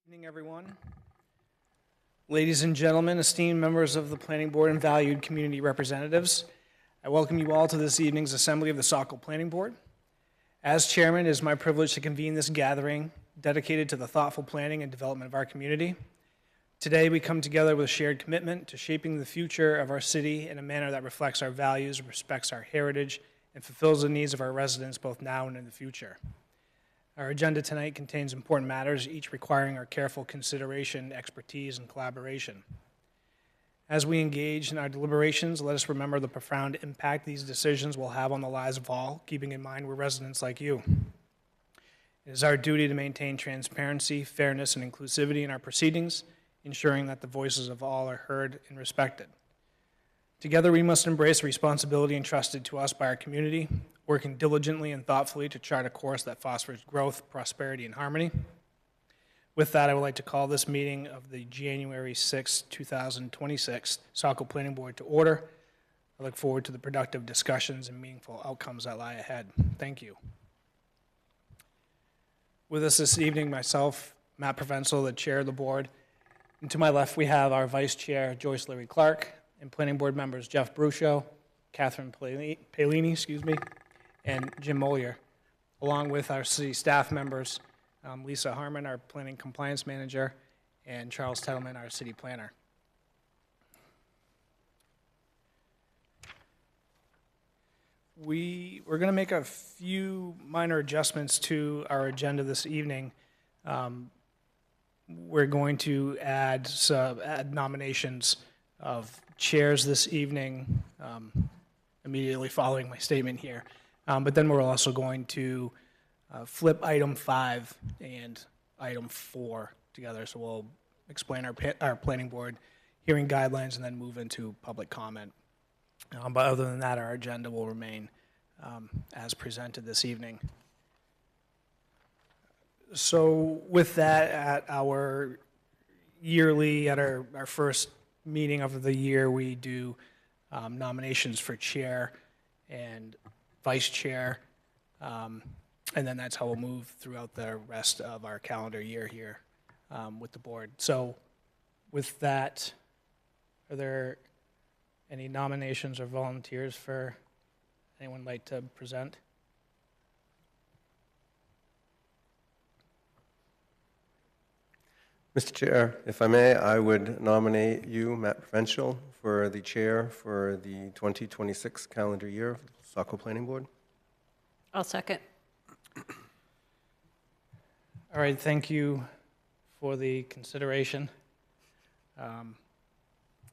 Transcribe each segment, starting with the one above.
Evening, everyone. Ladies and gentlemen, esteemed members of the Planning Board and valued community representatives, I welcome you all to this evening's assembly of the Saco Planning Board. As chairman, it is my privilege to convene this gathering dedicated to the thoughtful planning and development of our community. Today, we come together with a shared commitment to shaping the future of our city in a manner that reflects our values, respects our heritage, and fulfills the needs of our residents both now and in the future. Our agenda tonight contains important matters, each requiring our careful consideration, expertise, and collaboration. As we engage in our deliberations, let us remember the profound impact these decisions will have on the lives of all, keeping in mind we're residents like you. It is our duty to maintain transparency, fairness, and inclusivity in our proceedings, ensuring that the voices of all are heard and respected. Together, we must embrace the responsibility entrusted to us by our community, working diligently and thoughtfully to chart a course that fosters growth, prosperity, and harmony. With that, I would like to call this meeting of the January 6, 2026 Saco Planning Board to order. I look forward to the productive discussions and meaningful outcomes that lie ahead. Thank you. With us this evening, myself, Matt Provenzel, the chair of the board, and to my left, we have our vice chair, Joyce Leary Clark, and planning board members Jeff Brucho, Catherine Palini, and Jim Mollier, along with our city staff members, Lisa Harmon, our planning compliance manager, and Charles Tettleman, our city planner. We're going to make a few minor adjustments to our agenda this evening. We're going to add nominations of chairs this evening immediately following my statement here. But then we're also going to flip item 5 and item 4 together. So we'll explain our planning board hearing guidelines and then move into public comment. But other than that, our agenda will remain as presented this evening. So with that, at our first meeting of the year, we do nominations for chair and vice chair, and then that's how we'll move throughout the rest of our calendar year here with the board. So with that, are there any nominations or volunteers for anyone like to present? Mr. Chair, if I may, I would nominate you, Matt Provenzel, for the chair for the 2026 calendar year of the Saco Planning Board. I'll second. All right, thank you for the consideration.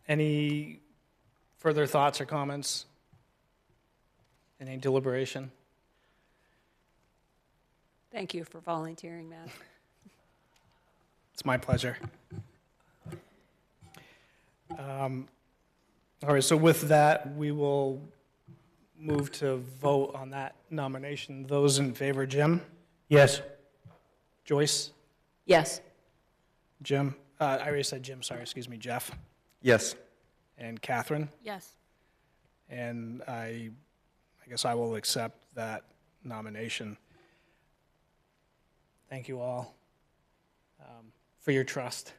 Any further thoughts or comments? Any deliberation? Thank you for volunteering, Matt. It's my pleasure. All right, so with that, we will move to vote on that nomination. Those in favor, Jim? Yes. Joyce? Yes. Jim? I already said Jim, sorry, excuse me, Jeff? Yes. And Catherine? Yes. And I guess I will accept that nomination. Thank you all for your trust.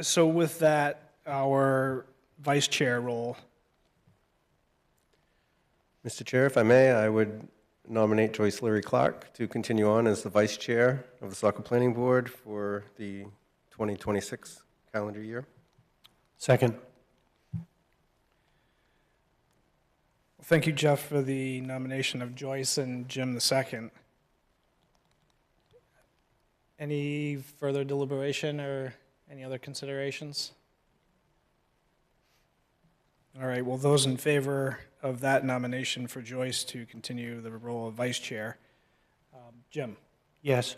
So with that, our vice chair role. Mr. Chair, if I may, I would nominate Joyce Leary Clark to continue on as the vice chair of the Saco Planning Board for the 2026 calendar year. Second. Thank you, Jeff, for the nomination of Joyce and Jim the second. Any further deliberation or any other considerations? All right, well, those in favor of that nomination for Joyce to continue the role of vice chair, Jim? Yes.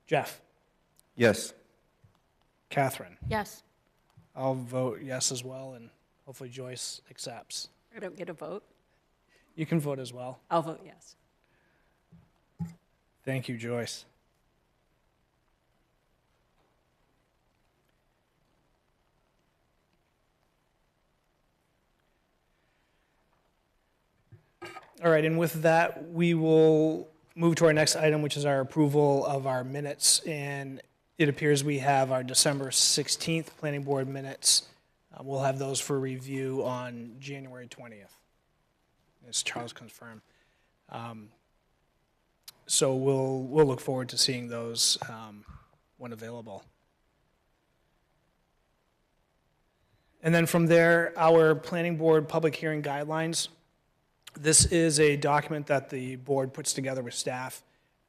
Jeff? Yes. Catherine? Yes. I'll vote yes as well, and hopefully Joyce accepts. I don't get a vote. You can vote as well. I'll vote yes. Thank you, Joyce. All right, and with that, we will move to our next item, which is our approval of our minutes. And it appears we have our December 16th Planning Board minutes. We'll have those for review on January 20th, as Charles confirmed. So we'll look forward to seeing those when available. And then from there, our Planning Board public hearing guidelines. This is a document that the board puts together with staff,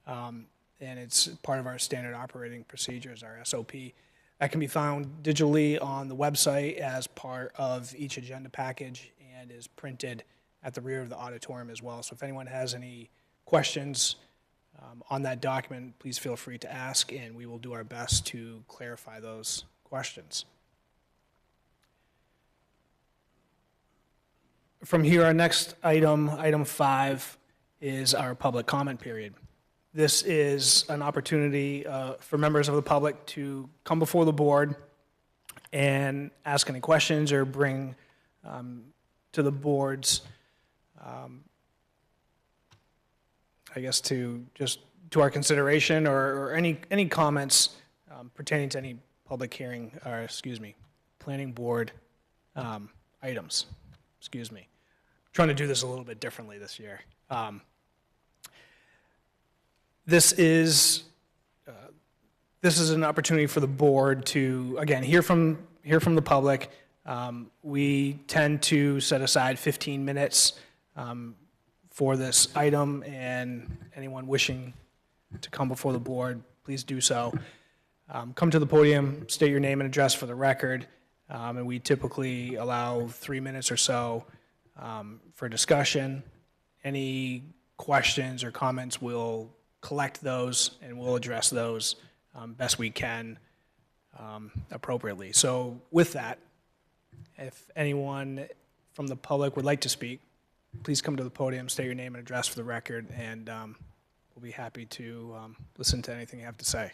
and it's part of our standard operating procedures, our SOP. That can be found digitally on the website as part of each agenda package and is printed at the rear of the auditorium as well. So if anyone has any questions on that document, please feel free to ask, and we will do our best to clarify those questions. From here, our next item, item 5, is our public comment period. This is an opportunity for members of the public to come before the board and ask any questions or bring to the board's, I guess, to our consideration or any comments pertaining to any public hearing, or planning board items. Trying to do this a little bit differently this year. This is an opportunity for the board to, again, hear from the public. We tend to set aside 15 minutes for this item, and anyone wishing to come before the board, please do so. Come to the podium, state your name and address for the record, and we typically allow 3 minutes or so for discussion. Any questions or comments, we'll collect those and we'll address those best we can appropriately. So with that, if anyone from the public would like to speak, please come to the podium, state your name and address for the record, and we'll be happy to listen to anything you have to say.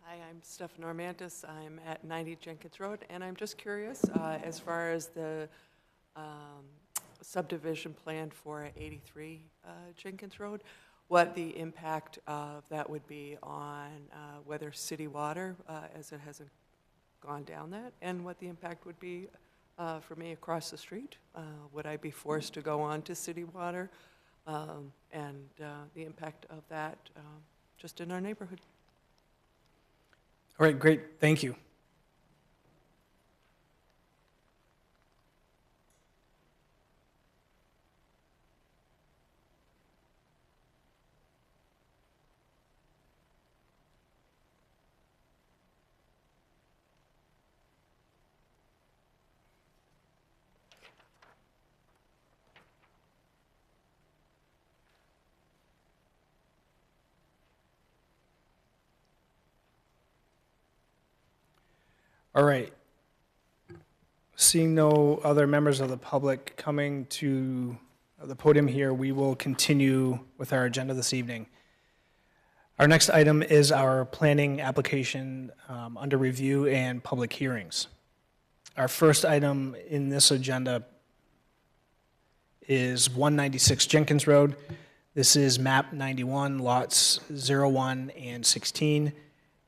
Hi, I'm Stephanie Normantis. I'm at 90 Jenkins Road, and I'm just curious, as far as the subdivision plan for 83 Jenkins Road, what the impact of that would be on whether city water, as it hasn't gone down that, and what the impact would be for me across the street. Would I be forced to go on to city water, and the impact of that just in our neighborhood? All right, great, thank you. All right. Seeing no other members of the public coming to the podium here, we will continue with our agenda this evening. Our next item is our planning application under review and public hearings. Our first item in this agenda is 196 Jenkins Road. This is map 91, lots 01 and 16.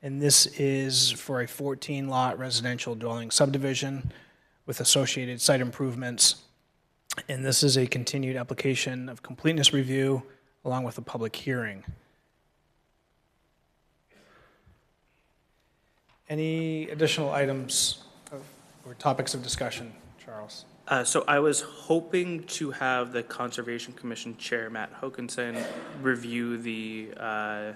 And this is for a 14-lot residential dwelling subdivision with associated site improvements. And this is a continued application of completeness review along with a public hearing. Any additional items or topics of discussion, Charles? So I was hoping to have the Conservation Commission Chair, Matt Hokinson, review the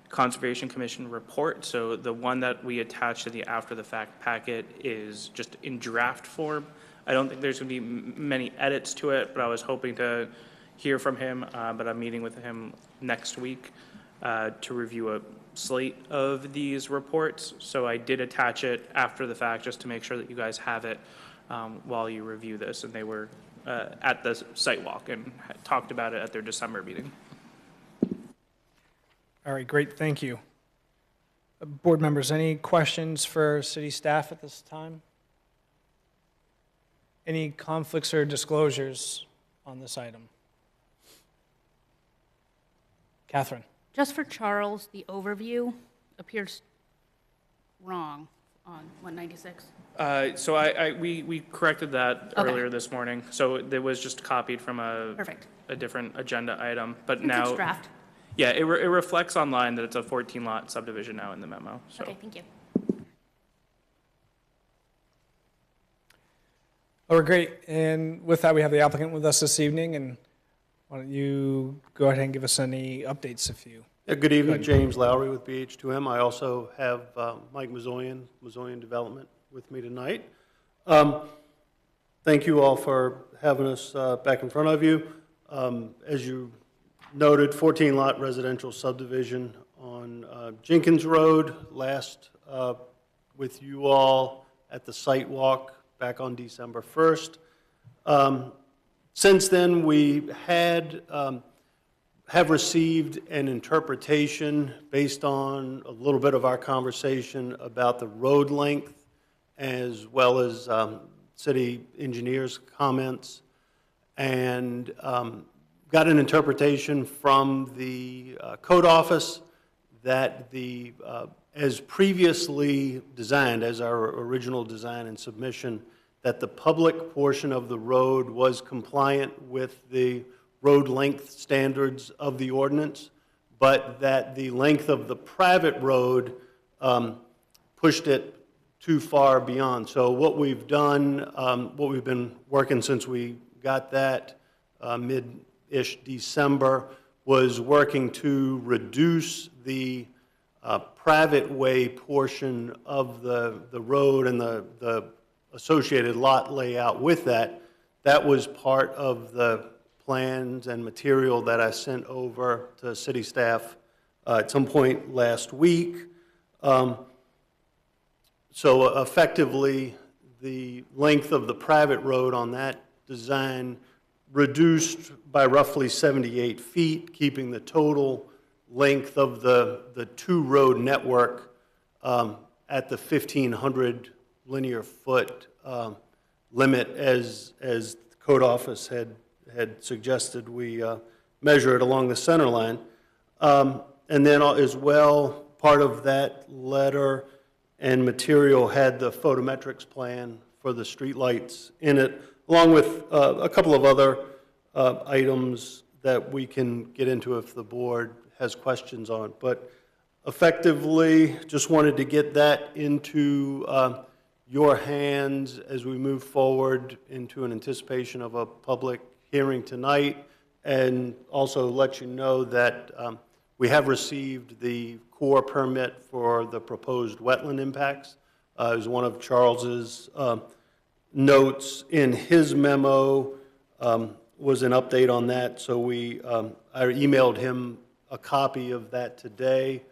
Conservation Commission report. So the one that we attached to the after-the-fact packet is just in draft form. I don't think there's going to be many edits to it, but I was hoping to hear from him, but I'm meeting with him next week to review a slate of these reports. So I did attach it after the fact just to make sure that you guys have it while you review this. And they were at the site walk and talked about it at their December meeting. All right, great, thank you. Board members, any questions for city staff at this time? Any conflicts or disclosures on this item? Catherine? Just for Charles, the overview appears wrong on 196. So we corrected that Okay. earlier this morning. So it was just copied from Perfect. a different agenda item, but It's now. draft. Yeah, it reflects online that it's a 14-lot subdivision now in the memo, so. Okay, thank you. Oh, great. And with that, we have the applicant with us this evening, and why don't you go ahead and give us any updates if you... Yeah, good evening, James Lowry with BH2M. I also have Mike Mazoyan, Mazoyan Development, with me tonight. Thank you all for having us back in front of you. As you noted, 14-lot residential subdivision on Jenkins Road, last with you all at the site walk back on December 1st. Since then, we have received an interpretation based on a little bit of our conversation about the road length, as well as city engineers' comments, and got an interpretation from the code office that the, as previously designed, as our original design and submission, that the public portion of the road was compliant with the road length standards of the ordinance, but that the length of the private road pushed it too far beyond. So what we've done, what we've been working since we got that mid-ish December, was working to reduce the private way portion of the road and the associated lot layout with that. That was part of the plans and material that I sent over to city staff at some point last week. So effectively, the length of the private road on that design reduced by roughly 78 feet, keeping the total length of the two-road network at the 1,500 linear foot limit, as the code office had suggested we measure it along the center line. And then as well, part of that letter and material had the photometrics plan for the streetlights in it, along with a couple of other items that we can get into if the board has questions on. But effectively, just wanted to get that into your hands as we move forward into an anticipation of a public hearing tonight, and also let you know that we have received the core permit for the proposed wetland impacts. It was one of Charles's notes in his memo, was an update on that, so I emailed him a copy of that today.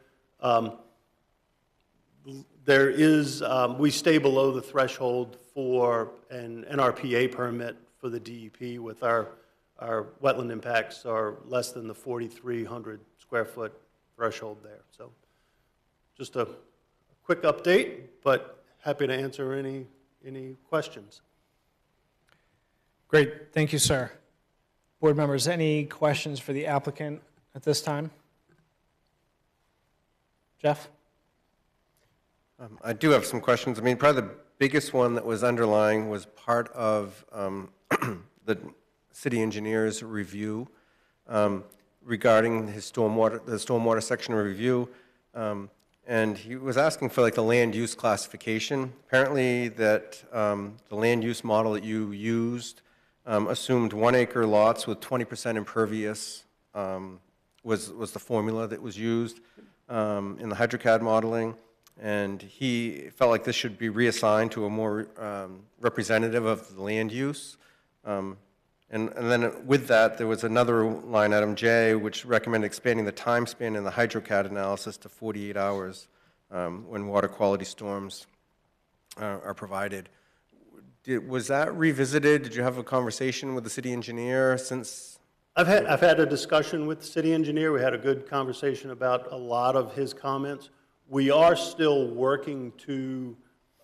There is, we stay below the threshold for an NRPA permit for the DEP with our wetland impacts are less than the 4,300 square foot threshold there. So just a quick update, but happy to answer any questions. Great, thank you, sir. Board members, any questions for the applicant at this time? Jeff? I do have some questions. I mean, probably the biggest one that was underlying was part of the city engineer's review regarding his the stormwater section review. And he was asking for like the land use classification. Apparently that the land use model that you used assumed 1 acre lots with 20% impervious was the formula that was used in the HydroCAD modeling. And he felt like this should be reassigned to a more representative of the land use. And then with that, there was another line item, J, which recommended expanding the time span in the HydroCAD analysis to 48 hours when water quality storms are provided. Was that revisited? Did you have a conversation with the city engineer since? I've had a discussion with the city engineer. We had a good conversation about a lot of his comments. We are still working to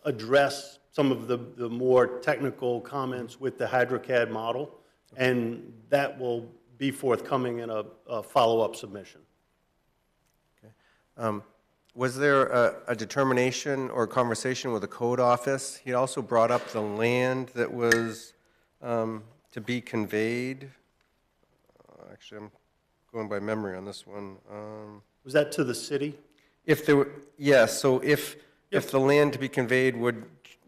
address some of the more technical comments with the HydroCAD model, and that will be forthcoming in a follow-up submission. Was there a determination or conversation with the code office? He also brought up the land that was to be conveyed. Actually, I'm going by memory on this one. Was that to the city? If there were, yes, so if the land to be conveyed would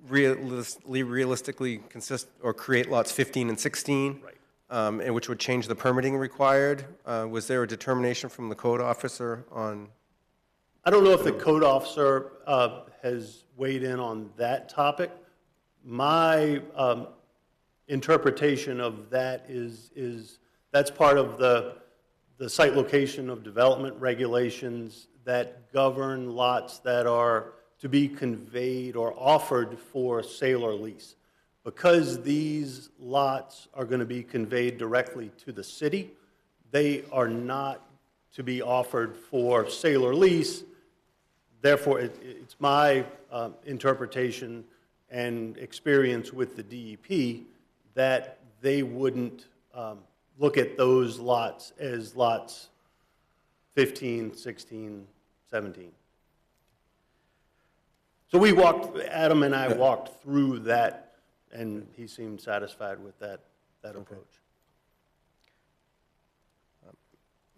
realistically consist or create lots 15 and 16, Right. And which would change the permitting required, was there a determination from the code officer on? I don't know if the code officer has weighed in on that topic. My interpretation of that is that's part of the site location of development regulations that govern lots that are to be conveyed or offered for sale or lease. Because these lots are going to be conveyed directly to the city, they are not to be offered for sale or lease. Therefore, it's my interpretation and experience with the DEP that they wouldn't look at those lots as lots 15, 16, 17. So we walked, Adam and I walked through that, and he seemed satisfied with that approach.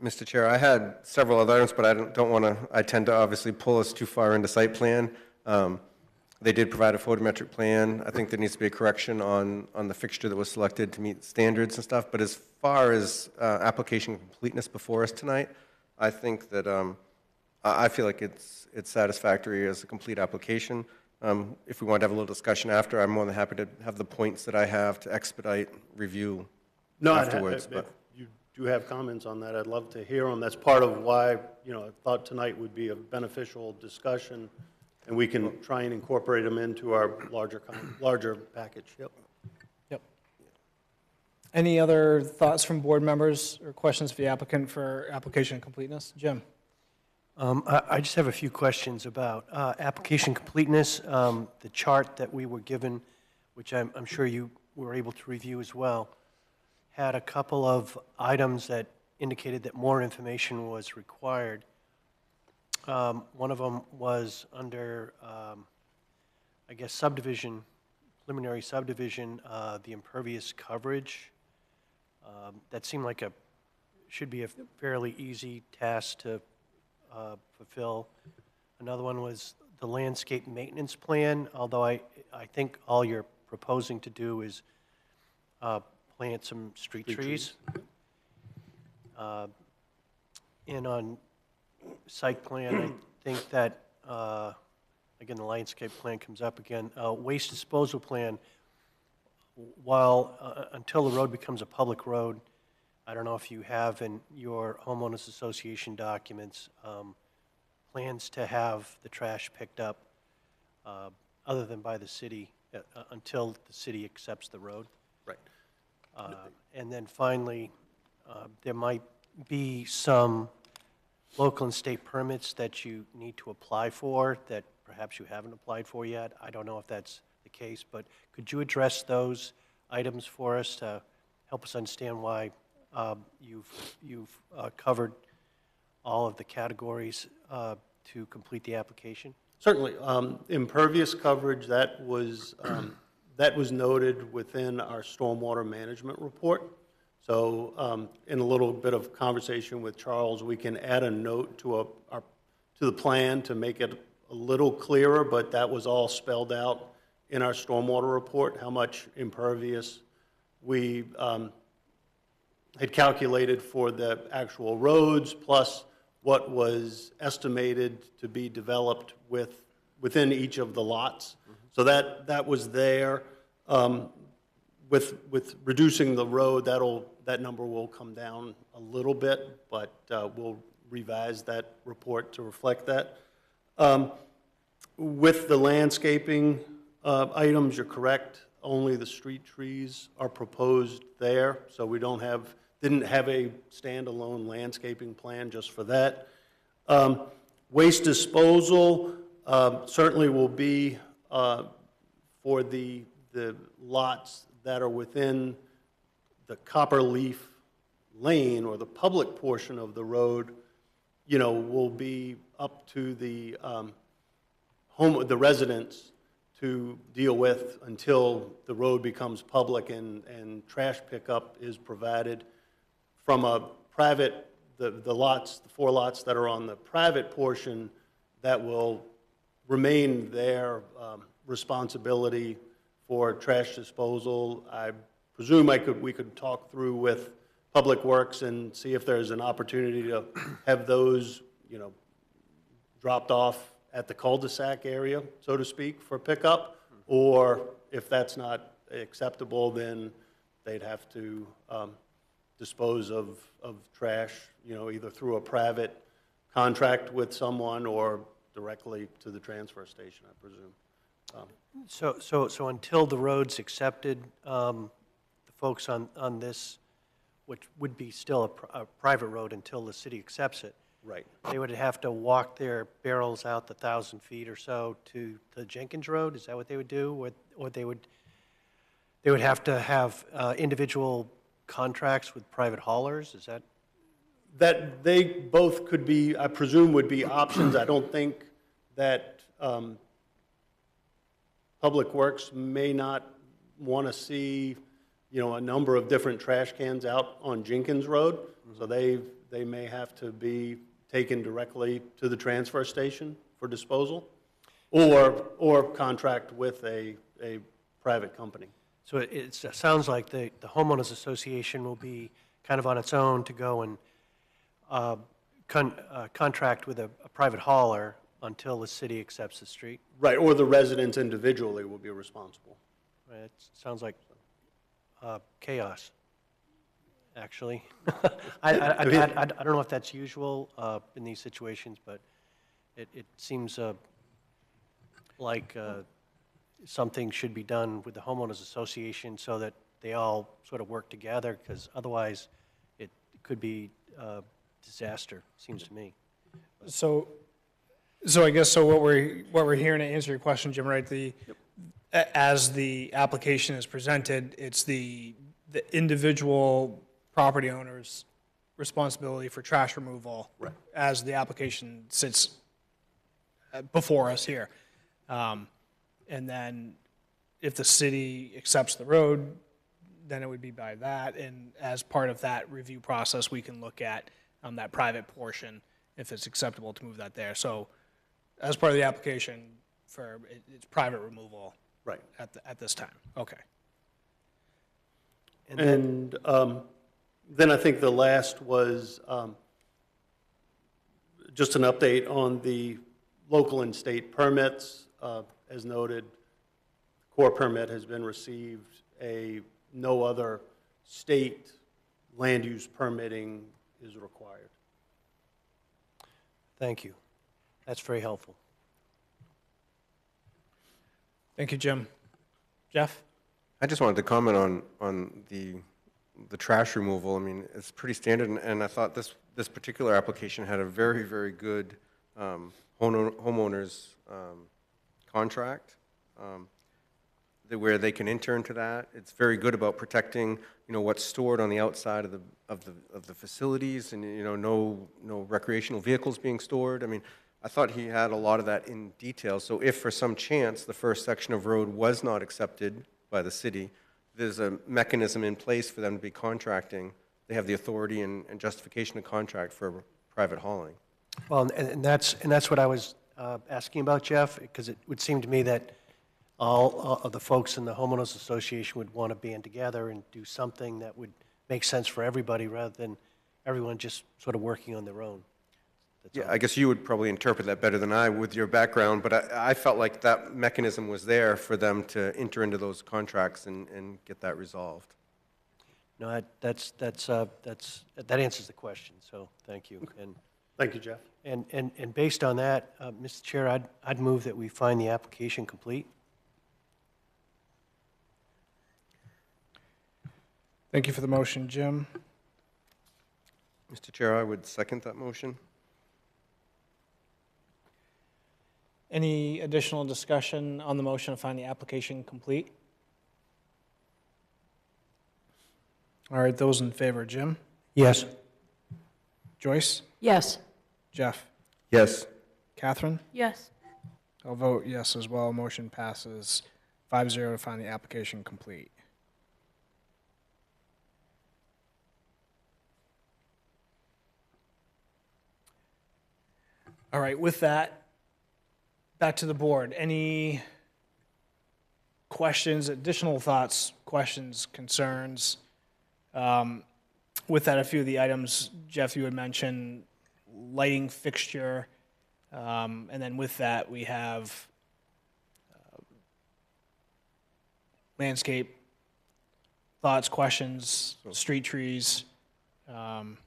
Mr. Chair, I had several other items, but I tend to obviously pull us too far into site plan. They did provide a photometric plan. I think there needs to be a correction on the fixture that was selected to meet standards and stuff, but as far as application completeness before us tonight, I think that, I feel like it's satisfactory as a complete application. If we want to have a little discussion after, I'm more than happy to have the points that I have to expedite review afterwards. If you do have comments on that, I'd love to hear them. That's part of why, I thought tonight would be a beneficial discussion, and we can try and incorporate them into our larger package. Yep. Yep. Any other thoughts from board members or questions for the applicant for application completeness? Jim? I just have a few questions about application completeness. The chart that we were given, which I'm sure you were able to review as well, had a couple of items that indicated that more information was required. One of them was under, I guess, subdivision, preliminary subdivision, the impervious coverage. That seemed like should be a fairly easy task to fulfill. Another one was the landscape maintenance plan, although I think all you're proposing to do is plant some street trees. And on site plan, I think that, again, the landscape plan comes up again. Waste disposal plan, while until the road becomes a public road, I don't know if you have in your homeowners association documents plans to have the trash picked up other than by the city until the city accepts the road. Right. And then finally, there might be some local and state permits that you need to apply for that perhaps you haven't applied for yet. I don't know if that's the case, but could you address those items for us to help us understand why you've covered all of the categories to complete the application? Certainly. Impervious coverage, that was noted within our stormwater management report. So in a little bit of conversation with Charles, we can add a note to the plan to make it a little clearer, but that was all spelled out in our stormwater report, how much impervious we had calculated for the actual roads, plus what was estimated to be developed within each of the lots. So that was there. With reducing the road, that number will come down a little bit, but we'll revise that report to reflect that. With the landscaping items, you're correct. Only the street trees are proposed there, so we didn't have a standalone landscaping plan just for that. Waste disposal certainly will be for the lots that are within the Copperleaf Lane or the public portion of the road, you know, will be up to the the residents to deal with until the road becomes public and trash pickup is provided. From a private, the lots, the 4 lots that are on the private portion, that will remain their responsibility for trash disposal. I presume we could talk through with Public Works and see if there's an opportunity to have those, you know, dropped off at the cul-de-sac area, so to speak, for pickup, or if that's not acceptable, then they'd have to dispose of trash, you know, either through a private contract with someone or directly to the transfer station, I presume. So until the road's accepted, the folks on this, which would be still a private road until the city accepts it, Right. they would have to walk their barrels out the 1,000 feet or so to the Jenkins Road? Is that what they would do? Or they would have to have individual contracts with private haulers? Is that? That they both could be, I presume, would be options. I don't think that Public Works may not want to see, you know, a number of different trash cans out on Jenkins Road. So they may have to be taken directly to the transfer station for disposal, or contract with a private company. So it sounds like the homeowners association will be kind of on its own to go and contract with a private hauler until the city accepts the street. Right, or the residents individually will be responsible. Right, it sounds like chaos, actually. I don't know if that's usual in these situations, but it seems like something should be done with the homeowners association so that they all sort of work together, because otherwise it could be disaster, seems to me. So I guess, what we're hearing to answer your question, Jim, right, as the application is presented, it's the individual property owner's responsibility for trash removal. Right. As the application sits before us here. And then if the city accepts the road, then it would be by that, and as part of that review process, we can look at that private portion, if it's acceptable to move that there. So as part of the application, it's private removal. Right. At this time, okay. And then I think the last was just an update on the local and state permits. As noted, the core permit has been received. No other state land use permitting is required. Thank you. That's very helpful. Thank you, Jim. Jeff? I just wanted to comment on the trash removal. I mean, it's pretty standard, and I thought this particular application had a very, very good homeowners contract where they can enter into that. It's very good about protecting, you know, what's stored on the outside of the facilities, and, you know, no recreational vehicles being stored. I mean, I thought he had a lot of that in detail. So if for some chance the first section of road was not accepted by the city, there's a mechanism in place for them to be contracting. They have the authority and justification to contract for private hauling. Well, and that's what I was asking about, Jeff, because it would seem to me that all of the folks in the homeowners association would want to band together and do something that would make sense for everybody, rather than everyone just sort of working on their own. Yeah, I guess you would probably interpret that better than I with your background, but I felt like that mechanism was there for them to enter into those contracts and get that resolved. No, that answers the question, so thank you. And Thank you, Jeff. And based on that, Mr. Chair, I'd move that we find the application complete. Thank you for the motion, Jim. Mr. Chair, I would second that motion. Any additional discussion on the motion to find the application complete? All right, those in favor, Jim? Yes. Joyce? Yes. Jeff? Yes. Catherine? Yes. I'll vote yes as well. Motion passes 5-0 to find the application complete. All right, with that, back to the board. Any questions, additional thoughts, questions, concerns? With that, a few of the items, Jeff, you had mentioned lighting fixture. And then with that, we have landscape thoughts, questions, street trees. Mr.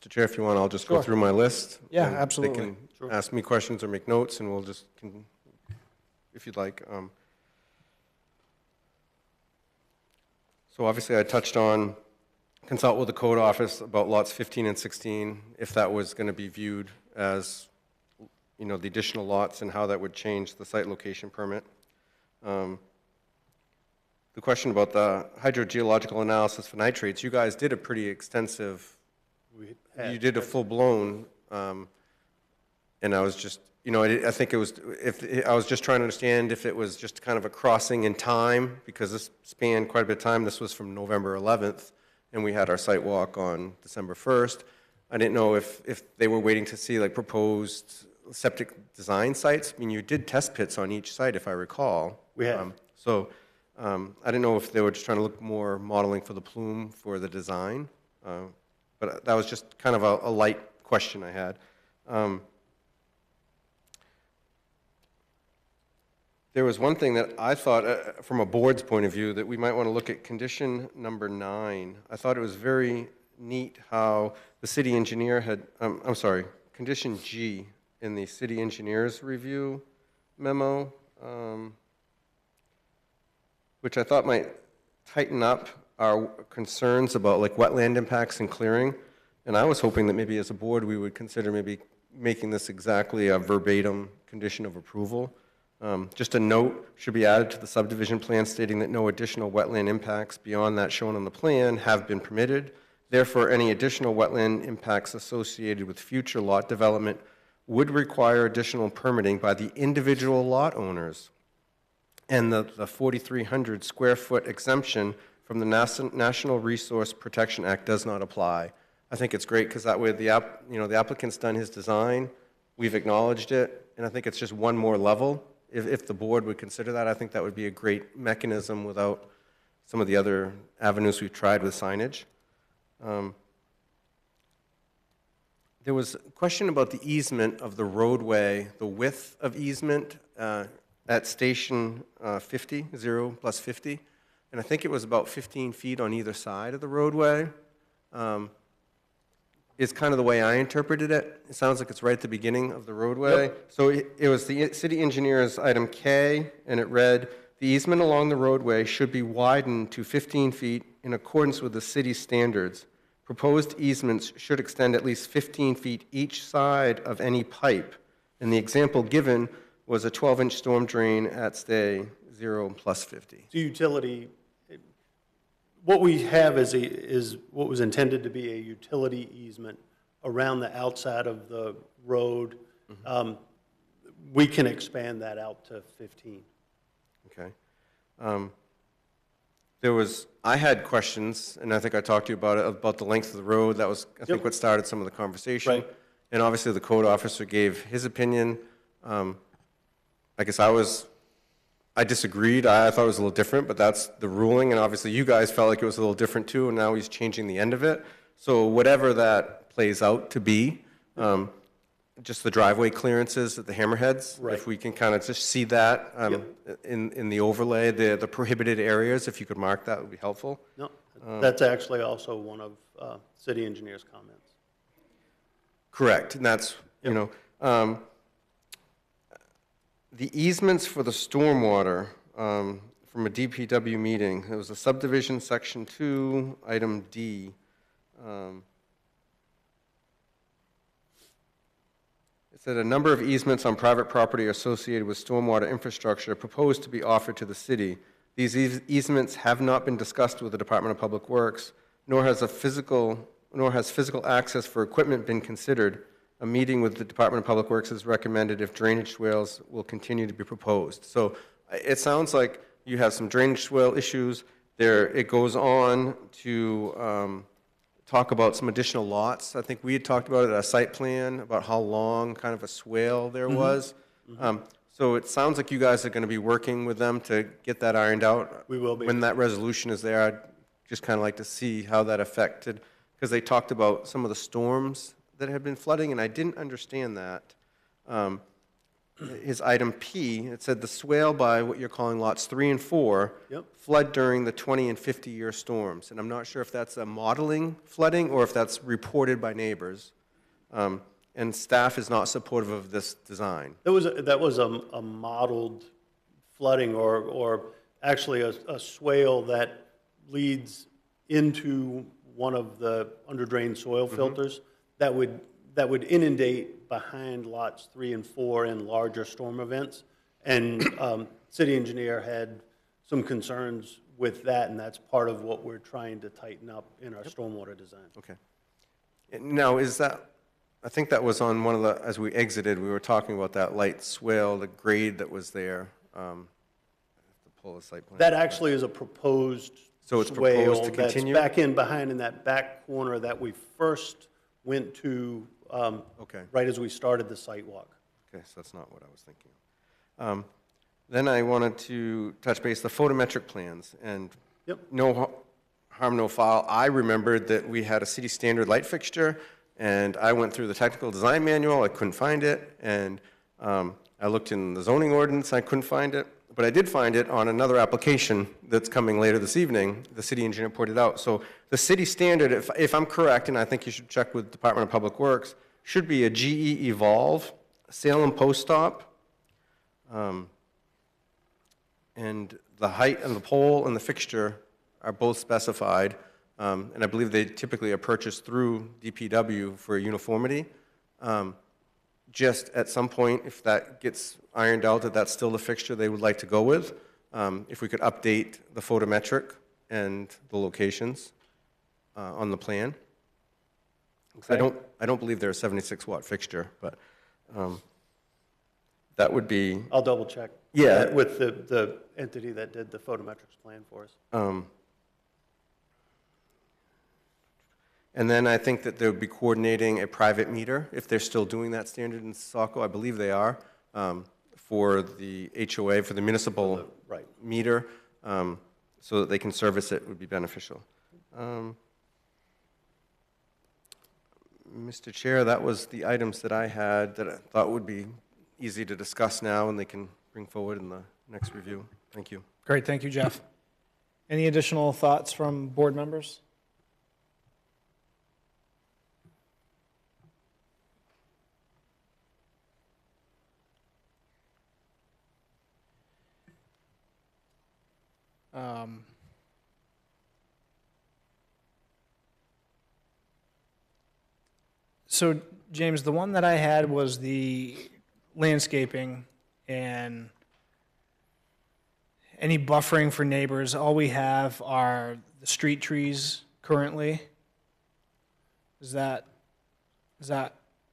Chair, if you want, I'll just go Sure. through my list. Yeah, and absolutely. They can ask me questions or make notes, and we'll just, if you'd like. So obviously, I touched on consult with the code office about lots 15 and 16, if that was going to be viewed as, you know, the additional lots and how that would change the site location permit. The question about the hydrogeological analysis for nitrates, you guys did a pretty extensive, you did a full-blown, and I was just, you know, I think it was, I was just trying to understand if it was just kind of a crossing in time, because this spanned quite a bit of time. This was from November 11th, and we had our site walk on December 1st. I didn't know if they were waiting to see like proposed septic design sites. I mean, you did test pits on each site, if I recall. We have. I didn't know if they were just trying to look more modeling for the plume for the design. But that was just kind of a light question I had. There was one thing that I thought, from a board's point of view, that we might want to look at condition number 9. I thought it was very neat how the city engineer had, I'm sorry, condition G in the city engineer's review memo, which I thought might tighten up our concerns about like wetland impacts and clearing. And I was hoping that maybe as a board we would consider maybe making this exactly a verbatim condition of approval. Just a note should be added to the subdivision plan stating that no additional wetland impacts beyond that shown on the plan have been permitted. Therefore, any additional wetland impacts associated with future lot development would require additional permitting by the individual lot owners. And the 4,300 square foot exemption from the National Resource Protection Act does not apply. I think it's great because that way the applicant's done his design, we've acknowledged it, and I think it's just one more level. If the board would consider that, I think that would be a great mechanism without some of the other avenues we've tried with signage. There was a question about the easement of the roadway, the width of easement at station 50, 0 plus 50, and I think it was about 15 feet on either side of the roadway. Is kind of the way I interpreted it. It sounds like it's right at the beginning of the roadway. Yep. So it was the city engineer's item K, and it read, the easement along the roadway should be widened to 15 feet in accordance with the city's standards. Proposed easements should extend at least 15 feet each side of any pipe. And the example given was a 12-inch storm drain at stay 0 plus 50. The utility, what we have is what was intended to be a utility easement around the outside of the road. We can expand that out to 15. Okay. I had questions, and I think I talked to you about the length of the road. That was, I think, what started some of the conversation. Right. And obviously, the code officer gave his opinion. I guess I disagreed. I thought it was a little different, but that's the ruling. And obviously, you guys felt like it was a little different too, and now he's changing the end of it. So whatever that plays out to be, just the driveway clearances at the hammerheads, Right. if we can kind of just see that in the overlay, the prohibited areas, if you could mark that, would be helpful. No, that's actually also one of city engineer's comments. Correct, and that's, you know, the easements for the stormwater from a DPW meeting, it was a subdivision section 2, item D. It said a number of easements on private property associated with stormwater infrastructure proposed to be offered to the city. These easements have not been discussed with the Department of Public Works, nor has physical access for equipment been considered. A meeting with the Department of Public Works is recommended if drainage swales will continue to be proposed. So it sounds like you have some drainage swale issues. There, it goes on to talk about some additional lots. I think we had talked about it at a site plan, about how long kind of a swale there was. So it sounds like you guys are going to be working with them to get that ironed out. We will be. When that resolution is there, I'd just kind of like to see how that affected, because they talked about some of the storms that had been flooding, and I didn't understand that. His item P, it said the swale by what you're calling lots 3 and 4 flood during the 20 and 50-year storms. And I'm not sure if that's a modeling flooding or if that's reported by neighbors. And staff is not supportive of this design. That was a modeled flooding or actually a swale that leads into one of the under-drained soil filters that would inundate behind lots 3 and 4 in larger storm events. And city engineer had some concerns with that, and that's part of what we're trying to tighten up in our stormwater design. Okay. Now, is that, I think that was on one of the, as we exited, we were talking about that light swale, the grade that was there. I have to pull the site plan. That actually is a proposed So it's proposed to swale continue? that's back in behind in that back corner that we first went to Okay. right as we started the site walk. Okay, so that's not what I was thinking of. Then I wanted to touch base, the photometric plans, and Yep. no harm, no foul. I remembered that we had a city standard light fixture, and I went through the technical design manual, I couldn't find it, and I looked in the zoning ordinance, I couldn't find it, but I did find it on another application that's coming later this evening. The city engineer pointed out. So the city standard, if I'm correct, and I think you should check with Department of Public Works, should be a GE Evolve, Salem post stop, and the height of the pole and the fixture are both specified, and I believe they typically are purchased through DPW for uniformity. Just at some point, if that gets ironed out that that's still the fixture they would like to go with, if we could update the photometric and the locations on the plan. Okay. I don't believe they're a 76-watt fixture, but that would be, I'll double check. Yeah. With the entity that did the photometrics plan for us. and then I think that they would be coordinating a private meter, if they're still doing that standard in Saco, I believe they are, for the HOA, for the municipal Right. meter, so that they can service it would be beneficial. Mr. Chair, that was the items that I had that I thought would be easy to discuss now, and they can bring forward in the next review. Thank you. Great, thank you, Jeff. Any additional thoughts from board members? So, James, the one that I had was the landscaping and any buffering for neighbors. All we have are the street trees currently. Is that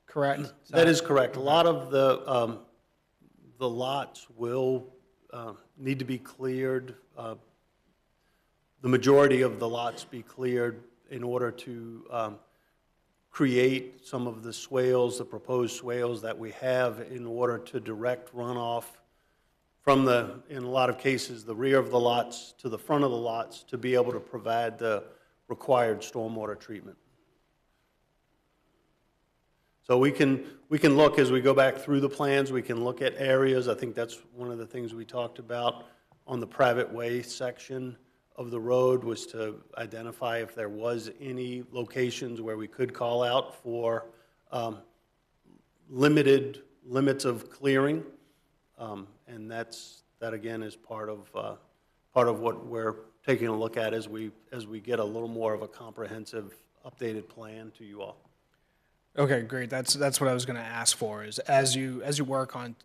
correct? That is correct. A lot of the lots will need to be cleared. The majority of the lots be cleared in order to create some of the swales, the proposed swales that we have in order to direct runoff from in a lot of cases, the rear of the lots to the front of the lots to be able to provide the required stormwater treatment. So we can look, as we go back through the plans, we can look at areas. I think that's one of the things we talked about on the private way section of the road, was to identify if there was any locations where we could call out for limits of clearing. And that again is part of what we're taking a look at as we get a little more of a comprehensive updated plan to you all. Okay, great. That's what I was going to ask for, is as you work on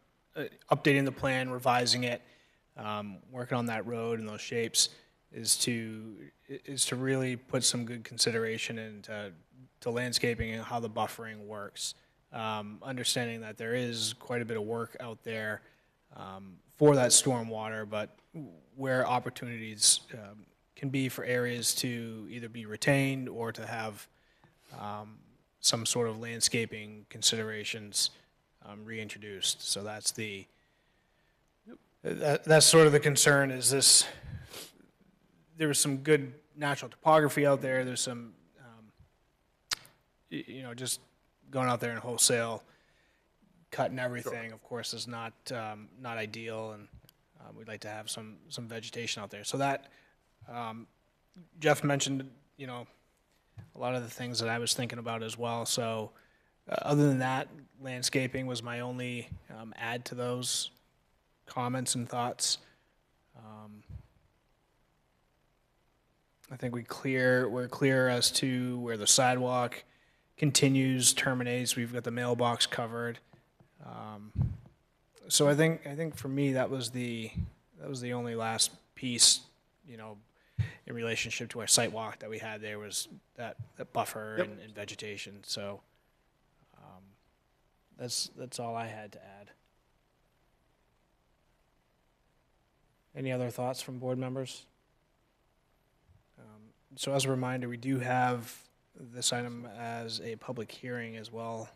updating the plan, revising it, working on that road and those shapes, is to really put some good consideration into to landscaping and how the buffering works. Understanding that there is quite a bit of work out there for that stormwater, but where opportunities can be for areas to either be retained or to have some sort of landscaping considerations reintroduced. So that's sort of the concern, is this, there was some good natural topography out there. There's some, just going out there and wholesale cutting everything, of course, is not ideal, and we'd like to have some vegetation out there. So that, Jeff mentioned, a lot of the things that I was thinking about as well. So other than that, landscaping was my only add to those comments and thoughts. I think we're clear as to where the sidewalk continues, terminates. We've got the mailbox covered. So I think for me that was the only last piece, in relationship to our site walk that we had there, was that buffer and vegetation. So that's all I had to add. Any other thoughts from board members? So as a reminder, we do have this item as a public hearing as well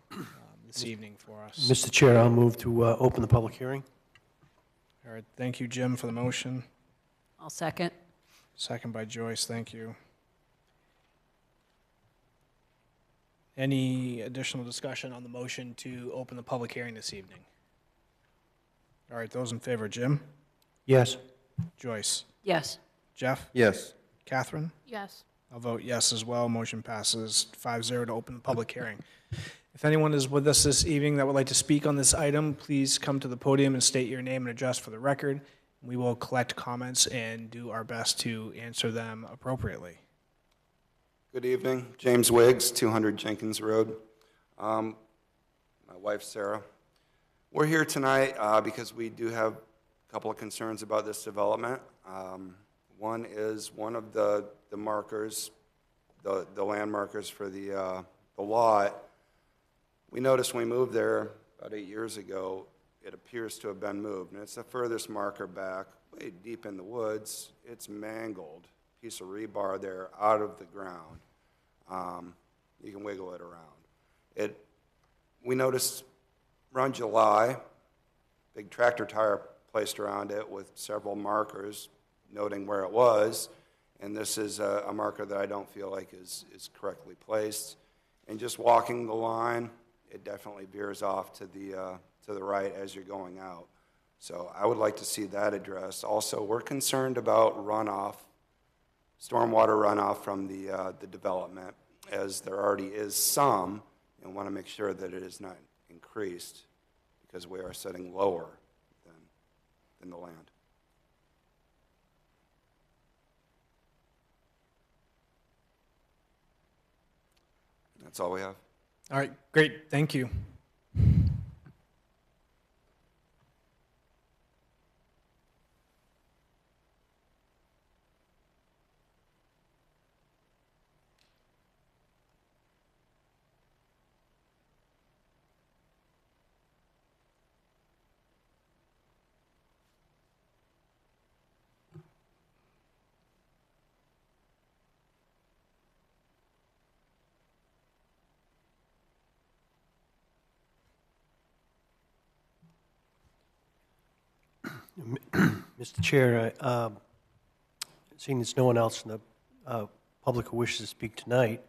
this evening for us. Mr. Chair, I'll move to open the public hearing. All right, thank you, Jim, for the motion. I'll second. Second by Joyce, thank you. Any additional discussion on the motion to open the public hearing this evening? All right, those in favor, Jim? Yes. Joyce? Yes. Jeff? Yes. Catherine? Yes. I'll vote yes as well. Motion passes 5-0 to open the public hearing. If anyone is with us this evening that would like to speak on this item, please come to the podium and state your name and address for the record. We will collect comments and do our best to answer them appropriately. Good evening. James Wiggs, 200 Jenkins Road. My wife, Sarah. We're here tonight because we do have a couple of concerns about this development. One is one of the markers, the land markers for the lot. We noticed when we moved there about 8 years ago, it appears to have been moved. And it's the furthest marker back, way deep in the woods. It's mangled. Piece of rebar there out of the ground. You can wiggle it around. We noticed around July, big tractor tire placed around it with several markers noting where it was, and this is a marker that I don't feel like is correctly placed. And just walking the line, it definitely veers off to the right as you're going out. So I would like to see that addressed. Also, we're concerned about runoff, stormwater runoff from the development, as there already is some, and want to make sure that it is not increased, because we are setting lower than the land. That's all we have. All right, great, thank you. Mr. Chair, seeing there's no one else in the public who wishes to speak tonight,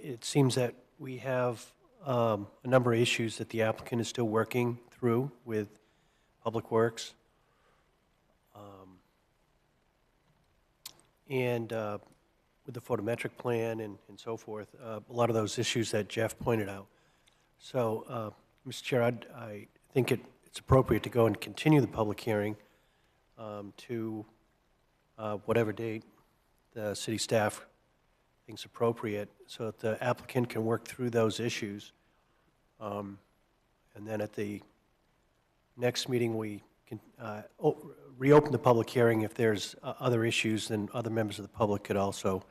it seems that we have a number of issues that the applicant is still working through with Public Works. And with the photometric plan and so forth, a lot of those issues that Jeff pointed out. So, Mr. Chair, I think it's appropriate to go and continue the public hearing to whatever date the city staff think's appropriate, so that the applicant can work through those issues. And then at the next meeting, we can reopen the public hearing. If there's other issues, then other members of the public could also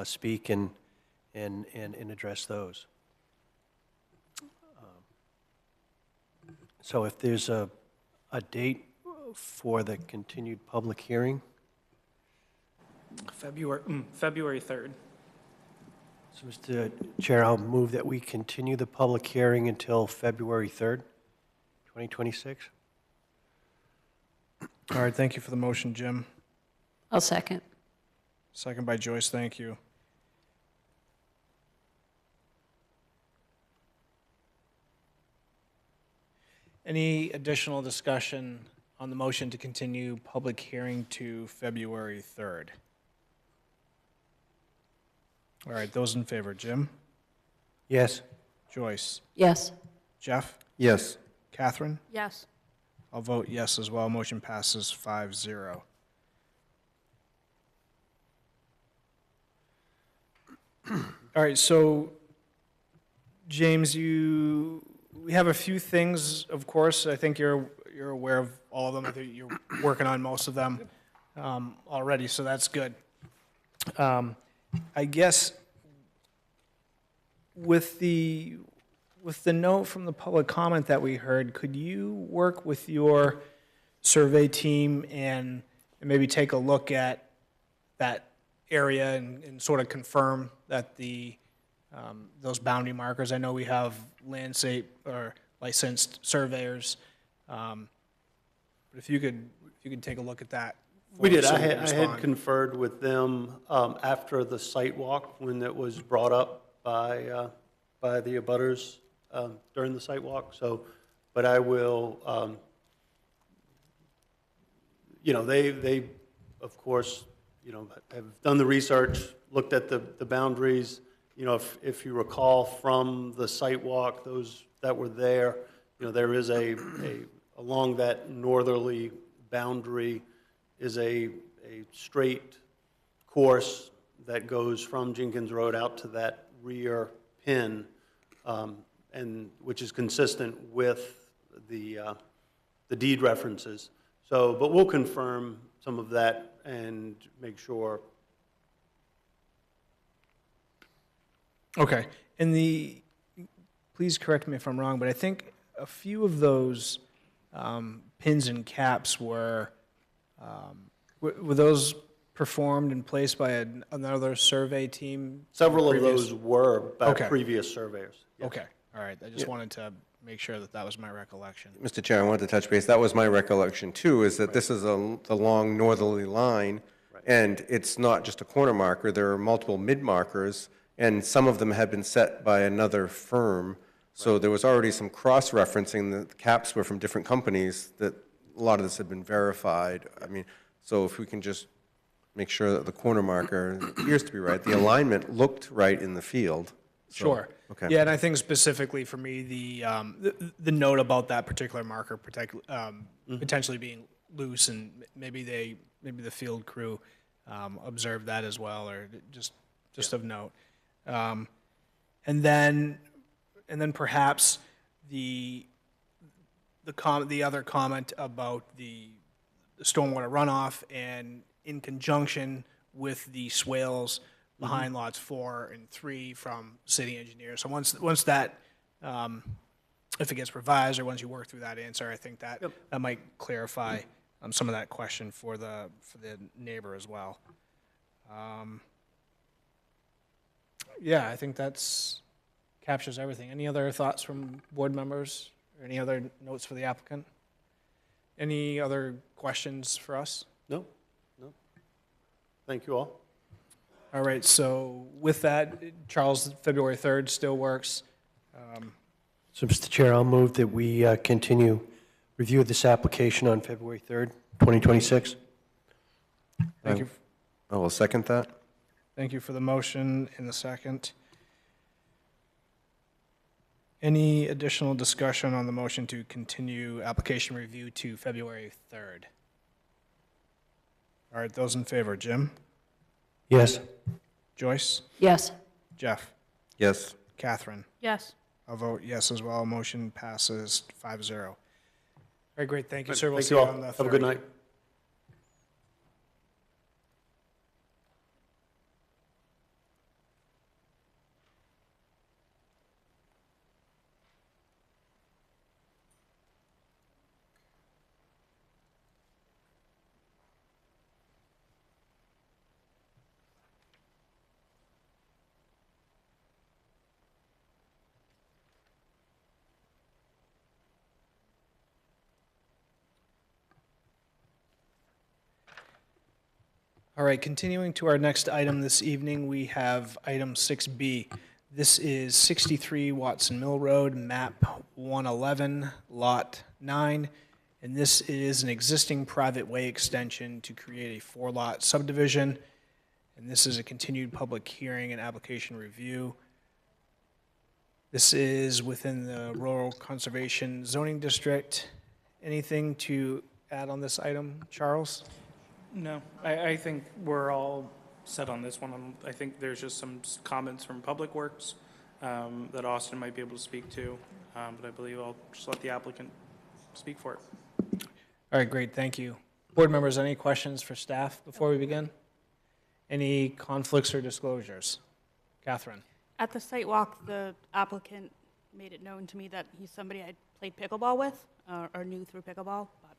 speak and address those. So if there's a date for the continued public hearing, February 3rd. so Mr. Chair, I'll move that we continue the public hearing until February 3rd, 2026. All right, thank you for the motion, Jim. I'll second. Second by Joyce, thank you. Any additional discussion on the motion to continue public hearing to February 3rd? All right, those in favor, Jim? Yes. Joyce? Yes. Jeff? Yes. Catherine? Yes. I'll vote yes as well. Motion passes 5-0. All right, so James, we have a few things, of course. I think you're aware of all of them. I think you're working on most of them already, so that's good. I guess with the note from the public comment that we heard, could you work with your survey team and maybe take a look at that area and sort of confirm that those boundary markers? I know we have landscape or licensed surveyors, but if you could take a look at that. We did. so I we can had respond. conferred with them after the site walk, when it was brought up by the abutters during the site walk. So, but I will, they, of course, have done the research, looked at the boundaries. If you recall from the site walk, those that were there, there is along that northerly boundary is a straight course that goes from Jenkins Road out to that rear pin, and which is consistent with the deed references. So, but we'll confirm some of that and make sure. Okay, and please correct me if I'm wrong, but I think a few of those pins and caps were those performed and placed by another survey team? Several of previous? those were by Okay. previous surveyors. Yes. Okay, all right, I just wanted to make sure that was my recollection. Mr. Chair, I wanted to touch base. That was my recollection, too, is that this is the long northerly line, and it's not just a corner marker. There are multiple mid-markers, and some of them had been set by another firm. So there was already some cross-referencing. The caps were from different companies, that a lot of this had been verified. I mean, so if we can just make sure that the corner marker appears to be right, the alignment looked right in the field. So, Sure. Okay. Yeah, and I think specifically for me, the note about that particular marker potentially being loose, and maybe the field crew observed that as well, or just of note. And then perhaps the other comment about the stormwater runoff, and in conjunction with the swales behind lots 4 and 3 from city engineers. So once that, if it gets revised, or once you work through that answer, I think that that might clarify some of that question for the neighbor as well. Yeah, I think that's captures everything. Any other thoughts from board members, or any other notes for the applicant? Any other questions for us? No. Thank you all. All right, so with that, Charles, February 3rd still works. So, Mr. Chair, I'll move that we continue review of this application on February 3rd, 2026. Thank you. I will second that. Thank you for the motion in the second. Any additional discussion on the motion to continue application review to February 3rd? All right, those in favor, Jim? Yes. Joyce? Yes. Jeff? Yes. Catherine? Yes. I'll vote yes as well. Motion passes 5-0. Very great. Thank you, sir. We'll Thank see you you all. on the 3rd. Have a good night. All right, continuing to our next item this evening, we have item 6B. This is 63 Watson Mill Road, map 111, lot 9. And this is an existing private way extension to create a 4-lot subdivision. And this is a continued public hearing and application review. This is within the Rural Conservation Zoning District. Anything to add on this item, Charles? No, I think we're all set on this one. I think there's just some comments from Public Works that Austin might be able to speak to, but I believe I'll just let the applicant speak for it. All right, great, thank you. Board members, any questions for staff before we begin? Any conflicts or disclosures? Catherine? At the site walk, the applicant made it known to me that he's somebody I played pickleball with, or knew through pickleball, but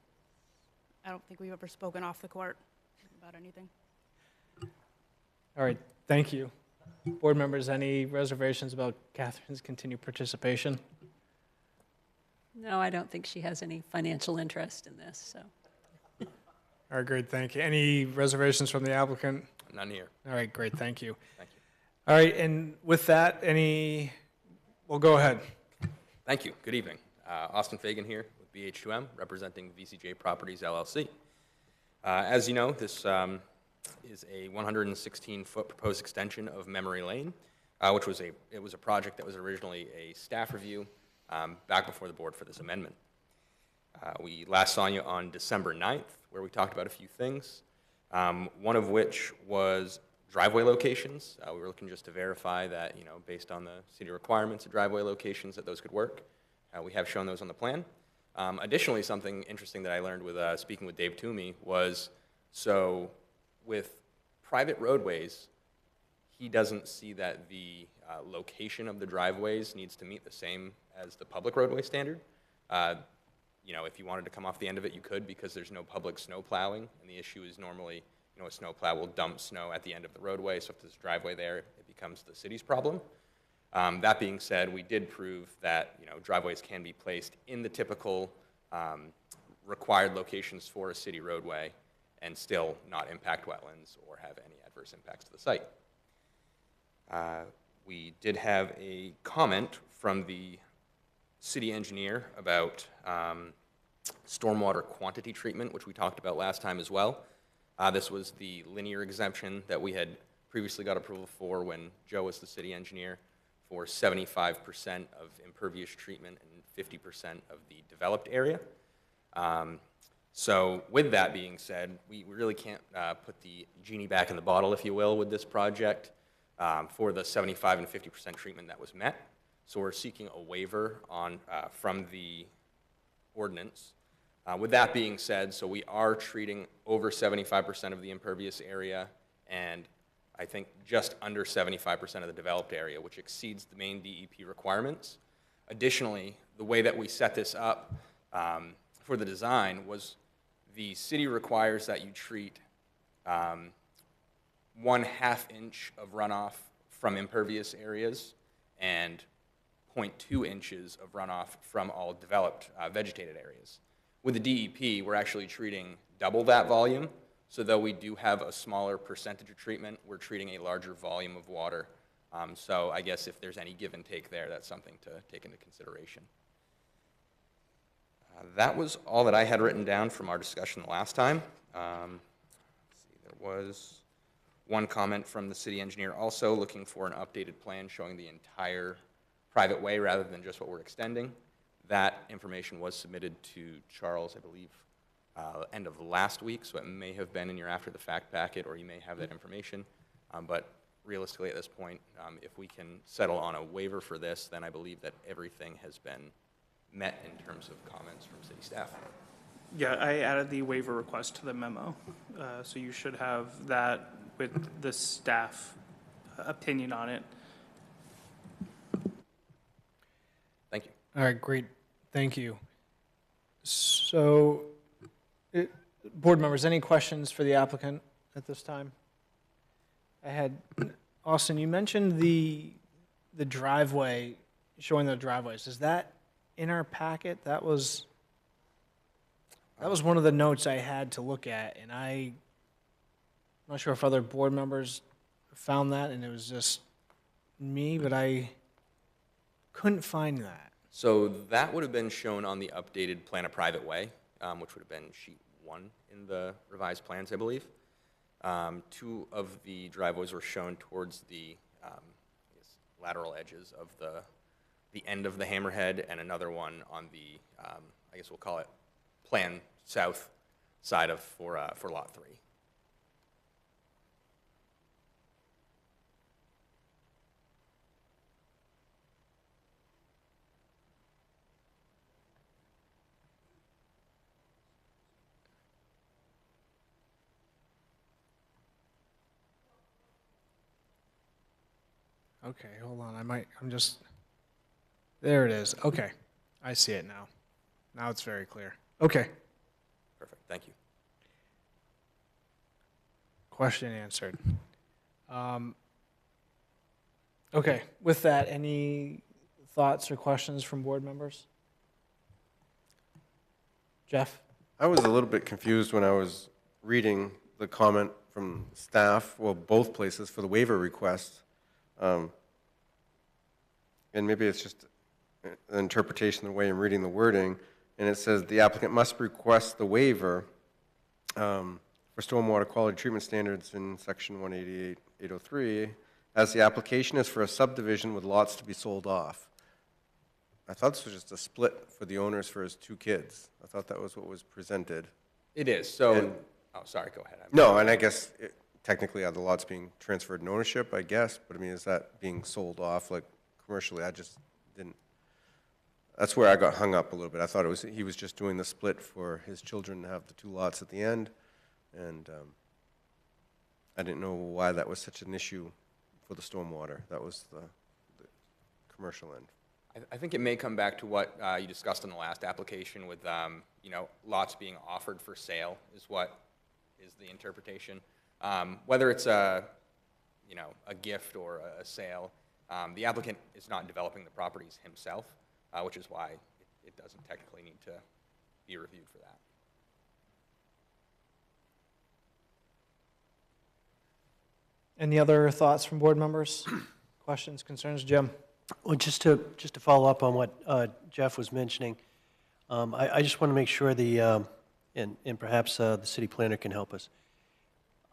I don't think we've ever spoken off the court about anything. All right, thank you. Board members, any reservations about Catherine's continued participation? No, I don't think she has any financial interest in this, so. All right, great, thank you. Any reservations from the applicant? None here. All right, great, thank you. Thank you. All right, and with that, well, go ahead. Thank you. Good evening. Austin Fagan here with BH2M, representing VCJ Properties, LLC. As you know, this is a 116-foot proposed extension of Memory Lane, which was a project that was originally a staff review back before the board for this amendment. We last saw you on December 9th, where we talked about a few things, one of which was driveway locations. We were looking just to verify that, based on the city requirements of driveway locations, that those could work. We have shown those on the plan. Additionally, something interesting that I learned with speaking with Dave Toomey was, so with private roadways, he doesn't see that the location of the driveways needs to meet the same as the public roadway standard. If you wanted to come off the end of it, you could, because there's no public snow plowing, and the issue is normally, a snow plow will dump snow at the end of the roadway, so if there's a driveway there, it becomes the city's problem. That being said, we did prove that, driveways can be placed in the typical required locations for a city roadway and still not impact wetlands or have any adverse impacts to the site. We did have a comment from the city engineer about stormwater quantity treatment, which we talked about last time as well. This was the linear exemption that we had previously got approval for when Joe was the city engineer, for 75% of impervious treatment and 50% of the developed area. So with that being said, we really can't put the genie back in the bottle, if you will, with this project for the 75 and 50% treatment that was met. So we're seeking a waiver from the ordinance. With that being said, so we are treating over 75% of the impervious area and I think just under 75% of the developed area, which exceeds the main DEP requirements. Additionally, the way that we set this up for the design was the city requires that you treat 1/2 inch of runoff from impervious areas and 0.2 inches of runoff from all developed vegetated areas. With the DEP, we're actually treating double that volume. So though we do have a smaller percentage of treatment, we're treating a larger volume of water. So I guess if there's any give and take there, that's something to take into consideration. That was all that I had written down from our discussion the last time. Let's see, there was one comment from the city engineer also looking for an updated plan showing the entire private way rather than just what we're extending. That information was submitted to Charles, I believe, end of last week, so it may have been in your after the fact packet, or you may have that information. But realistically at this point, if we can settle on a waiver for this, then I believe that everything has been met in terms of comments from city staff. Yeah, I added the waiver request to the memo, so you should have that with the staff opinion on it. Thank you. All right, great. Thank you. So, board members, any questions for the applicant at this time? I had, Austin, you mentioned the driveway, showing the driveways. Is that in our packet? That was one of the notes I had to look at, and I'm not sure if other board members found that, and it was just me, but I couldn't find that. So that would have been shown on the updated plan of private way, which would have been sheet 1 in the revised plans, I believe. 2 of the driveways were shown towards the I guess, lateral edges of the end of the hammerhead, and another one on the, I guess we'll call it plan south side of for lot 3. Okay, hold on. There it is. Okay, I see it now. Now it's very clear. Okay, Perfect, thank you. question answered. Okay, with that, any thoughts or questions from board members? Jeff? I was a little bit confused when I was reading the comment from staff, well, both places, for the waiver request. And maybe it's just an interpretation of the way I'm reading the wording, and it says the applicant must request the waiver for stormwater quality treatment standards in section 188.803, as the application is for a subdivision with lots to be sold off. I thought this was just a split for the owners for his 2 kids. I thought that was what was presented. It is, so, And- oh, sorry, go ahead. No, and I guess technically are the lots being transferred in ownership, I guess, but I mean, is that being sold off like commercially? I just didn't, that's where I got hung up a little bit. I thought he was just doing the split for his children to have the 2 lots at the end, and I didn't know why that was such an issue for the stormwater. That was the commercial end. I think it may come back to what you discussed in the last application with, lots being offered for sale is what is the interpretation. Whether it's a gift or a sale, the applicant is not developing the properties himself, which is why it doesn't technically need to be reviewed for that. Any other thoughts from board members? Questions, concerns? Jim? Well, just to follow up on what Jeff was mentioning, I just want to make sure and perhaps the city planner can help us.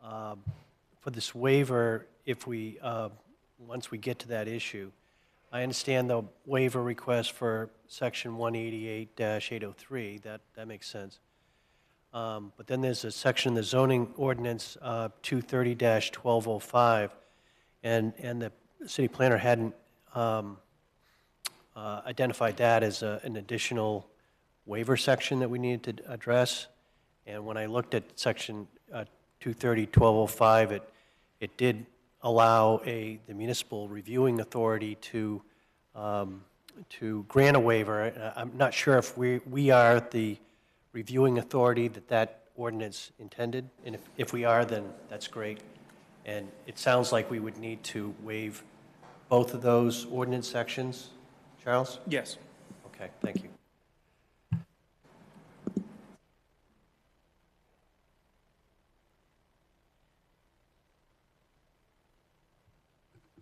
For this waiver, if we, once we get to that issue, I understand the waiver request for section 188-803, that makes sense. But then there's a section in the zoning ordinance 230-1205, and the city planner hadn't identified that as an additional waiver section that we needed to address. And when I looked at section 230-1205, it did allow the municipal reviewing authority to grant a waiver. I'm not sure if we are the reviewing authority that ordinance intended, and if we are, then that's great. And it sounds like we would need to waive both of those ordinance sections. Charles? Yes. Okay, thank you.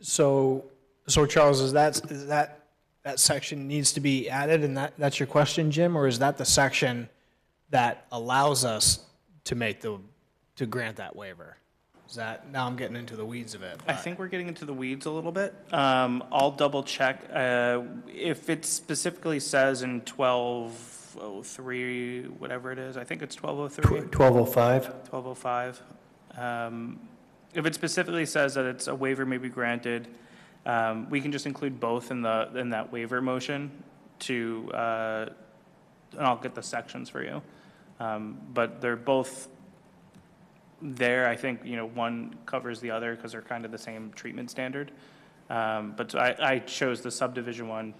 So Charles, is that section needs to be added, and that's your question, Jim, or is that the section that allows us to grant that waiver? Is that, now I'm getting into the weeds of it. I think we're getting into the weeds a little bit. I'll double check. If it specifically says in 1203, whatever it is, I think it's 1203. 1205? 1205. If it specifically says that it's a waiver may be granted, we can just include both in that waiver motion to, and I'll get the sections for you. But they're both there. I think, one covers the other because they're kind of the same treatment standard. But so I chose the subdivision one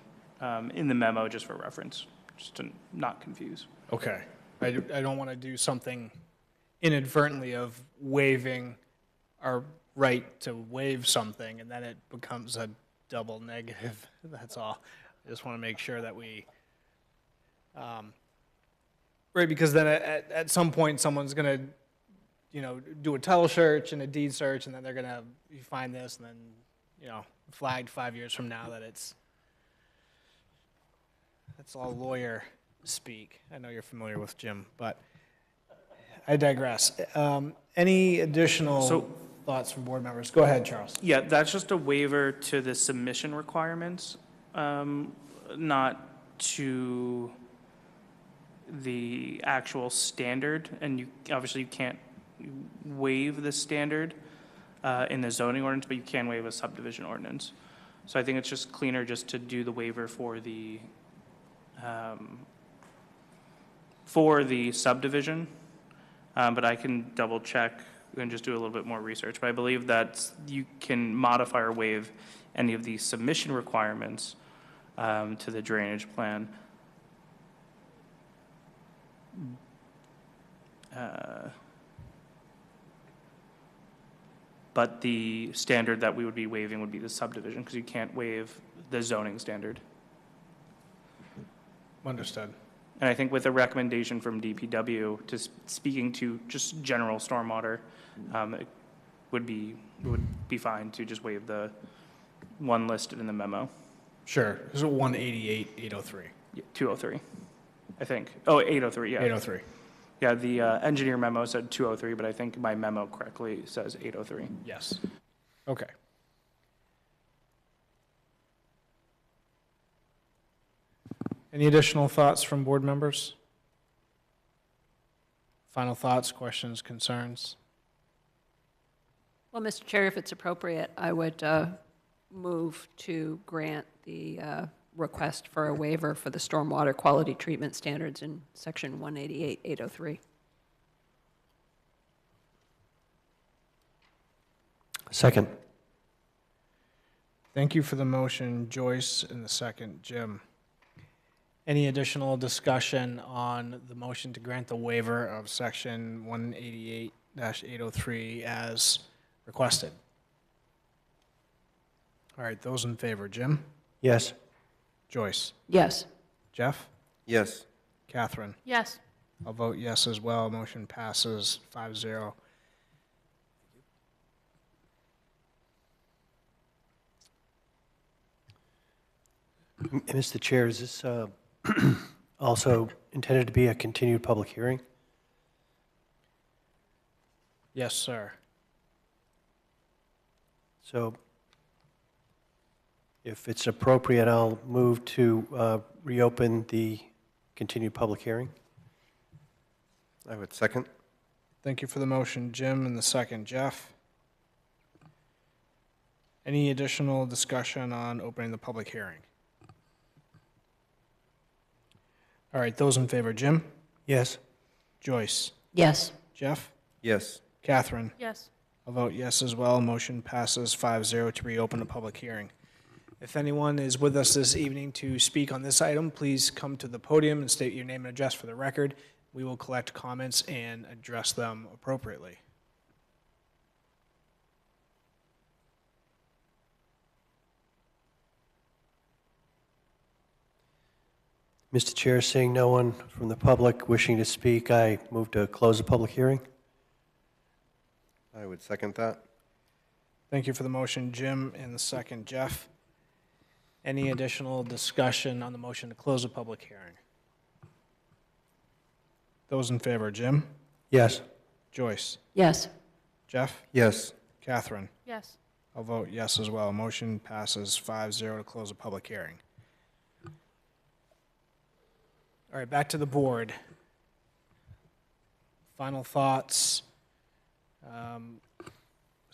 in the memo just for reference, just to not confuse. Okay. I don't want to do something inadvertently of waiving our right to waive something, and then it becomes a double negative. That's all. I just want to make sure that we, right, because then at some point, someone's going to, do a title search and a deed search, and then they're going to find this, and then, flagged 5 years from now that that's all lawyer speak. I know you're familiar with Jim, but I digress. Any additional thoughts from board members? Go ahead, Charles. Yeah, that's just a waiver to the submission requirements, not to the actual standard. And obviously you can't waive the standard in the zoning ordinance, but you can waive a subdivision ordinance. So I think it's just cleaner just to do the waiver for the subdivision. But I can double check and just do a little bit more research. But I believe that you can modify or waive any of the submission requirements to the drainage plan. But the standard that we would be waiving would be the subdivision, because you can't waive the zoning standard. Understood. And I think with a recommendation from DPW to speaking to just general stormwater, it would be fine to just waive the one listed in the memo. Sure. This is 188, 803. 203, I think. Oh, 803, yeah. 803. Yeah, the engineer memo said 203, but I think my memo correctly says 803. Yes. Okay. Any additional thoughts from board members? Final thoughts, questions, concerns? Well, Mr. Chair, if it's appropriate, I would move to grant the request for a waiver for the stormwater quality treatment standards in section 188-803. Second. Thank you for the motion, Joyce, and the second, Jim. Any additional discussion on the motion to grant the waiver of section 188-803 as requested? All right, those in favor, Jim? Yes. Joyce? Yes. Jeff? Yes. Catherine? Yes. I'll vote yes as well. Motion passes 5-0. Mr. Chair, is this also intended to be a continued public hearing? Yes, sir. So if it's appropriate, I'll move to reopen the continued public hearing. I would second. Thank you for the motion, Jim, and the second, Jeff. Any additional discussion on opening the public hearing? All right, those in favor, Jim? Yes. Joyce? Yes. Jeff? Yes. Catherine? Yes. I'll vote yes as well. Motion passes 5-0 to reopen the public hearing. If anyone is with us this evening to speak on this item, please come to the podium and state your name and address for the record. We will collect comments and address them appropriately. Mr. Chair, seeing no one from the public wishing to speak, I move to close the public hearing. I would second that. Thank you for the motion, Jim, and the second, Jeff. Any additional discussion on the motion to close the public hearing? Those in favor, Jim? Yes. Joyce? Yes. Jeff? Yes. Catherine? Yes. I'll vote yes as well. Motion passes 5-0 to close the public hearing. All right, back to the board. Final thoughts.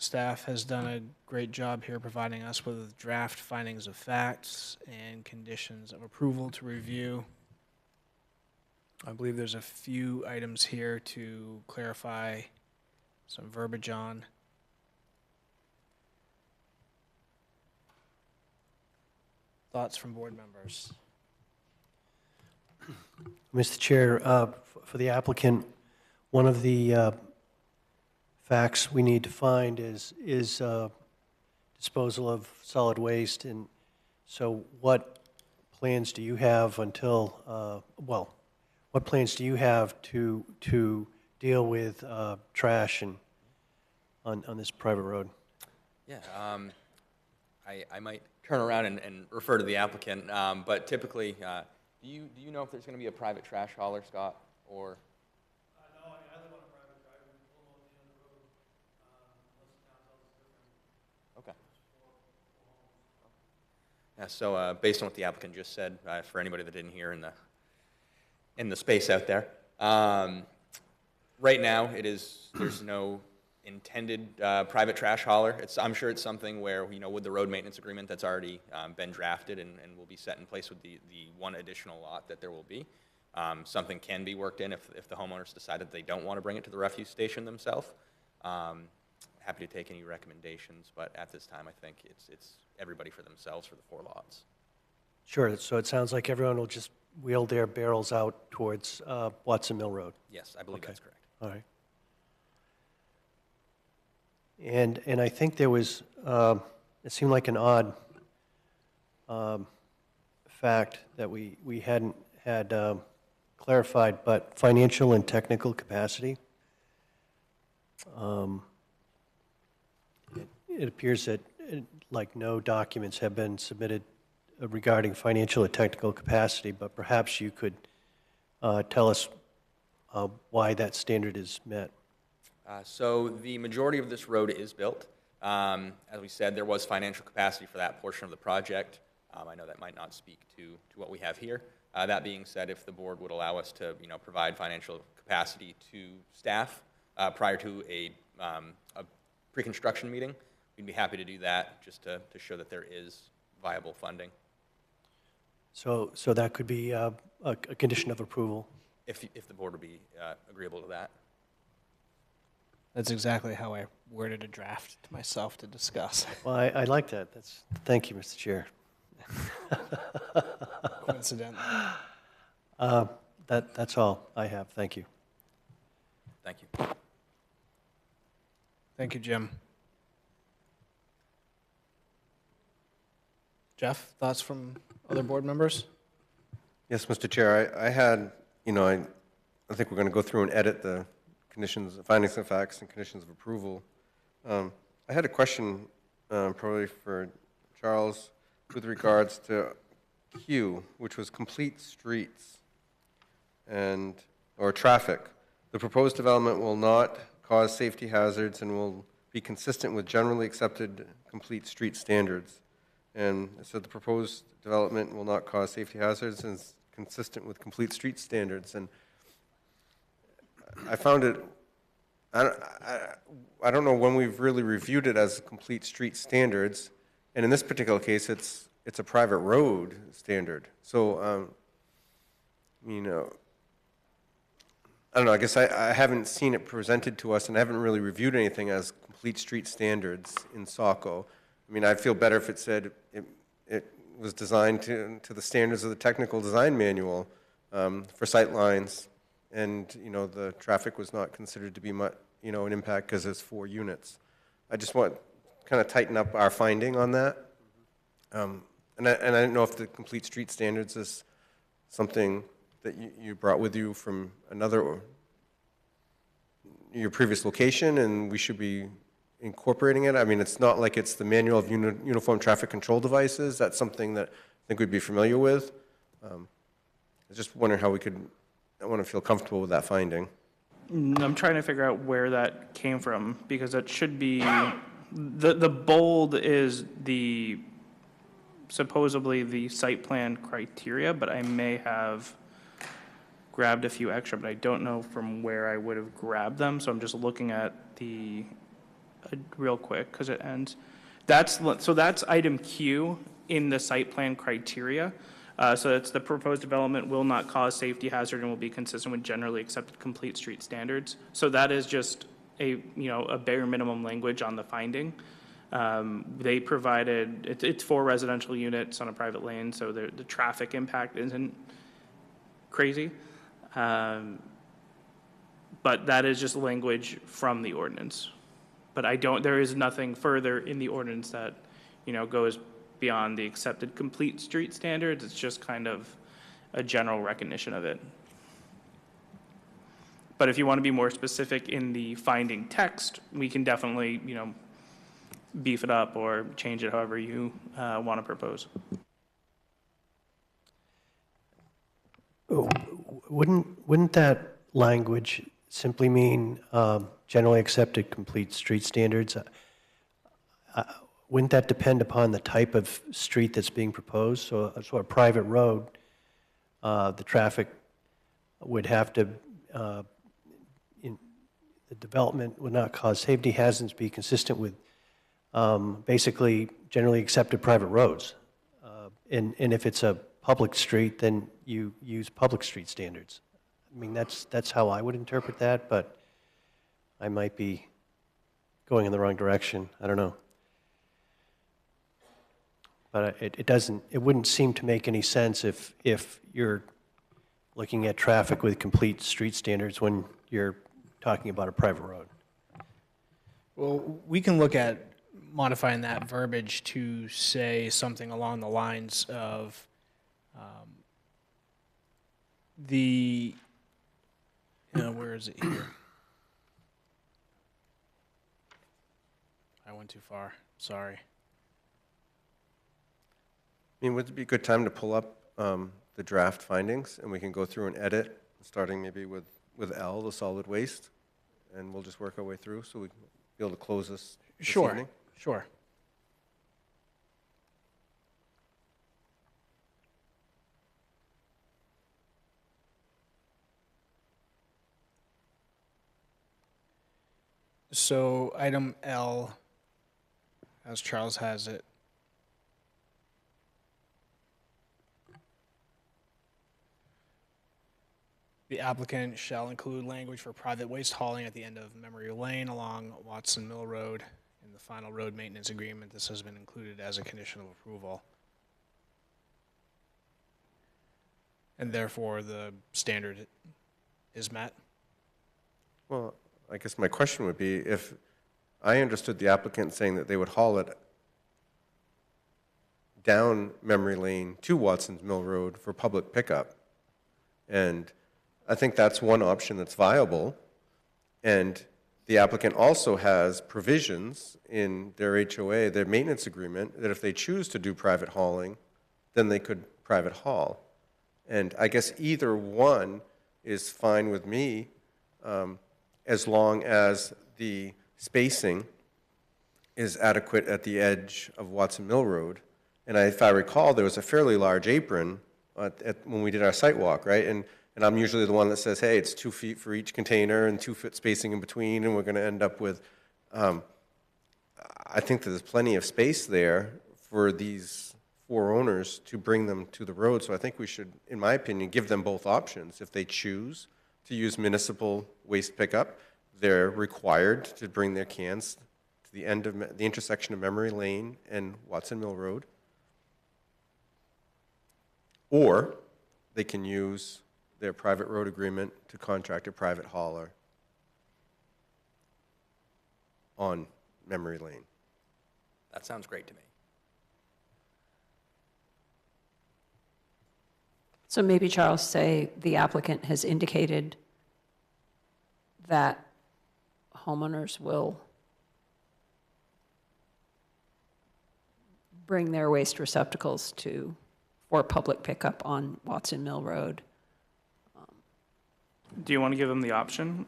Staff has done a great job here providing us with draft findings of facts and conditions of approval to review. I believe there's a few items here to clarify some verbiage on. Thoughts from board members? Mr. Chair, for the applicant, one of the facts we need to find is disposal of solid waste. And so what plans do you have until, what plans do you have to deal with trash and on this private road? Yeah, I might turn around and refer to the applicant, but typically, do you know if there's going to be a private trash hauler, Scott, or? No, I live on a private drive, we pull them out the end of the road, unless the town tells us different. Okay. Yeah, so based on what the applicant just said, for anybody that didn't hear in the space out there, right now there's no intended private trash hauler. I'm sure it's something where, with the road maintenance agreement that's already been drafted and will be set in place with the one additional lot that there will be, something can be worked in if the homeowners decide that they don't want to bring it to the refuse station themselves. Happy to take any recommendations, but at this time, I think it's everybody for themselves for the 4 lots. Sure, so it sounds like everyone will just wheel their barrels out towards Watson Mill Road. Yes, I believe that's correct. All right. And I think there was, it seemed like an odd fact that we hadn't had clarified, but financial and technical capacity. It appears that like no documents have been submitted regarding financial or technical capacity, but perhaps you could tell us why that standard is met. So the majority of this road is built. As we said, there was financial capacity for that portion of the project. I know that might not speak to what we have here. That being said, if the board would allow us to, provide financial capacity to staff prior to a pre-construction meeting, we'd be happy to do that just to show that there is viable funding. So that could be a condition of approval. If the board would be agreeable to that. That's exactly how I worded a draft to myself to discuss. Well, I like that. Thank you, Mr. Chair. Coincidentally. That's all I have. Thank you. Thank you. Thank you, Jim. Jeff, thoughts from other board members? Yes, Mr. Chair, I had, I think we're going to go through and edit the conditions, findings of facts and conditions of approval. I had a question probably for Charles with regards to Q, which was complete streets or traffic. The proposed development will not cause safety hazards and will be consistent with generally accepted complete street standards. And so the proposed development will not cause safety hazards and is consistent with complete street standards. And I found it, I don't know when we've really reviewed it as complete street standards. And in this particular case, it's a private road standard. So, I don't know, I guess I haven't seen it presented to us and I haven't really reviewed anything as complete street standards in Saco. I mean, I'd feel better if it said it was designed to the standards of the technical design manual for sight lines, and, the traffic was not considered to be much, an impact because it's 4 units. I just want to kind of tighten up our finding on that. And I didn't know if the complete street standards is something that you brought with you from your previous location, and we should be incorporating it. I mean, it's not like it's the manual of uniform traffic control devices. That's something that I think we'd be familiar with. I was just wondering how I want to feel comfortable with that finding. I'm trying to figure out where that came from, because it should be, the bold is supposedly the site plan criteria, but I may have grabbed a few extra, but I don't know from where I would have grabbed them, so I'm just looking at the real quick, because it ends. So that's item Q in the site plan criteria. So it's the proposed development will not cause safety hazard and will be consistent with generally accepted complete street standards. So that is just a bare minimum language on the finding. They provided, it's 4 residential units on a private lane, so the traffic impact isn't crazy. But that is just language from the ordinance. But there is nothing further in the ordinance that, goes beyond the accepted complete street standards. It's just kind of a general recognition of it. But if you want to be more specific in the finding text, we can definitely, beef it up or change it however you want to propose. Wouldn't that language simply mean generally accepted complete street standards? Wouldn't that depend upon the type of street that's being proposed? So a private road, the traffic would have to, the development would not cause safety hazards, be consistent with basically generally accepted private roads. And if it's a public street, then you use public street standards. I mean, that's how I would interpret that, but I might be going in the wrong direction. I don't know. But it wouldn't seem to make any sense if you're looking at traffic with complete street standards when you're talking about a private road. Well, we can look at modifying that verbiage to say something along the lines of where is it here? I went too far, sorry. I mean, would it be a good time to pull up the draft findings, and we can go through and edit, starting maybe with L, the solid waste, and we'll just work our way through, so we can be able to close this evening? Sure. So item L, as Charles has it, the applicant shall include language for private waste hauling at the end of Memory Lane along Watson Mill Road in the final road maintenance agreement. This has been included as a condition of approval. And therefore, the standard is met. Well, I guess my question would be, if I understood the applicant saying that they would haul it down Memory Lane to Watson's Mill Road for public pickup, and I think that's one option that's viable, and the applicant also has provisions in their HOA, their maintenance agreement, that if they choose to do private hauling, then they could private haul. And I guess either one is fine with me, as long as the spacing is adequate at the edge of Watson Mill Road. And if I recall, there was a fairly large apron when we did our site walk, right? And I'm usually the one that says, hey, it's 2 feet for each container and 2 foot spacing in between, and we're going to end up with, I think that there's plenty of space there for these 4 owners to bring them to the road. So I think we should, in my opinion, give them both options. If they choose to use municipal waste pickup, they're required to bring their cans to the end of the intersection of Memory Lane and Watson Mill Road. Or they can use their private road agreement to contract a private hauler on Memory Lane. That sounds great to me. So maybe, Charles, say the applicant has indicated that homeowners will bring their waste receptacles for public pickup on Watson Mill Road. Do you want to give them the option,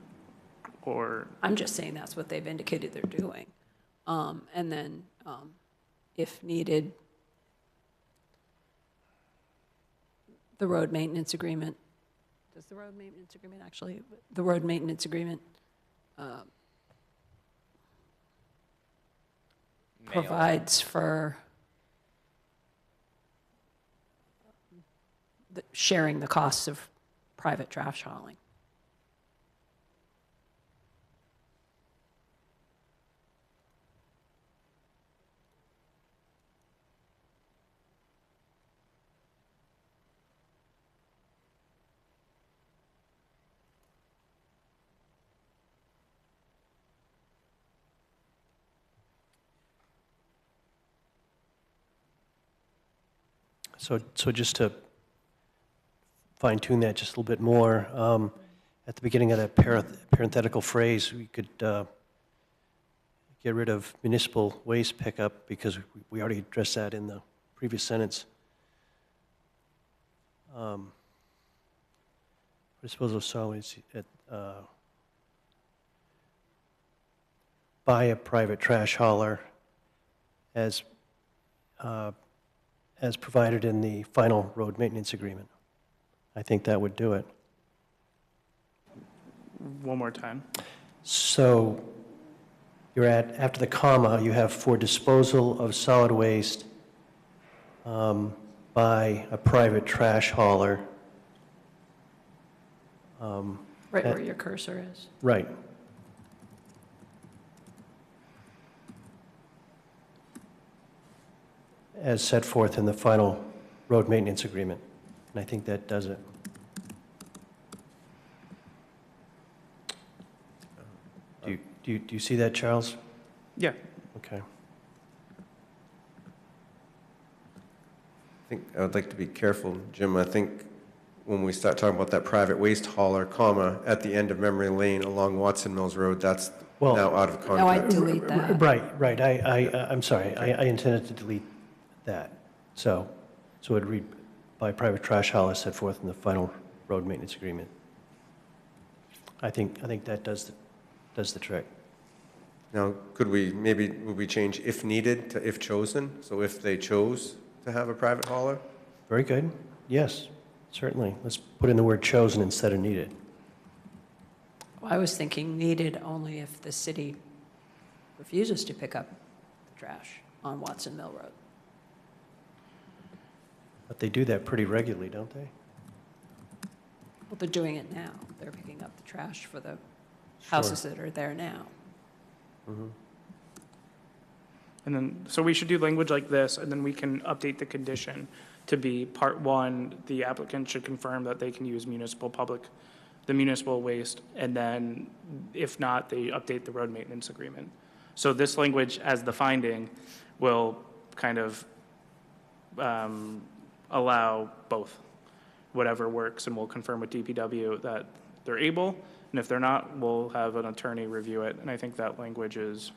or? I'm just saying that's what they've indicated they're doing. And then, if needed, the road maintenance agreement, does the road maintenance agreement actually, the road maintenance agreement provides for sharing the costs of private trash hauling. So just to fine tune that just a little bit more, at the beginning of that parenthetical phrase, we could get rid of municipal waste pickup because we already addressed that in the previous sentence. Disposal of solid waste by a private trash hauler as provided in the final road maintenance agreement. I think that would do it. One more time. So you're after the comma, you have for disposal of solid waste by a private trash hauler. Right where your cursor is. Right. As set forth in the final road maintenance agreement. And I think that does it. Do you see that, Charles? Yeah. Okay. I think I would like to be careful, Jim. I think when we start talking about that private waste hauler, comma, at the end of Memory Lane along Watson Mills Road, that's Well, now out of No, I context. delete that. Right. I'm sorry. I intended to delete that. So it would read by private trash hauler set forth in the final road maintenance agreement. I think that does the trick. Now, would we change if needed to if chosen? So if they chose to have a private hauler? Very good. Yes, certainly. Let's put in the word chosen instead of needed. Well, I was thinking needed only if the city refuses to pick up the trash on Watson Mill Road. But they do that pretty regularly, don't they? Well, they're doing it now. They're picking up the trash for the houses that are there now. Mm-hmm. And then, so we should do language like this, and then we can update the condition to be part one, the applicant should confirm that they can use the municipal waste, and then if not, they update the road maintenance agreement. So this language as the finding will kind of allow both, whatever works, and we'll confirm with DPW that they're able, and if they're not, we'll have an attorney review it, and I think that language is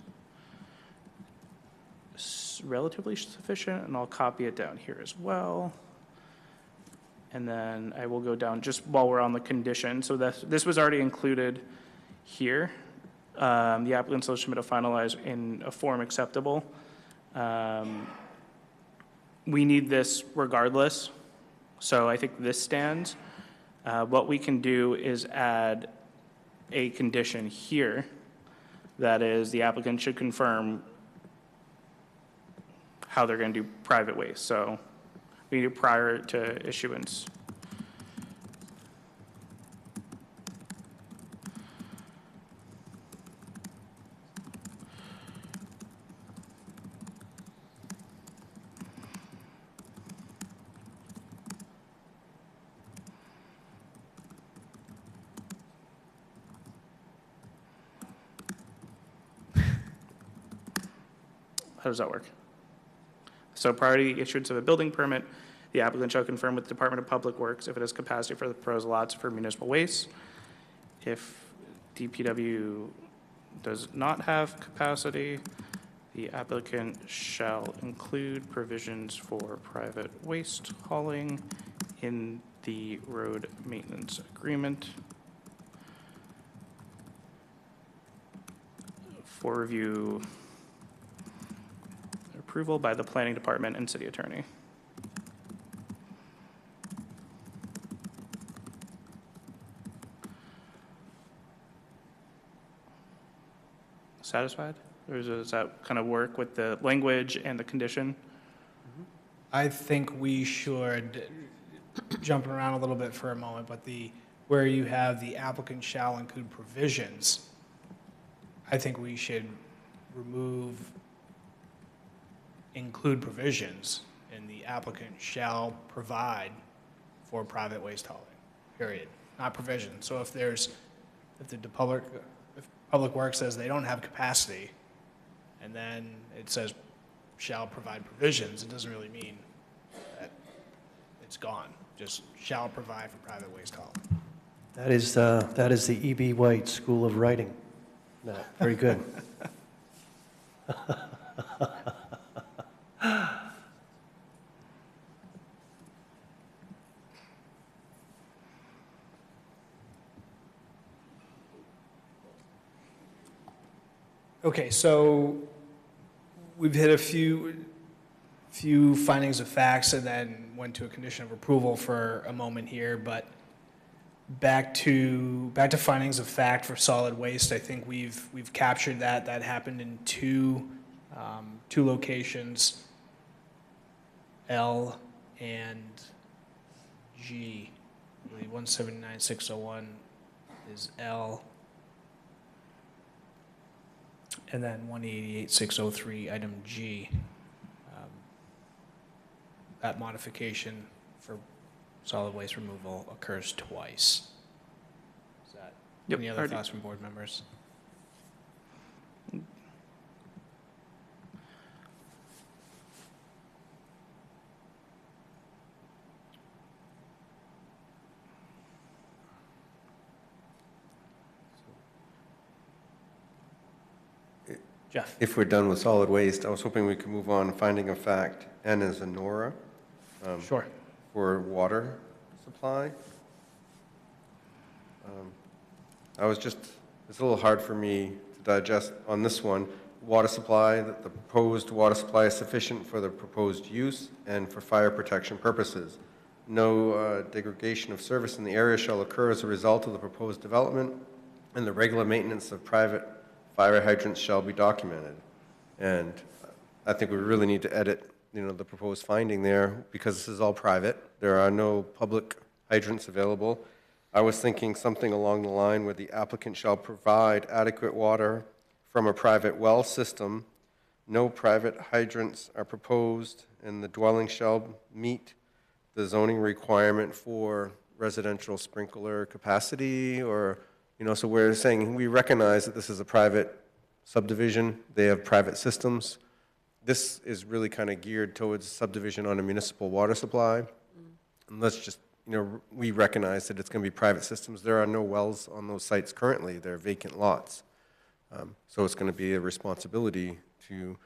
relatively sufficient, and I'll copy it down here as well. And then I will go down just while we're on the condition. So this was already included here. The applicant shall submit a finalized in a form acceptable. We need this regardless, so I think this stands. What we can do is add a condition here that is the applicant should confirm how they're going to do private waste. So we need it prior to issuance. How does that work? So prior to the issuance of a building permit, the applicant shall confirm with the Department of Public Works if it has capacity for the proposed lots for municipal waste. If DPW does not have capacity, the applicant shall include provisions for private waste hauling in the road maintenance agreement for review approval by the planning department and city attorney. Satisfied? Or does that kind of work with the language and the condition? I think we should, jumping around a little bit for a moment, but where you have the applicant shall include provisions, I think we should remove include provisions, and the applicant shall provide for private waste hauling, period, not provision. So if Public Works says they don't have capacity, and then it says shall provide provisions, it doesn't really mean that it's gone. Just shall provide for private waste hauling. That is the E.B. White School of Writing. No, very good. Okay, so we've hit a few findings of facts and then went to a condition of approval for a moment here, but back to findings of fact for solid waste. I think we've captured that. That happened in two locations, L and G. I believe 179-601 is L. And then 188-603, item G. That modification for solid waste removal occurs twice. Is that, Yep, any other already. thoughts from board members? Jeff? If we're done with solid waste, I was hoping we could move on, finding of fact, N as in Nora, Sure. for water supply. It's a little hard for me to digest on this one. Water supply, that the proposed water supply is sufficient for the proposed use and for fire protection purposes. No degradation of service in the area shall occur as a result of the proposed development, and the regular maintenance of private fire hydrants shall be documented. And I think we really need to edit, the proposed finding there, because this is all private. There are no public hydrants available. I was thinking something along the line where the applicant shall provide adequate water from a private well system. No private hydrants are proposed, and the dwelling shall meet the zoning requirement for residential sprinkler capacity, or, so we're saying we recognize that this is a private subdivision. They have private systems. This is really kind of geared towards subdivision on a municipal water supply. And let's just, we recognize that it's going to be private systems. There are no wells on those sites currently. They're vacant lots. So it's going to be a responsibility to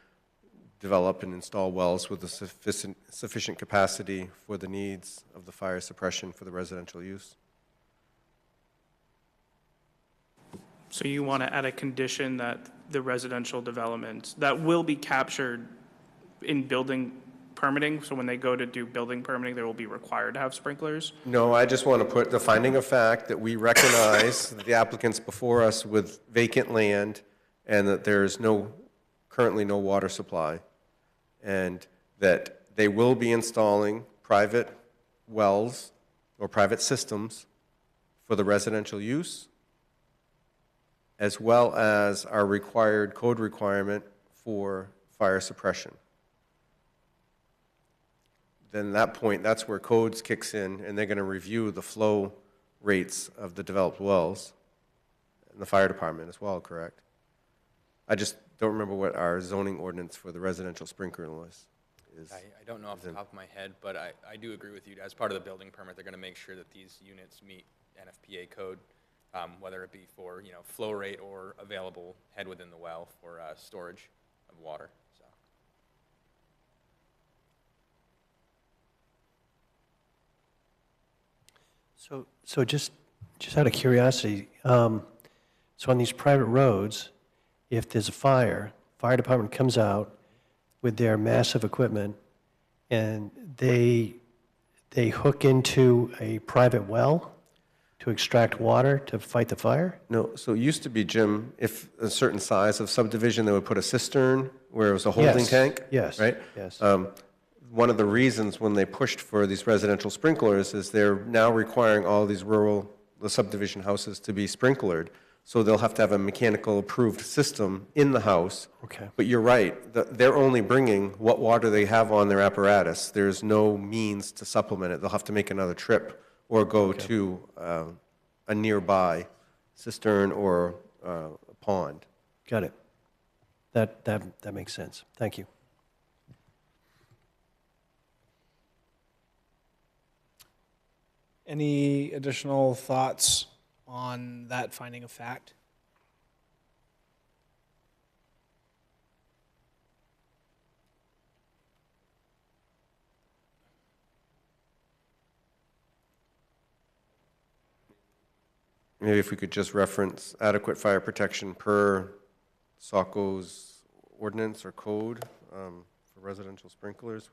develop and install wells with a sufficient capacity for the needs of the fire suppression for the residential use. So you want to add a condition that the residential development, that will be captured in building permitting, so when they go to do building permitting, they will be required to have sprinklers? No, I just want to put the finding of fact that we recognize that the applicants before us with vacant land and that there is currently no water supply, and that they will be installing private wells or private systems for the residential use, as well as our required code requirement for fire suppression. Then at that point, that's where codes kicks in, and they're going to review the flow rates of the developed wells, and the fire department as well, correct? I just don't remember what our zoning ordinance for the residential sprinkler list is. I don't know off the top of my head, but I do agree with you. As part of the building permit, they're going to make sure that these units meet NFPA code, whether it be for, flow rate or available head within the well for storage of water. So just out of curiosity, so on these private roads, if there's a fire department comes out with their massive equipment and they hook into a private well? to extract water to fight the fire? No, so it used to be, Jim, if a certain size of subdivision, they would put a cistern where it was a holding Yes, tank? yes, Right? yes. One of the reasons when they pushed for these residential sprinklers is they're now requiring all these the subdivision houses to be sprinklered. So they'll have to have a mechanical approved system in the house. Okay. But you're right, they're only bringing what water they have on their apparatus. There's no means to supplement it. They'll have to make another trip or go to a nearby cistern or a pond. Got it. That makes sense. Thank you. Any additional thoughts on that finding of fact? Maybe if we could just reference adequate fire protection per Saco's ordinance or code for residential sprinklers.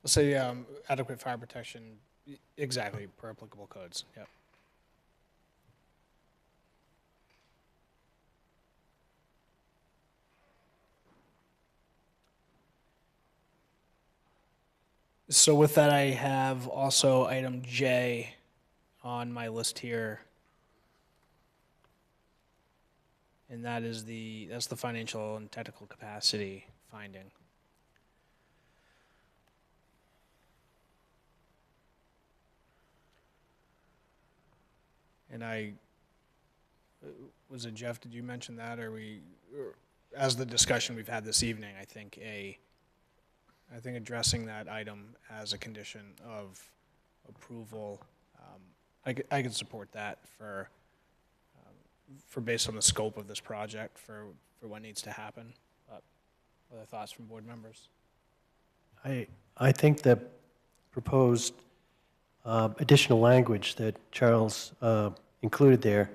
Let's say adequate fire protection, exactly, per applicable codes, yeah. So with that, I have also item J on my list here. And that's the financial and technical capacity finding. And was it Jeff, did you mention that, or as the discussion we've had this evening, I think addressing that item as a condition of approval, I could support that for based on the scope of this project, for what needs to happen. But other thoughts from board members? I think the proposed additional language that Charles included there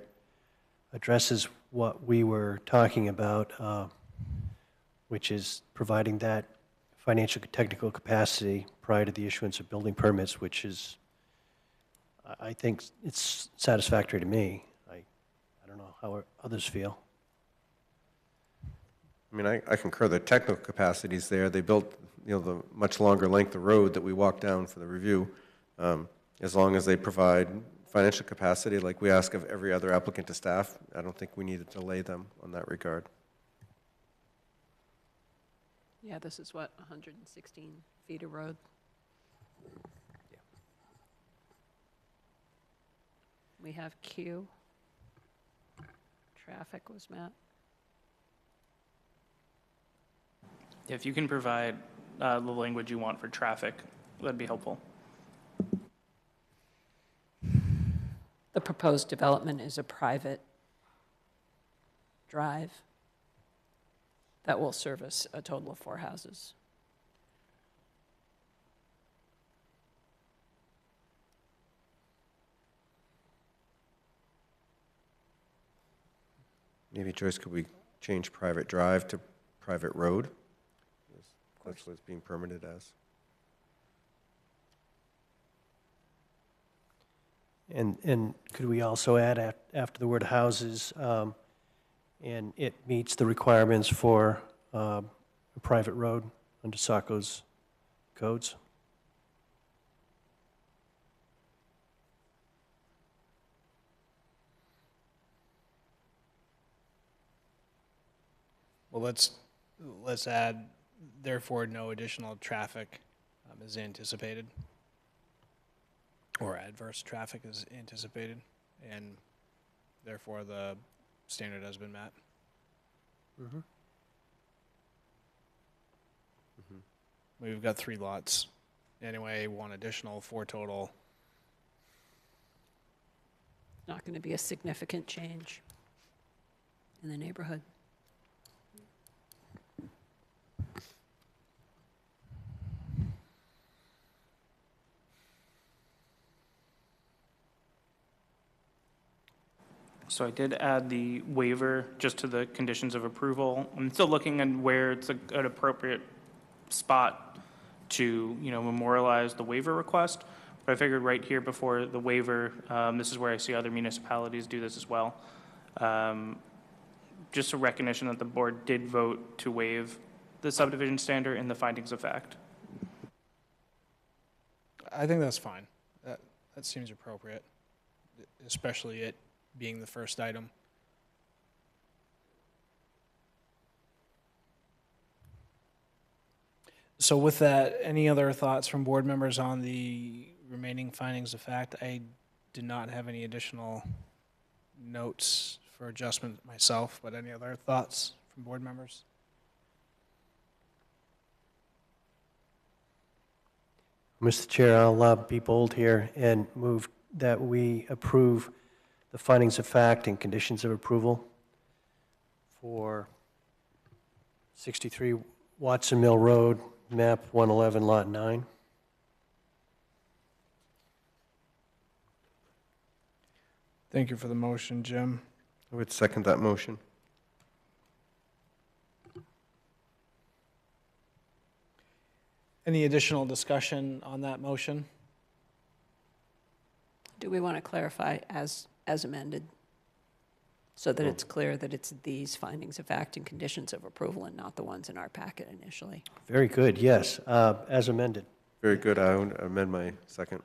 addresses what we were talking about, which is providing that financial technical capacity prior to the issuance of building permits, which is, I think it's satisfactory to me. I don't know how others feel. I mean, I concur the technical capacities there. They built, the much longer length of road that we walked down for the review. As long as they provide financial capacity, like we ask of every other applicant to staff, I don't think we need to delay them on that regard. Yeah, this is what, 116 feet of road? Yeah. We have Q. Traffic was met. If you can provide the language you want for traffic, that'd be helpful. The proposed development is a private drive that will service a total of 4 houses. Maybe, Joyce, could we change private drive to private road? That's what it's being permitted as. And could we also add after the word houses, and it meets the requirements for a private road under Saco's codes? Well, let's add, therefore, no additional traffic is anticipated, or adverse traffic is anticipated, and therefore the standard has been met. Mm-hmm. We've got 3 lots. Anyway, 1 additional, 4 total. Not going to be a significant change in the neighborhood. So I did add the waiver just to the conditions of approval. I'm still looking at where it's an appropriate spot to, memorialize the waiver request. But I figured right here before the waiver, this is where I see other municipalities do this as well. Just a recognition that the board did vote to waive the subdivision standard in the findings of fact. I think that's fine. That seems appropriate, especially it being the first item. So with that, any other thoughts from board members on the remaining findings of fact? I did not have any additional notes for adjustment myself, but any other thoughts from board members? Mr. Chair, I'll be bold here and move that we approve the findings of fact and conditions of approval for 63 Watson Mill Road, map 111, lot 9. Thank you for the motion, Jim. I would second that motion. Any additional discussion on that motion? Do we want to clarify as amended? So that it's clear that it's these findings of fact and conditions of approval and not the ones in our packet initially. Very good, yes, as amended. Very good. I would amend my second.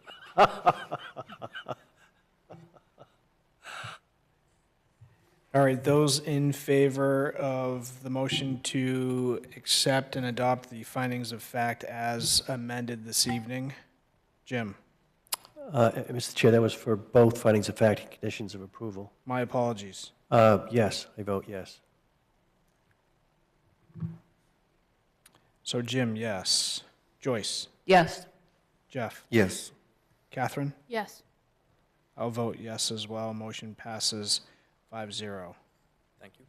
All right, those in favor of the motion to accept and adopt the findings of fact as amended this evening? Jim? Mr. Chair, that was for both findings of fact and conditions of approval. My apologies. Yes, I vote yes. So Jim, yes. Joyce? Yes. Jeff? Yes. Catherine? Yes. I'll vote yes as well. Motion passes 5-0. Thank you.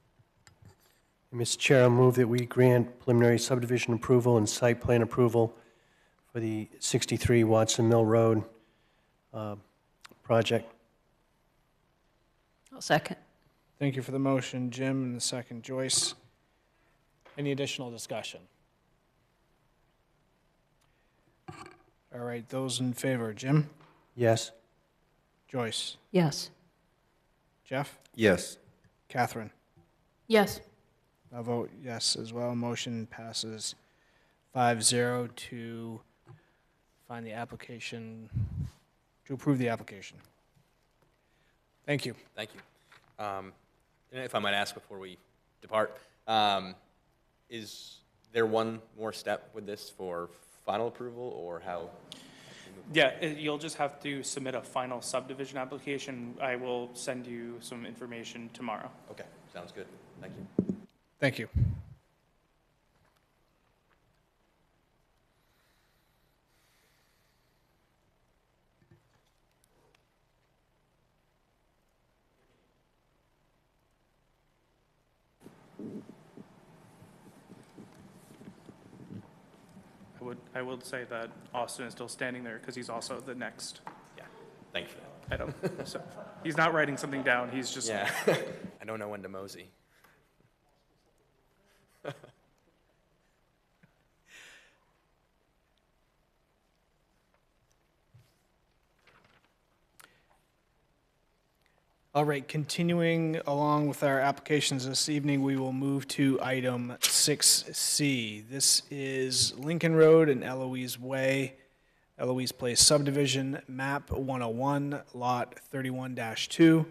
Mr. Chair, I'll move that we grant preliminary subdivision approval and site plan approval for the 63 Watson Mill Road project. I'll second. Thank you for the motion, Jim, and the second, Joyce. Any additional discussion? All right, those in favor, Jim? Yes. Joyce? Yes. Jeff? Yes. Catherine? Yes. I'll vote yes as well. Motion passes 5-0 to find the application, to approve the application. Thank you. Thank you. And if I might ask before we depart, is there one more step with this for final approval, or how? Yeah, you'll just have to submit a final subdivision application. I will send you some information tomorrow. Okay, sounds good. Thank you. Thank you. I would say that Austin is still standing there because he's also the next Yeah, thank you for that. item. So he's not writing something down. He's just Yeah, I don't know when to mosey. All right, continuing along with our applications this evening, we will move to item 6C. This is Lincoln Road and Eloise Way, Eloise Place subdivision, map 101, lot 31-2.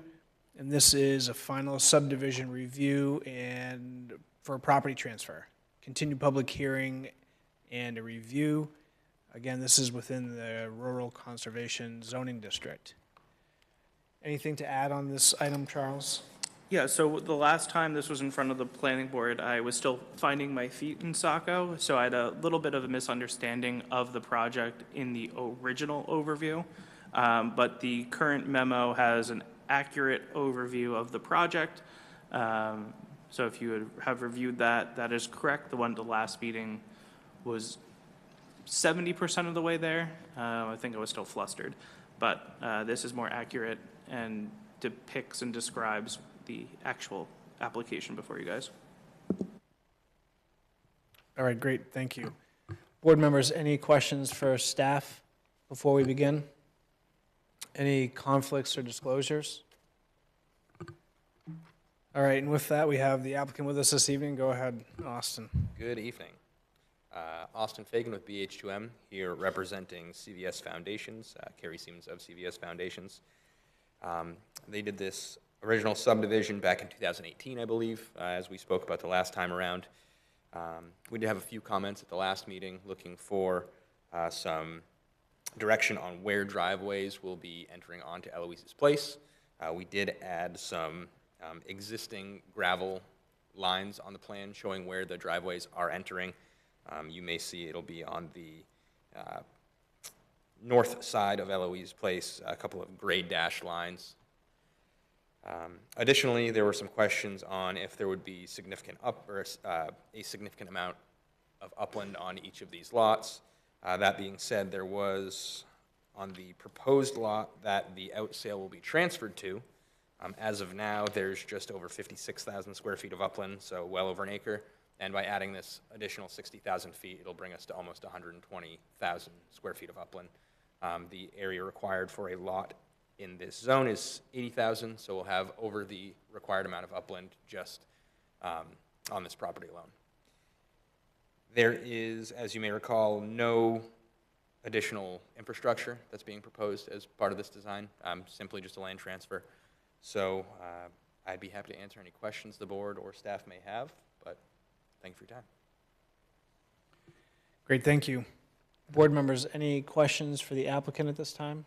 And this is a final subdivision review and for a property transfer. Continued public hearing and a review. Again, this is within the Rural Conservation Zoning District. Anything to add on this item, Charles? Yeah, so the last time this was in front of the planning board, I was still finding my feet in Saco, so I had a little bit of a misunderstanding of the project in the original overview. But the current memo has an accurate overview of the project. So if you have reviewed that, that is correct. The one at the last meeting was 70% of the way there. I think I was still flustered. But this is more accurate and depicts and describes the actual application before you guys. All right, great, thank you. Board members, any questions for staff before we begin? Any conflicts or disclosures? All right, and with that, we have the applicant with us this evening. Go ahead, Austin. Good evening. Austin Fagan with BH2M, here representing CVS Foundations, Carrie Siemens of CVS Foundations. They did this original subdivision back in 2018, I believe, as we spoke about the last time around. We did have a few comments at the last meeting looking for some direction on where driveways will be entering onto Eloise's Place. We did add some existing gravel lines on the plan showing where the driveways are entering. You may see it'll be on the north side of Eloise Place, a couple of grade dash lines. Additionally, there were some questions on if there would be significant a significant amount of upland on each of these lots. That being said, there was on the proposed lot that the out sale will be transferred to. As of now, there's just over 56,000 square feet of upland, so well over an acre. And by adding this additional 60,000 feet, it'll bring us to almost 120,000 square feet of upland. The area required for a lot in this zone is 80,000, so we'll have over the required amount of upland just on this property alone. There is, as you may recall, no additional infrastructure that's being proposed as part of this design, simply just a land transfer. So I'd be happy to answer any questions the board or staff may have, but thank you for your time. Great, thank you. Board members, any questions for the applicant at this time?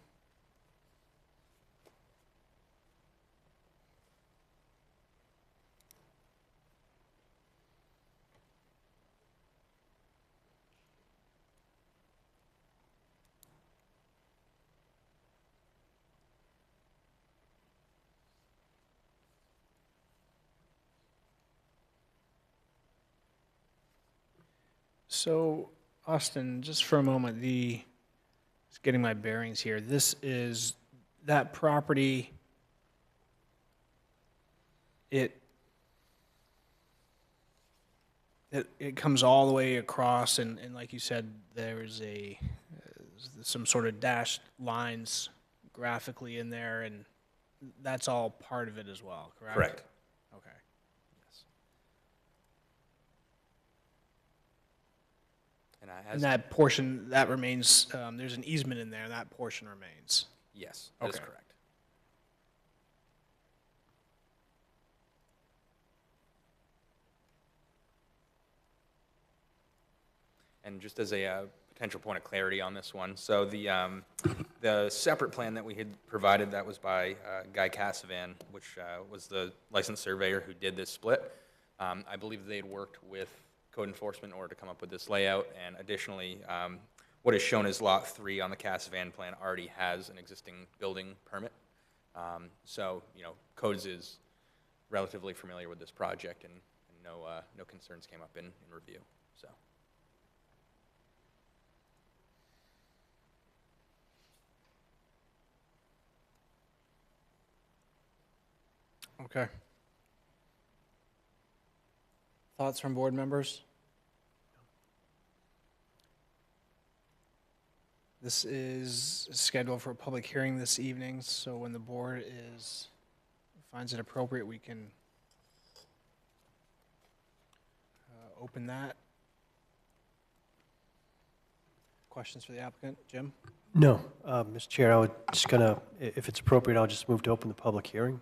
So, Austin, just for a moment, just getting my bearings here. This is that property. It comes all the way across, and like you said, there's some sort of dashed lines graphically in there, and that's all part of it as well, correct? Correct. Okay. Yes. And that portion, that remains, there's an easement in there, and that portion remains. Yes, that is Okay. correct. And just as a potential point of clarity on this one, so the separate plan that we had provided, that was by Guy Cassavan, which was the licensed surveyor who did this split. I believe they had worked with code enforcement in order to come up with this layout, and additionally, what is shown as Lot 3 on the Cassavan plan already has an existing building permit. So, codes is relatively familiar with this project, and no concerns came up in review. So. Okay. Thoughts from board members? This is scheduled for a public hearing this evening, so when the board finds it appropriate, we can open that. Questions for the applicant? Jim? No, Mr. Chair, I would just if it's appropriate, I'll just move to open the public hearing.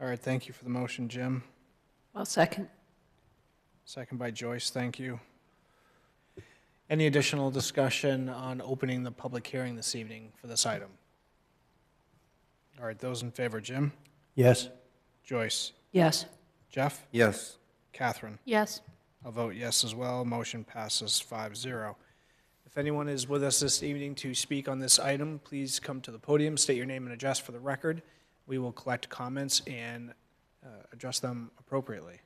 All right, thank you for the motion, Jim. I'll second. Second by Joyce, thank you. Any additional discussion on opening the public hearing this evening for this item? All right, those in favor, Jim? Yes? Joyce? Yes. Jeff? Yes. Catherine? Yes. I'll vote yes as well. Motion passes 5-0. If anyone is with us this evening to speak on this item, please come to the podium, state your name and address for the record. We will collect comments and address them appropriately.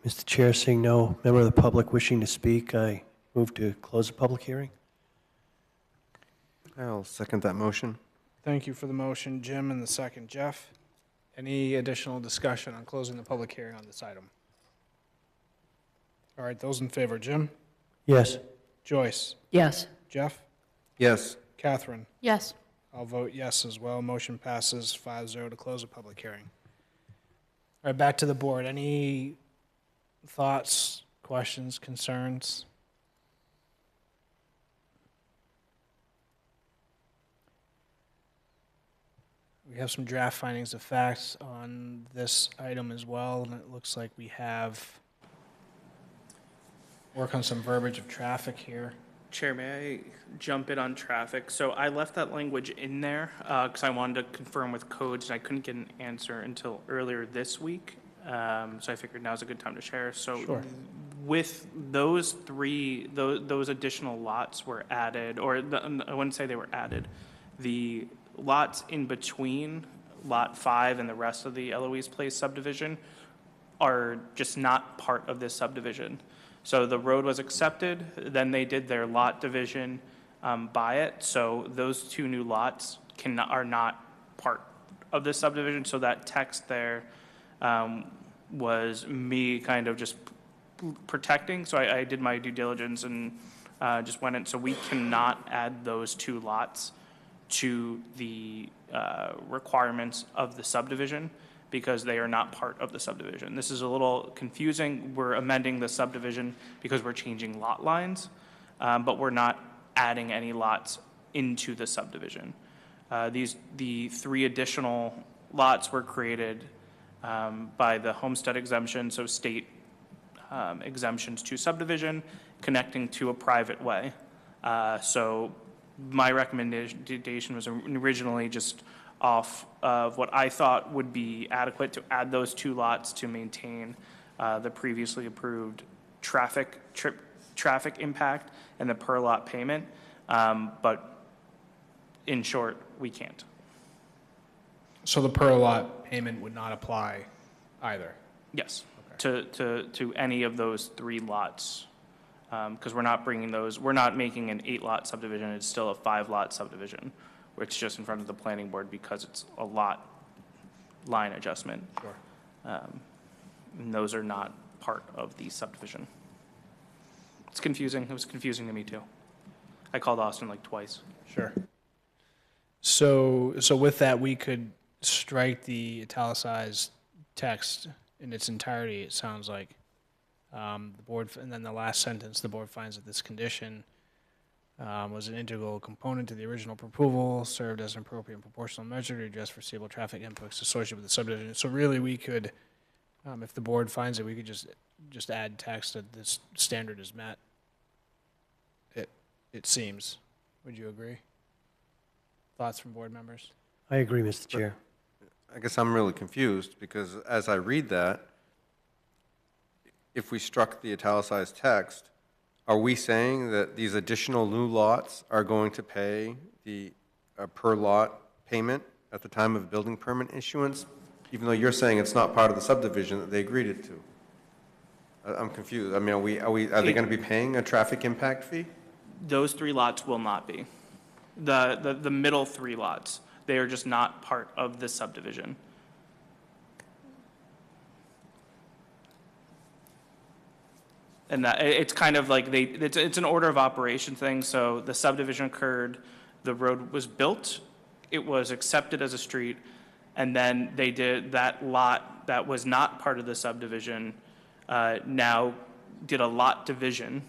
Mr. Chair, seeing no member of the public wishing to speak, I move to close the public hearing. I'll second that motion. Thank you for the motion, Jim, and the second, Jeff. Any additional discussion on closing the public hearing on this item? All right, those in favor, Jim? Yes. Joyce? Yes. Jeff? Yes. Catherine? Yes. I'll vote yes as well. Motion passes 5-0 to close the public hearing. All right, back to the board. Any thoughts, questions, concerns? We have some draft findings of facts on this item as well, and it looks like we have work on some verbiage of traffic here. Chair, may I jump in on traffic? So I left that language in there because I wanted to confirm with codes, and I couldn't get an answer until earlier this week. So I figured now's a good time to share. So Sure. with those three, those additional lots were added, or I wouldn't say they were added. The lots in between Lot 5 and the rest of the Eloise Place subdivision are just not part of this subdivision. So the road was accepted, then they did their lot division by it. So those two new lots are not part of this subdivision. So that text there was me kind of just protecting. So I did my due diligence and just went in. So we cannot add those two lots to the requirements of the subdivision because they are not part of the subdivision. This is a little confusing. We're amending the subdivision because we're changing lot lines, but we're not adding any lots into the subdivision. The three additional lots were created by the homestead exemption, so state exemptions to subdivision, connecting to a private way. So my recommendation was originally just off of what I thought would be adequate to add those two lots to maintain the previously approved traffic impact and the per lot payment. But in short, we can't. So the per lot payment would not apply either? Yes, to any of those three lots. Because we're not making an 8-lot subdivision, it's still a 5-lot subdivision, which is just in front of the planning board because it's a lot line adjustment. Sure. And those are not part of the subdivision. It's confusing. It was confusing to me too. I called Austin like twice. Sure. So with that, we could strike the italicized text in its entirety, it sounds like. The board, and then the last sentence, the board finds that this condition was an integral component to the original approval, served as an appropriate and proportional measure to address foreseeable traffic inputs associated with the subdivision. So really, we could, if the board finds it, we could just add text that this standard is met. It seems. Would you agree? Thoughts from board members? I agree, Mr. Chair. I guess I'm really confused because as I read that, if we struck the italicized text, are we saying that these additional new lots are going to pay the per lot payment at the time of building permit issuance, even though you're saying it's not part of the subdivision that they agreed it to? I'm confused. I mean, are they going to be paying a traffic impact fee? Those three lots will not be. The middle three lots, they are just not part of this subdivision. And that, it's kind of like it's an order of operation thing. So the subdivision occurred, the road was built, it was accepted as a street, and then they did that lot that was not part of the subdivision, now did a lot division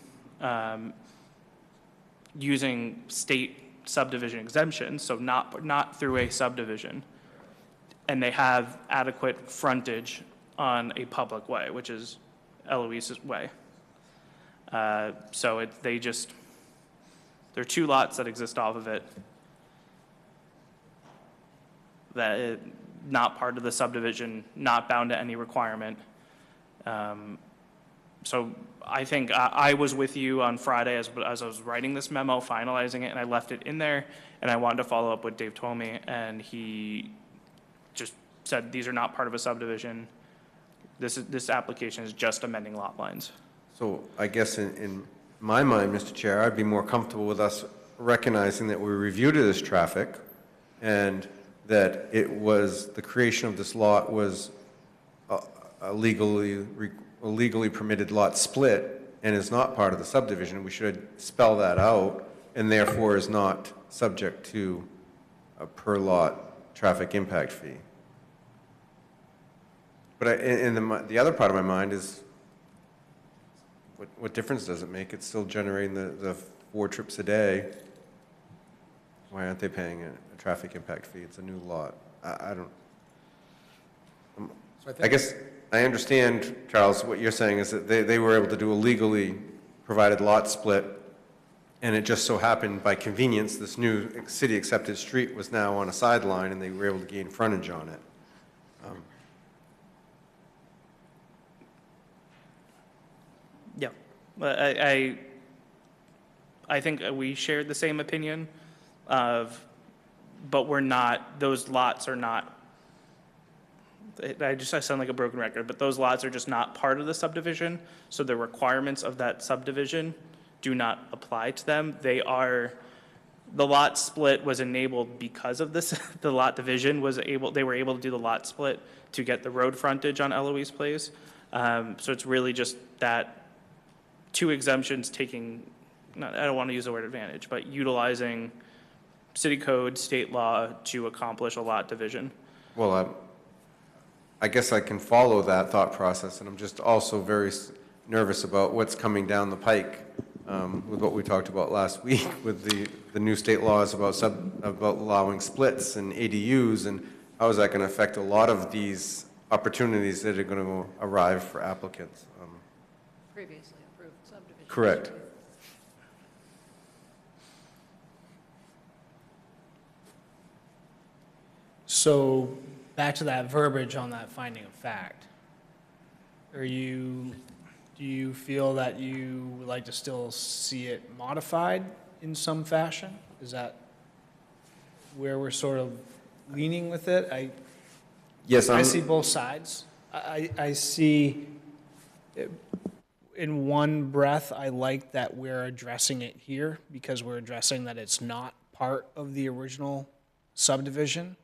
using state subdivision exemption, so not through a subdivision. And they have adequate frontage on a public way, which is Eloise's way. So there are two lots that exist off of it that is not part of the subdivision, not bound to any requirement. So I think I was with you on Friday as I was writing this memo, finalizing it, and I left it in there, and I wanted to follow up with Dave Tomey, and he just said, these are not part of a subdivision. This application is just amending lot lines. So I guess in my mind, Mr. Chair, I'd be more comfortable with us recognizing that we reviewed it as traffic and that it was, the creation of this lot was legally a legally permitted lot split and is not part of the subdivision, we should spell that out and therefore is not subject to a per lot traffic impact fee. But the other part of my mind is, what difference does it make? It's still generating the 4 trips a day. Why aren't they paying a traffic impact fee? It's a new lot. I don't. I guess I understand, Charles, what you're saying is that they were able to do a legally provided lot split, and it just so happened by convenience, this new city-accepted street was now on a sideline, and they were able to gain frontage on it. Yeah, but I think we shared the same opinion of, but we're not, those lots are not, I sound like a broken record, but those lots are just not part of the subdivision, so the requirements of that subdivision do not apply to them. They are, the lot split was enabled because of this, the lot division was able, they were able to do the lot split to get the road frontage on Eloise Place. So it's really just that 2 exemptions taking, I don't want to use the word advantage, but utilizing city code, state law to accomplish a lot division. Well, I guess I can follow that thought process, and I'm just also very nervous about what's coming down the pike with what we talked about last week with the new state laws about allowing splits and ADUs, and how is that going to affect a lot of these opportunities that are going to arrive for applicants. Previously approved subdivision. Correct. So back to that verbiage on that finding of fact. Do you feel that you would like to still see it modified in some fashion? Is that where we're sort of leaning with it? Yes, I see both sides. I see, in one breath, I like that we're addressing it here because we're addressing that it's not part of the original subdivision.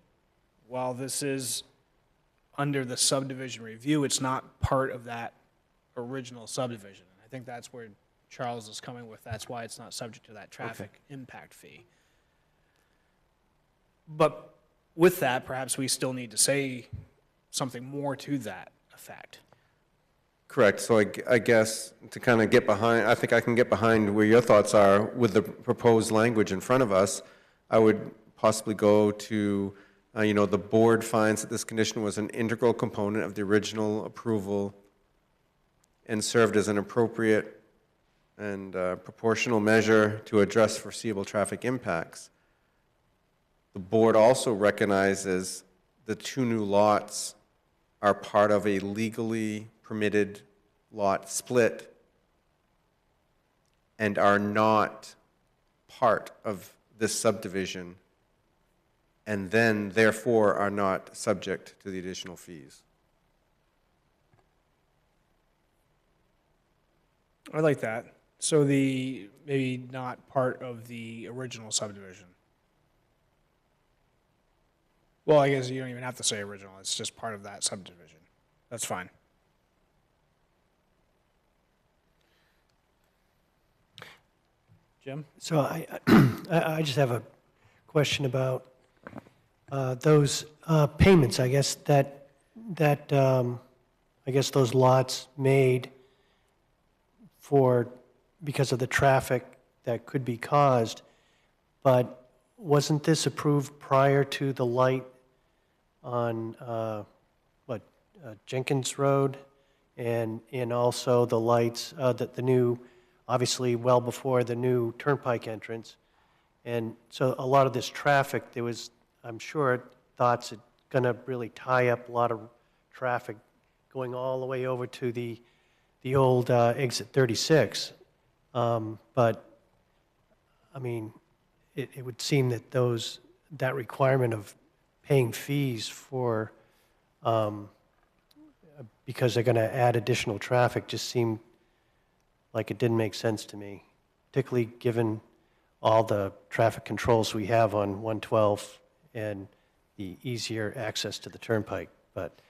While this is under the subdivision review, it's not part of that original subdivision. I think that's where Charles is coming with. That's why it's not subject to that traffic impact fee. But with that, perhaps we still need to say something more to that effect. Correct. So I guess to kind of get behind, I think I can get behind where your thoughts are with the proposed language in front of us. I would possibly go to, the board finds that this condition was an integral component of the original approval and served as an appropriate and proportional measure to address foreseeable traffic impacts. The board also recognizes the 2 new lots are part of a legally permitted lot split and are not part of this subdivision, and then therefore are not subject to the additional fees. I like that. So maybe not part of the original subdivision. Well, I guess you don't even have to say original. It's just part of that subdivision. That's fine. Jim? So I just have a question about those payments, I guess, I guess those lots made because of the traffic that could be caused, but wasn't this approved prior to the light on, Jenkins Road? And also the lights, the new, obviously well before the new turnpike entrance. And so a lot of this traffic, there was, I'm sure, thoughts it's going to really tie up a lot of traffic going all the way over to the old exit 36. But, I mean, it would seem that that requirement of paying fees for, because they're going to add additional traffic just seemed like it didn't make sense to me, particularly given all the traffic controls we have on 112 and the easier access to the turnpike. But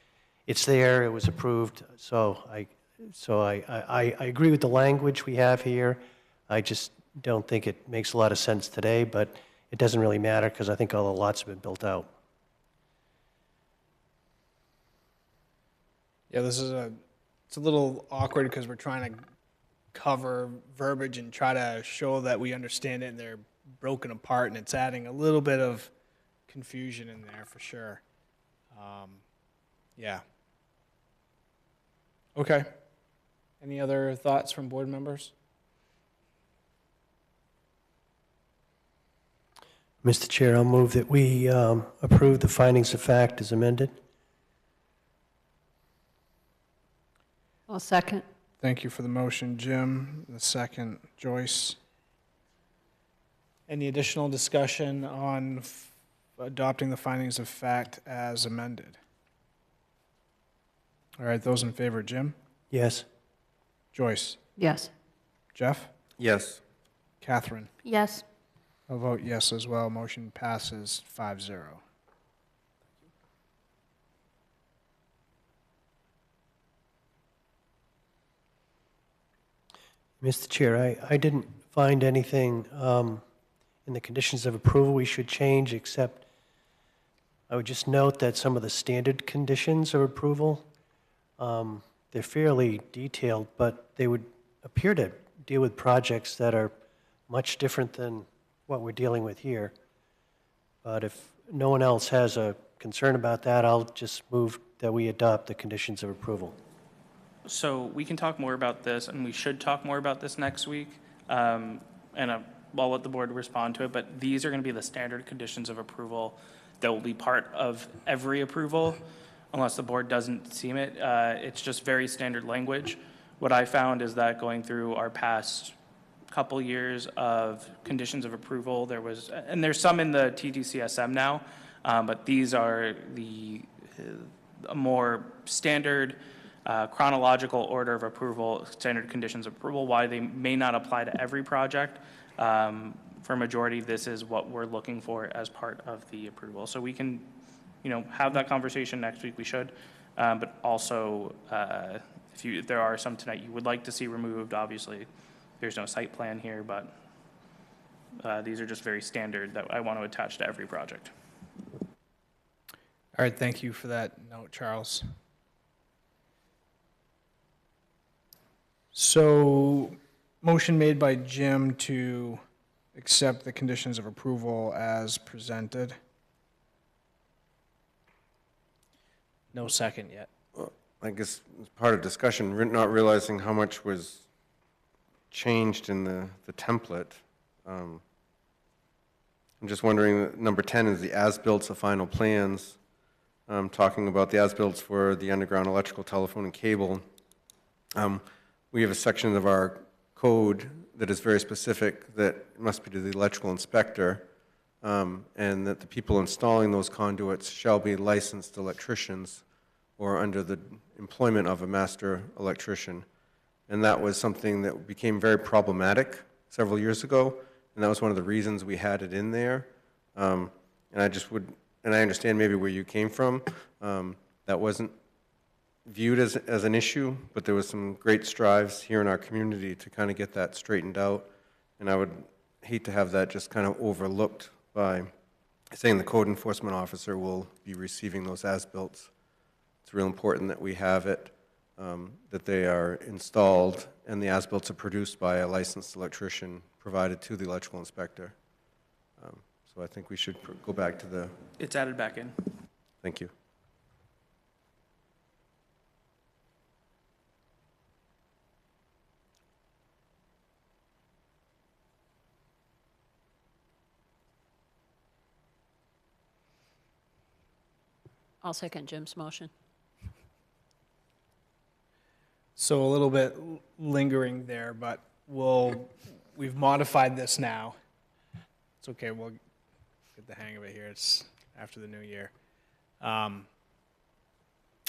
it's there, it was approved, so So I agree with the language we have here. I just don't think it makes a lot of sense today, but it doesn't really matter because I think all the lots have been built out. Yeah, it's a little awkward because we're trying to cover verbiage and try to show that we understand it, and they're broken apart, and it's adding a little bit of confusion in there for sure. Yeah. Okay. Any other thoughts from board members? Mr. Chair, I'll move that we approve the findings of fact as amended. I'll second. Thank you for the motion, Jim. The second, Joyce. Any additional discussion on adopting the findings of fact as amended? All right, those in favor, Jim? Yes. Joyce? Yes. Jeff? Yes. Catherine? Yes. I'll vote yes as well. Motion passes 5-0. Mr. Chair, I didn't find anything in the conditions of approval we should change, except I would just note that some of the standard conditions of approval, they're fairly detailed, but they would appear to deal with projects that are much different than what we're dealing with here. But if no one else has a concern about that, I'll just move that we adopt the conditions of approval. So we can talk more about this, and we should talk more about this next week. And I'll let the board respond to it, but these are going to be the standard conditions of approval that will be part of every approval, unless the board doesn't see it. It's just very standard language. What I found is that going through our past couple years of conditions of approval, and there's some in the TDCSM now, but these are a more standard chronological order of approval, standard conditions of approval. Why they may not apply to every project, for majority, this is what we're looking for as part of the approval. So we can, have that conversation next week. We should, but also if there are some tonight you would like to see removed, obviously there's no site plan here, but these are just very standard that I want to attach to every project. All right, thank you for that note, Charles. So, motion made by Jim to accept the conditions of approval as presented. No second yet. Well, I guess as part of discussion, not realizing how much was changed in the template. I'm just wondering, number 10 is the as-built of final plans. Talking about the as-built for the underground electrical, telephone, and cable. We have a section of our code that is very specific that must be to the electrical inspector, and that the people installing those conduits shall be licensed electricians or under the employment of a master electrician. And that was something that became very problematic several years ago, and that was one of the reasons we had it in there. And I understand maybe where you came from. That wasn't viewed as an issue, but there was some great strives here in our community to kind of get that straightened out. And I would hate to have that just kind of overlooked by saying the code enforcement officer will be receiving those as-built. It's real important that we have it, that they are installed, and the as-built are produced by a licensed electrician provided to the electrical inspector. So I think we should go back to the... It's added back in. Thank you. I'll second Jim's motion. So a little bit lingering there, but we've modified this now. It's okay, we'll get the hang of it here. It's after the new year.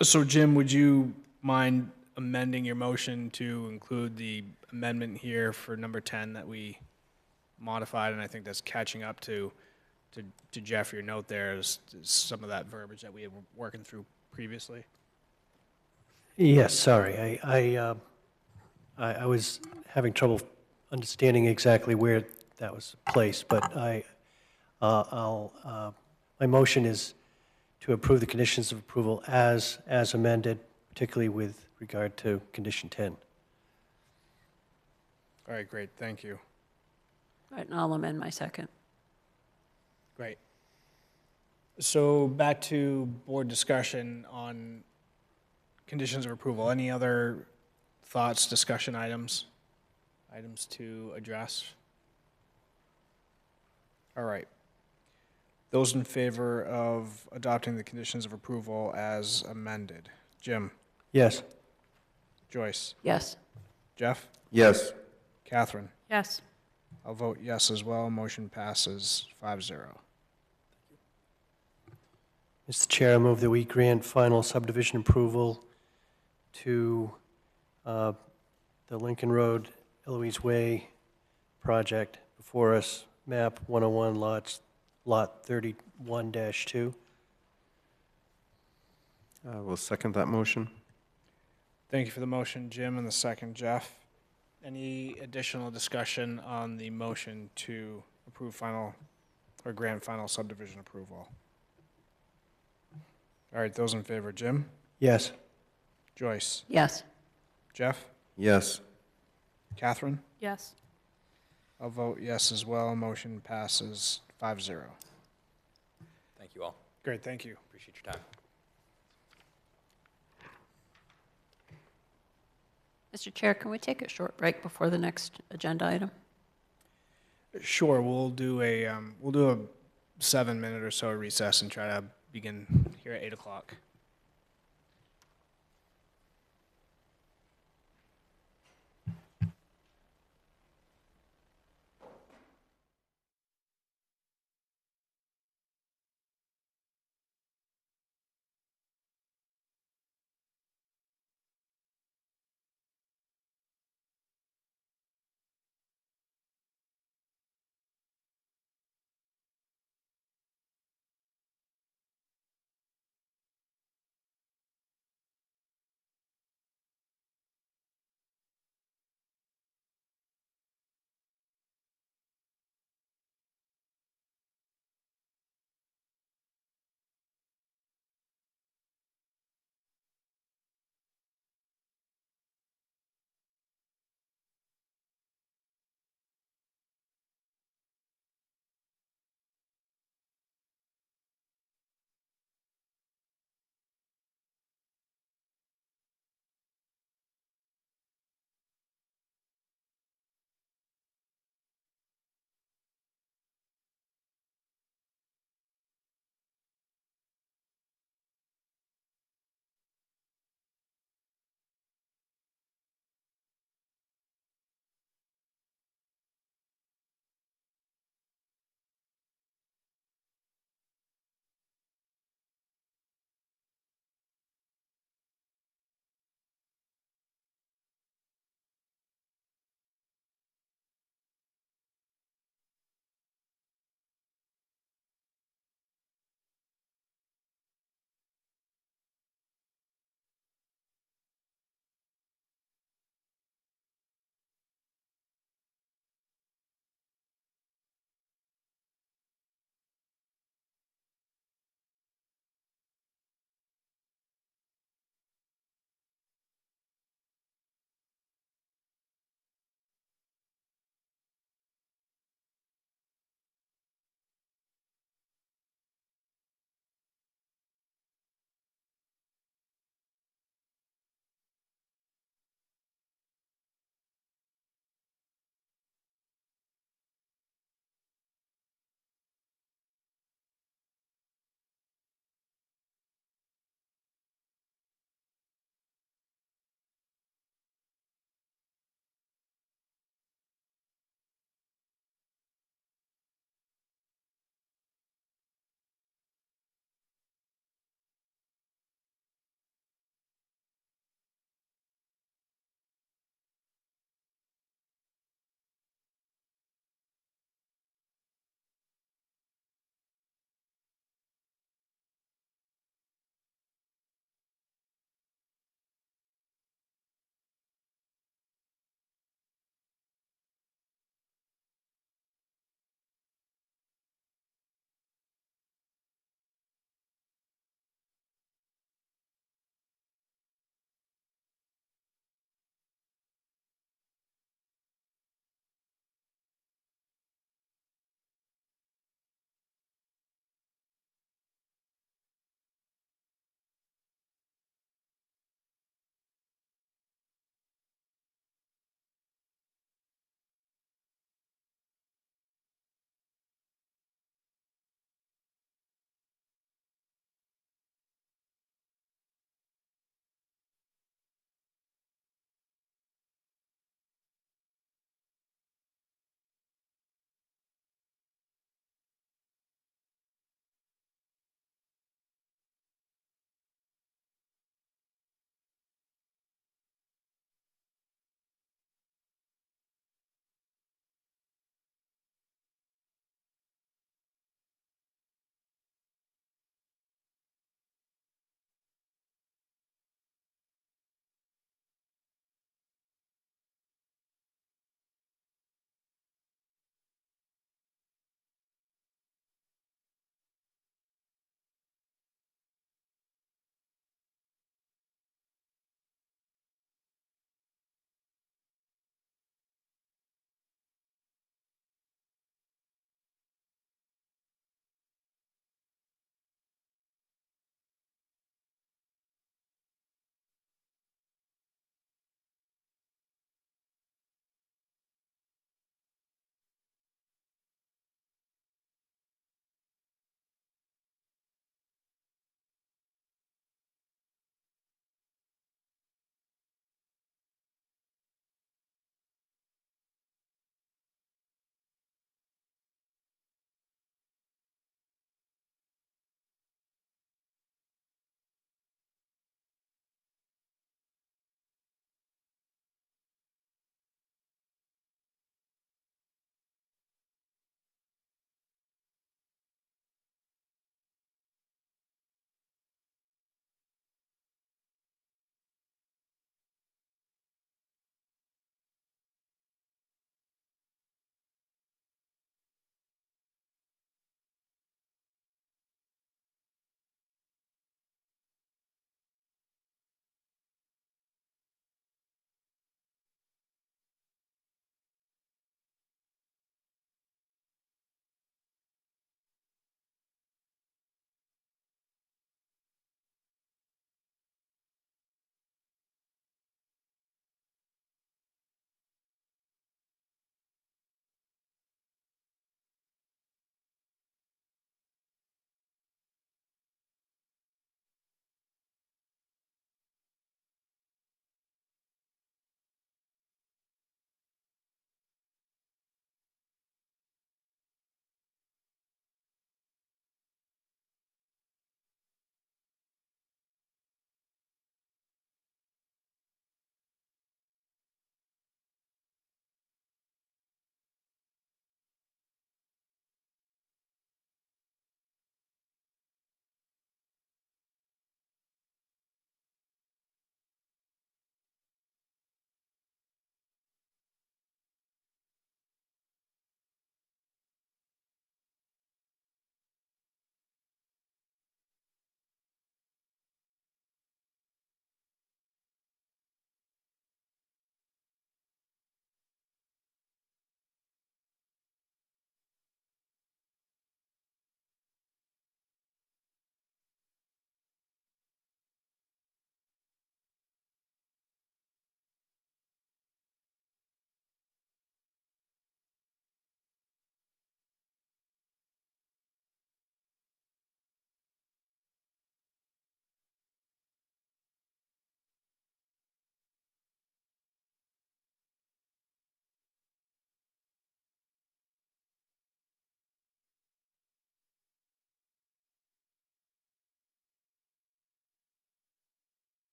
So Jim, would you mind amending your motion to include the amendment here for number 10 that we modified? And I think that's catching up to Jeff, your note there is some of that verbiage that we were working through previously. Yes, sorry. I was having trouble understanding exactly where that was placed, but my motion is to approve the conditions of approval as amended, particularly with regard to condition 10. All right, great, thank you. All right, and I'll amend my second. Great. So back to board discussion on conditions of approval. Any other thoughts, discussion items to address? All right. Those in favor of adopting the conditions of approval as amended? Jim? Yes. Joyce? Yes. Jeff? Yes. Catherine? Yes. I'll vote yes as well. Motion passes 5-0. Mr. Chair, I move that we grant final subdivision approval to the Lincoln Road, Eloise Way project before us, map 101, lot 31-2. We'll second that motion. Thank you for the motion, Jim, and the second, Jeff. Any additional discussion on the motion to approve final or grant final subdivision approval? All right, those in favor, Jim? Yes. Joyce? Yes. Jeff? Yes. Catherine? Yes. I'll vote yes as well. Motion passes 5-0. Thank you all. Great, thank you. Appreciate your time. Mr. Chair, can we take a short break before the next agenda item? Sure, we'll do a 7-minute or so recess and try to begin here at 8 o'clock.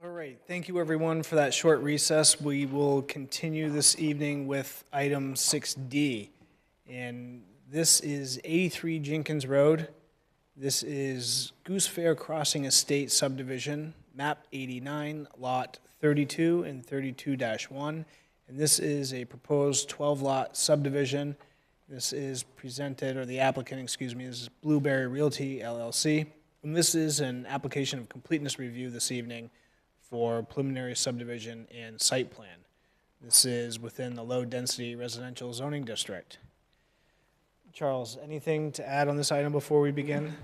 All right, thank you everyone for that short recess. We will continue this evening with item 6D. And this is 83 Jenkins Road. This is Goose Fair Crossing Estate subdivision, map 89, lot 32 and 32-1. And this is a proposed 12-lot subdivision. This is presented, or the applicant, excuse me, this is Blueberry Realty LLC. And this is an application of completeness review this evening for preliminary subdivision and site plan. This is within the low-density residential zoning district. Charles, anything to add on this item before we begin?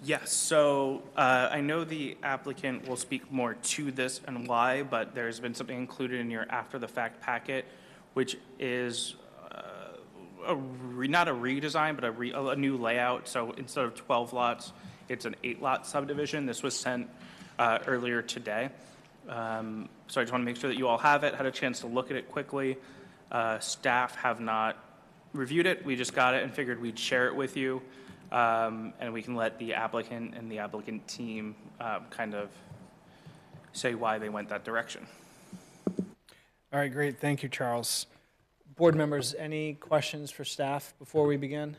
Yes, so I know the applicant will speak more to this and why, but there's been something included in your after-the-fact packet, which is not a redesign, but a new layout. So instead of 12 lots, it's an 8-lot subdivision. This was sent earlier today. So I just want to make sure that you all have it, had a chance to look at it quickly. Staff have not reviewed it. We just got it and figured we'd share it with you. And we can let the applicant and the applicant team kind of say why they went that direction. All right, great. Thank you, Charles. Board members, any questions for staff before we begin?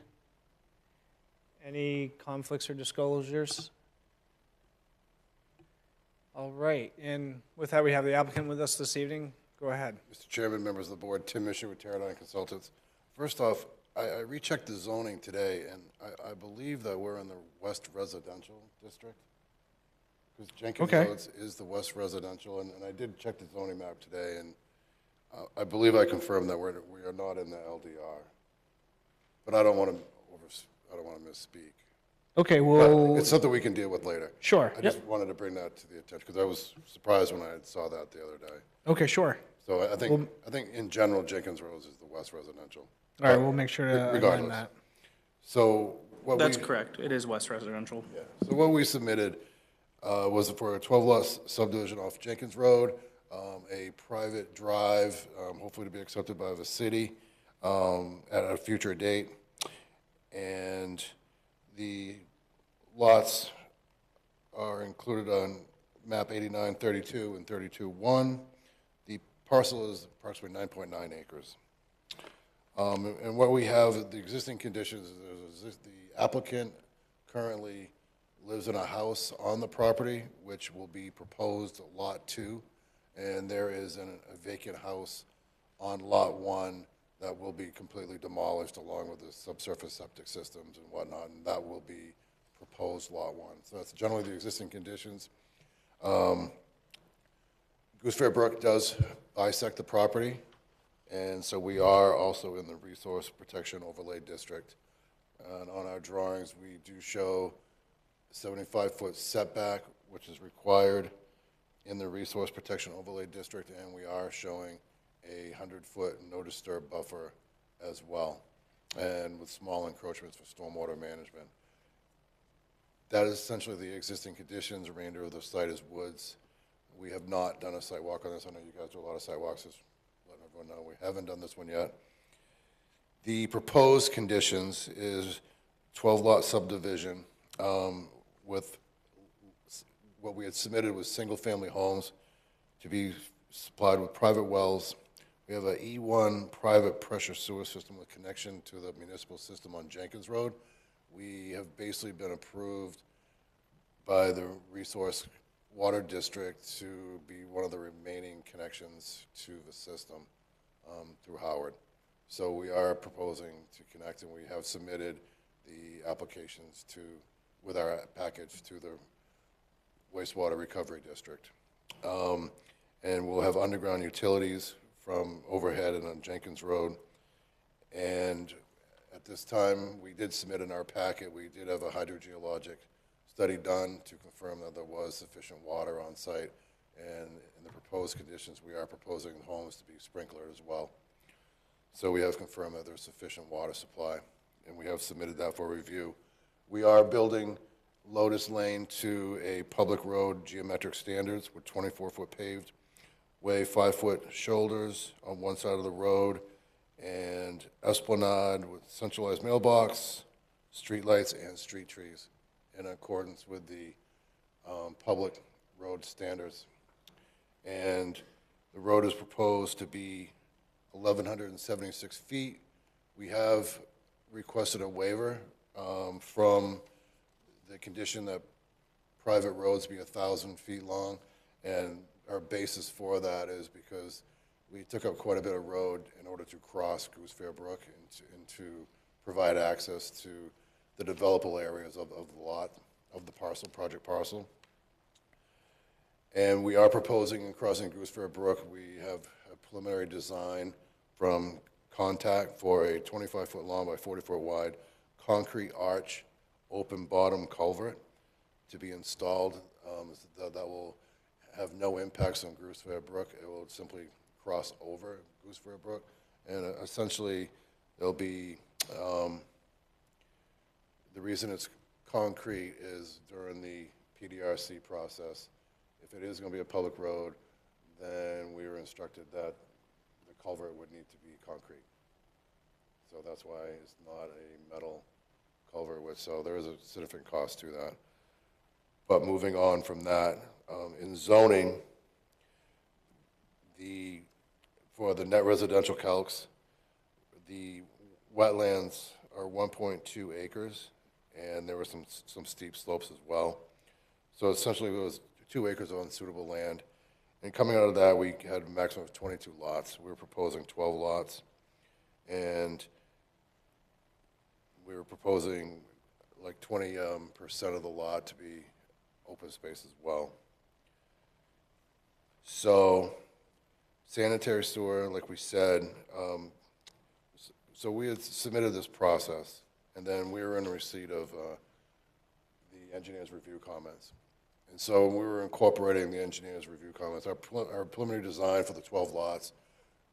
Any conflicts or disclosures? All right, and with that, we have the applicant with us this evening. Go ahead. Mr. Chairman, members of the board, Tim Mishu with Teradyne Consultants. First off, I rechecked the zoning today, and I believe that we're in the West Residential District. Because Jenkins Road is the West Residential, and I did check the zoning map today, and I believe I confirmed that we are not in the LDR. But I don't want to misspeak. Okay, well, It's something we can deal with later. Sure. I just wanted to bring that to the attention, because I was surprised when I saw that the other day. Okay, sure. So I think in general, Jenkins Road is the West Residential. All right, we'll make sure to amend Regardless. that. So That's correct. It is West Residential. Yeah. So what we submitted was for a 12-lot subdivision off Jenkins Road, a private drive, hopefully to be accepted by the city at a future date. And the lots are included on map 89, 32, and 32-1. The parcel is approximately 9.9 acres. And what we have, the existing conditions, is the applicant currently lives in a house on the property, which will be proposed Lot 2, and there is a vacant house on Lot 1 that will be completely demolished along with the subsurface septic systems and whatnot, and that will be proposed Lot 1. So that's generally the existing conditions. Goose Fair Brook does bisect the property, and so we are also in the Resource Protection Overlay District. And on our drawings, we do show 75-foot setback, which is required in the Resource Protection Overlay District, and we are showing a 100-foot no-disturb buffer as well, and with small encroachments for stormwater management. That is essentially the existing conditions. The remainder of the site is woods. We have not done a site walk on this. I know you guys do a lot of site walks. Just letting everyone know we haven't done this one yet. The proposed conditions is 12-lot subdivision with what we had submitted was single-family homes to be supplied with private wells. We have a E1 private pressure sewer system with connection to the municipal system on Jenkins Road. We have basically been approved by the Resource Water District to be one of the remaining connections to the system through Howard. So we are proposing to connect, and we have submitted the applications with our package to the Wastewater Recovery District. And we'll have underground utilities from overhead and on Jenkins Road. And at this time, we did submit in our packet, we did have a hydrogeologic study done to confirm that there was sufficient water on site. And in the proposed conditions, we are proposing the homes to be sprinklered as well. So we have confirmed that there's sufficient water supply, and we have submitted that for review. We are building Lotus Lane to a public road geometric standards with 24-foot paved way, 5-foot shoulders on one side of the road, and esplanade with centralized mailbox, street lights, and street trees in accordance with the public road standards. And the road is proposed to be 1,176 feet. We have requested a waiver from the condition that private roads be 1,000 feet long, and our basis for that is because we took up quite a bit of road in order to cross Goose Fair Brook and to provide access to the developable areas of the lot, of the parcel, project parcel. And we are proposing in crossing Goose Fair Brook, we have a preliminary design from Contact for a 25-foot long by 40-foot wide concrete arch, open bottom culvert to be installed. That will have no impacts on Goose Fair Brook. It will simply cross over Goose Fair Brook. And essentially, there'll be, the reason it's concrete is during the PDRC process, if it is going to be a public road, then we were instructed that the culvert would need to be concrete. So that's why it's not a metal culvert, so there is a significant cost to that. But moving on from that, in zoning, for the net residential calcs, the wetlands are 1.2 acres, and there were some steep slopes as well. So essentially, it was 2 acres of unsuitable land. And coming out of that, we had a maximum of 22 lots. We were proposing 12 lots. And we were proposing like 20% of the lot to be open space as well. So sanitary sewer, like we said, so we had submitted this process, and then we were in receipt of the engineer's review comments. And so we were incorporating the engineer's review comments. Our preliminary design for the 12 lots,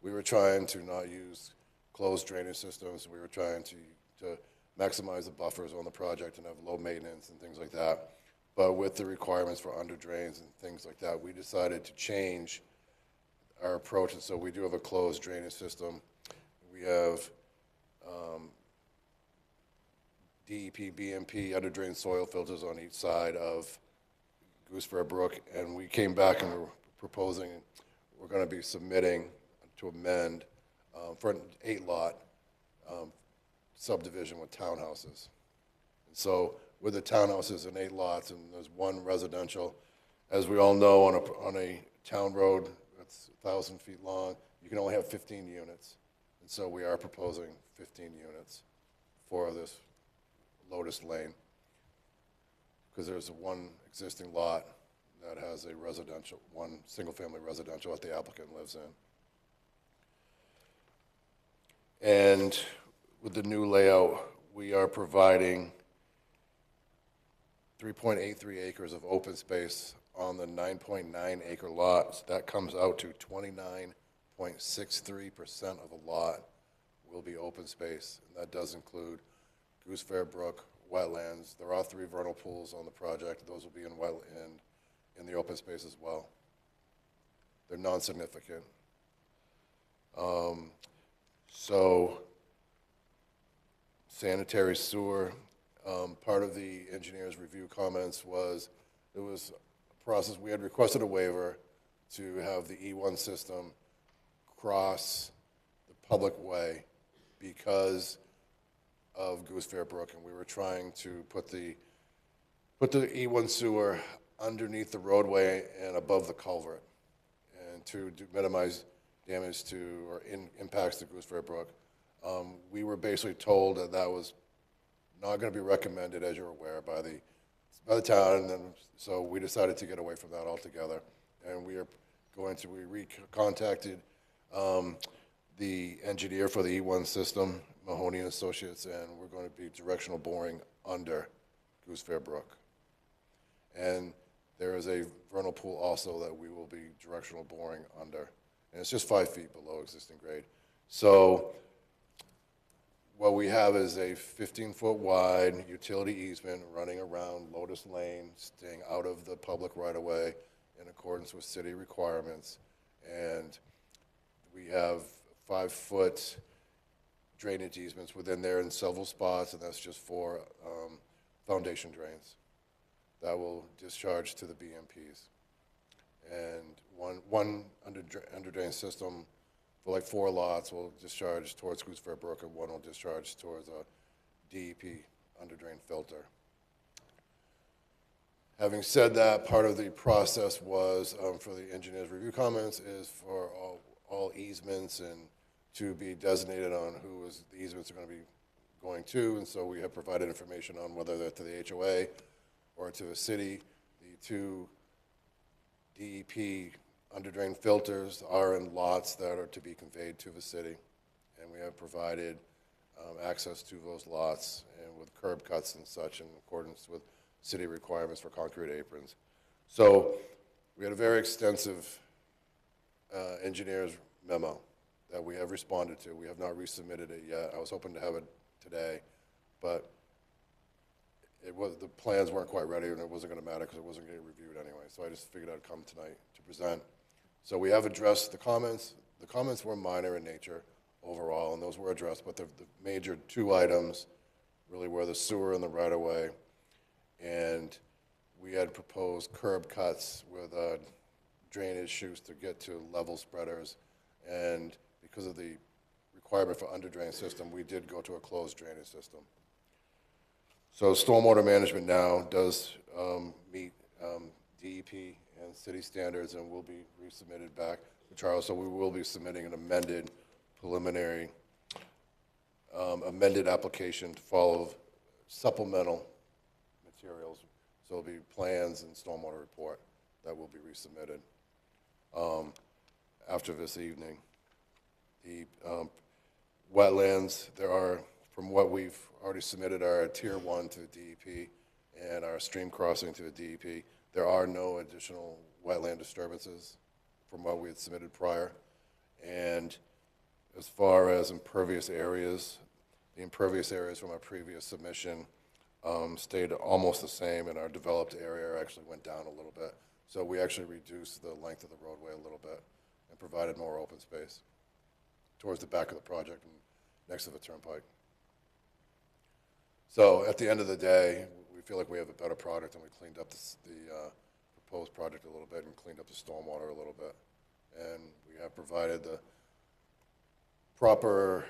we were trying to not use closed drainage systems. We were trying to maximize the buffers on the project and have low maintenance and things like that. But with the requirements for under drains and things like that, we decided to change our approach. And so we do have a closed drainage system. We have DEP, BMP, under drain soil filters on each side of Goose Fair Brook. And we came back and we're proposing, we're going to be submitting to amend for an 8-lot subdivision with townhouses. And so with the townhouses and 8 lots, and there's 1 residential, as we all know, on a town road that's 1,000 feet long, you can only have 15 units. And so we are proposing 15 units for this Lotus Lane, because there's 1 existing lot that has a residential, 1 single-family residential that the applicant lives in. And with the new layout, we are providing 3.83 acres of open space on the 9.9 acre lot. So that comes out to 29.63% of the lot will be open space. And that does include Goose Fair Brook, wetlands. There are 3 vernal pools on the project. Those will be in the open space as well. They're non-significant. So sanitary sewer, part of the engineer's review comments was there was a process. We had requested a waiver to have the E1 system cross the public way because of Goose Fair Brook, and we were trying to put the E1 sewer underneath the roadway and above the culvert, and to minimize damage to or impacts to Goose Fair Brook. We were basically told that that was not going to be recommended, as you're aware, by the town, and then so we decided to get away from that altogether. And we recontacted the engineer for the E1 system, Mahoney and Associates, and we're going to be directional boring under Goose Fair Brook. And there is a vernal pool also that we will be directional boring under, and it's just 5 feet below existing grade. So what we have is a 15-foot wide utility easement running around Lotus Lane, staying out of the public right-of-way in accordance with city requirements. And we have 5-foot drainage easements within there in several spots, and that's just for foundation drains that will discharge to the BMPs. And one under drain system for like 4 lots will discharge towards Goose Fair Brook, and one will discharge towards a DEP under drain filter. Having said that, part of the process was, for the engineer's review comments, is for all easements and to be designated on who the easements are going to be going to, and so we have provided information on whether they're to the HOA or to the city. The 2 DEP under drain filters are in lots that are to be conveyed to the city, and we have provided access to those lots and with curb cuts and such in accordance with city requirements for concrete aprons. So we had a very extensive engineer's memo that we have responded to. We have not resubmitted it yet. I was hoping to have it today, but the plans weren't quite ready, and it wasn't going to matter because it wasn't getting reviewed anyway. So I just figured I'd come tonight to present. So we have addressed the comments. The comments were minor in nature overall, and those were addressed. But the major 2 items really were the sewer and the right-of-way. And we had proposed curb cuts with drainage chutes to get to level spreaders. And because of the requirement for under drain system, we did go to a closed drainage system. So stormwater management now does meet DEP and city standards, and will be resubmitted back to Charles. So we will be submitting an amended preliminary, amended application to follow supplemental materials. So it'll be plans and stormwater report that will be resubmitted after this evening. The wetlands, there are, from what we've already submitted, are tier 1 to the DEP and our stream crossing to the DEP. There are no additional wetland disturbances from what we had submitted prior. And as far as impervious areas, the impervious areas from our previous submission stayed almost the same, and our developed area actually went down a little bit. So we actually reduced the length of the roadway a little bit and provided more open space towards the back of the project and next to the turnpike. So at the end of the day, we feel like we have a better product, and we cleaned up the proposed project a little bit and cleaned up the stormwater a little bit. And we have provided the proper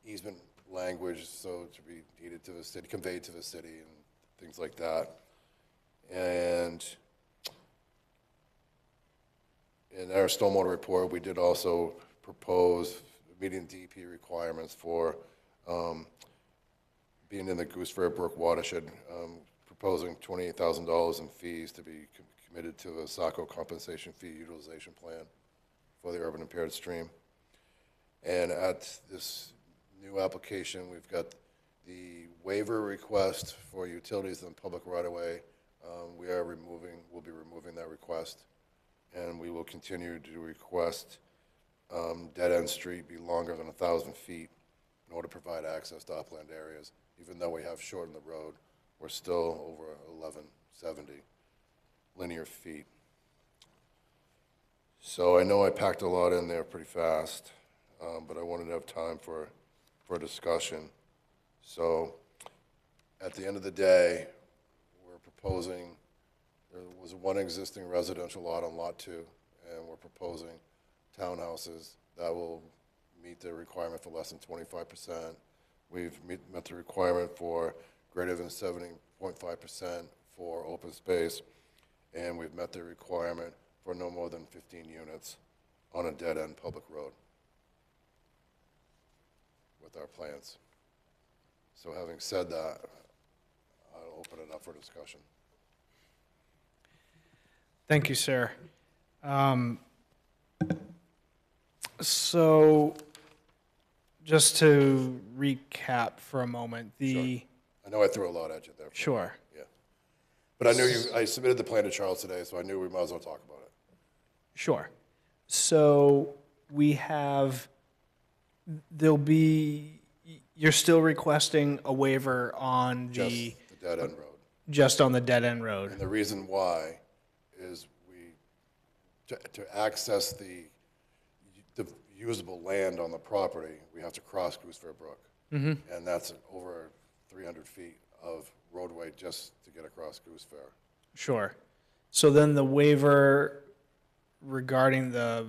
easement language, so to be deeded to the city, conveyed to the city, and things like that. And in our stormwater report, we did also propose meeting DEP requirements for being in the Goose Fair Brook watershed, proposing $28,000 in fees to be committed to the Saco compensation fee utilization plan for the urban impaired stream. And at this new application, we've got the waiver request for utilities and public right-of-way. We'll be removing that request, and we will continue to request dead-end street be longer than 1,000 feet in order to provide access to upland areas. Even though we have shortened the road, we're still over 1,170 linear feet. So I know I packed a lot in there pretty fast, but I wanted to have time for a discussion. So at the end of the day, we're proposing, there was one existing residential lot on Lot 2, and we're proposing townhouses that will meet the requirement for less than 25%. We've met the requirement for greater than 70.5% for open space, and we've met the requirement for no more than 15 units on a dead-end public road with our plans. So having said that, I'll open it up for discussion. Thank you, sir. So just to recap for a moment, Sure. I know I threw a lot at you there. Sure. Yeah. But I submitted the plan to Charles today, so I knew we might as well talk about it. Sure. So we have, you're still requesting a waiver on Just the dead-end road. just on the dead-end road. And the reason why is to access the usable land on the property, we have to cross Goose Fair Brook. And that's over 300 feet of roadway just to get across Goose Fair. Sure. So then the waiver regarding the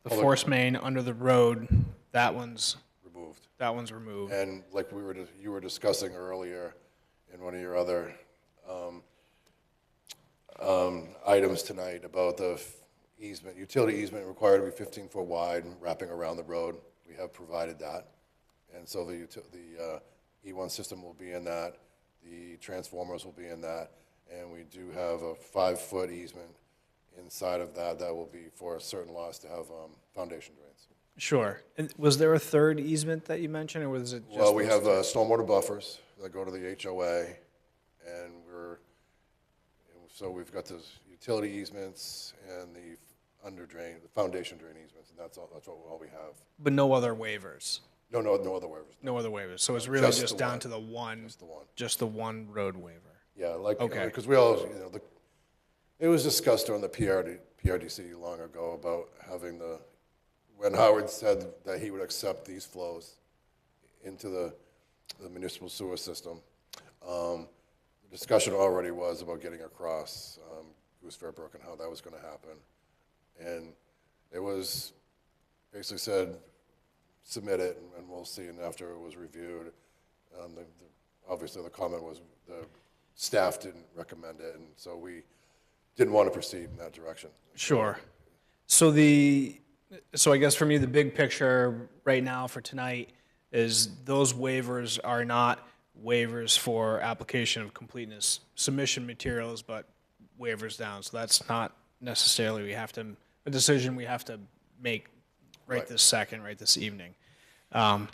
force main under the road, that one's removed. And like you were discussing earlier in one of your other items tonight about the easement, utility easement required to be 15-foot wide and wrapping around the road. We have provided that. And so the E1 system will be in that, the transformers will be in that, and we do have a 5-foot easement inside of that that will be for certain lots to have foundation drains. Sure. And was there a third easement that you mentioned, or was it just? Well, we have those two? stormwater buffers that go to the HOA, and so we've got the utility easements and the under drain, the foundation drain easements, and that's all we have. But no other waivers? No other waivers. No other waivers. So it's really Just just the down one. to the one? Just the one. Road waiver? Yeah, like, Okay. because we all, it was discussed during the PRDC long ago about having when Howard said that he would accept these flows into the municipal sewer system, the discussion already was about getting across Goose Fair Brook and how that was going to happen. And it was basically said, submit it and we'll see. And after it was reviewed, obviously the comment was the staff didn't recommend it, and so we didn't want to proceed in that direction. Sure. So I guess for me, the big picture right now for tonight is those waivers are not waivers for application of completeness submission materials, but waivers down. So that's not necessarily a decision we have to make right this second, right this evening. So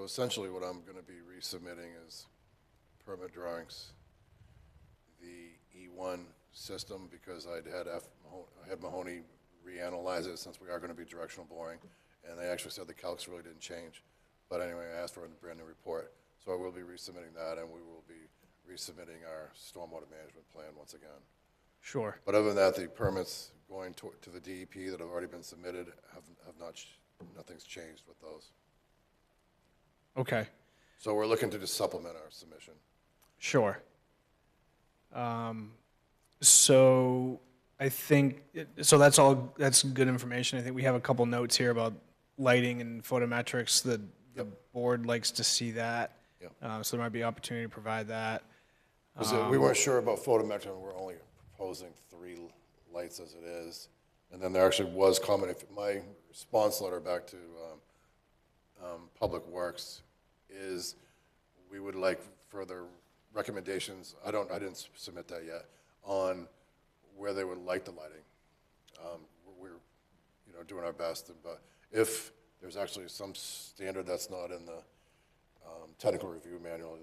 essentially what I'm going to be resubmitting is permit drawings, the E1 system, because I had Mahoney reanalyze it since we are going to be directional boring, and they actually said the calcs really didn't change. But anyway, I asked for a brand new report. So I will be resubmitting that, and we will be resubmitting our stormwater management plan once again. Sure. But other than that, the permits going to the DEP that have already been submitted nothing's changed with those. Okay. So we're looking to just supplement our submission. Sure. So I think, so that's good information. I think we have a couple notes here about lighting and photometrics. The board likes to see that. Yep. So there might be opportunity to provide that. We weren't sure about photometric, and we're only proposing 3 lights as it is. And then there actually was comment, if my response letter back to Public Works is we would like further recommendations. I didn't submit that yet on where they would like the lighting. We're doing our best, but if there's actually some standard that's not in the technical review manual,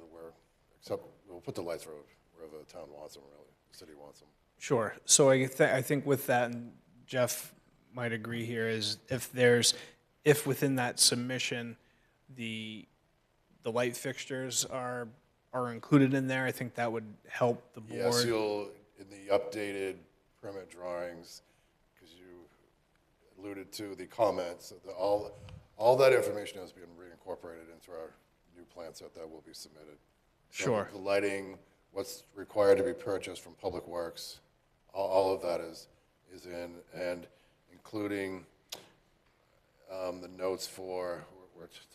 we'll put the lights wherever the town wants them, really, the city wants them. Sure. So I think with that, and Jeff might agree here, is if within that submission, the light fixtures are included in there, I think that would help the board. Yes, in the updated permit drawings, because you alluded to the comments, all that information has been reincorporated into our new plan set that will be submitted. So Sure. The lighting, what's required to be purchased from Public Works, all of that is in, and including the notes we're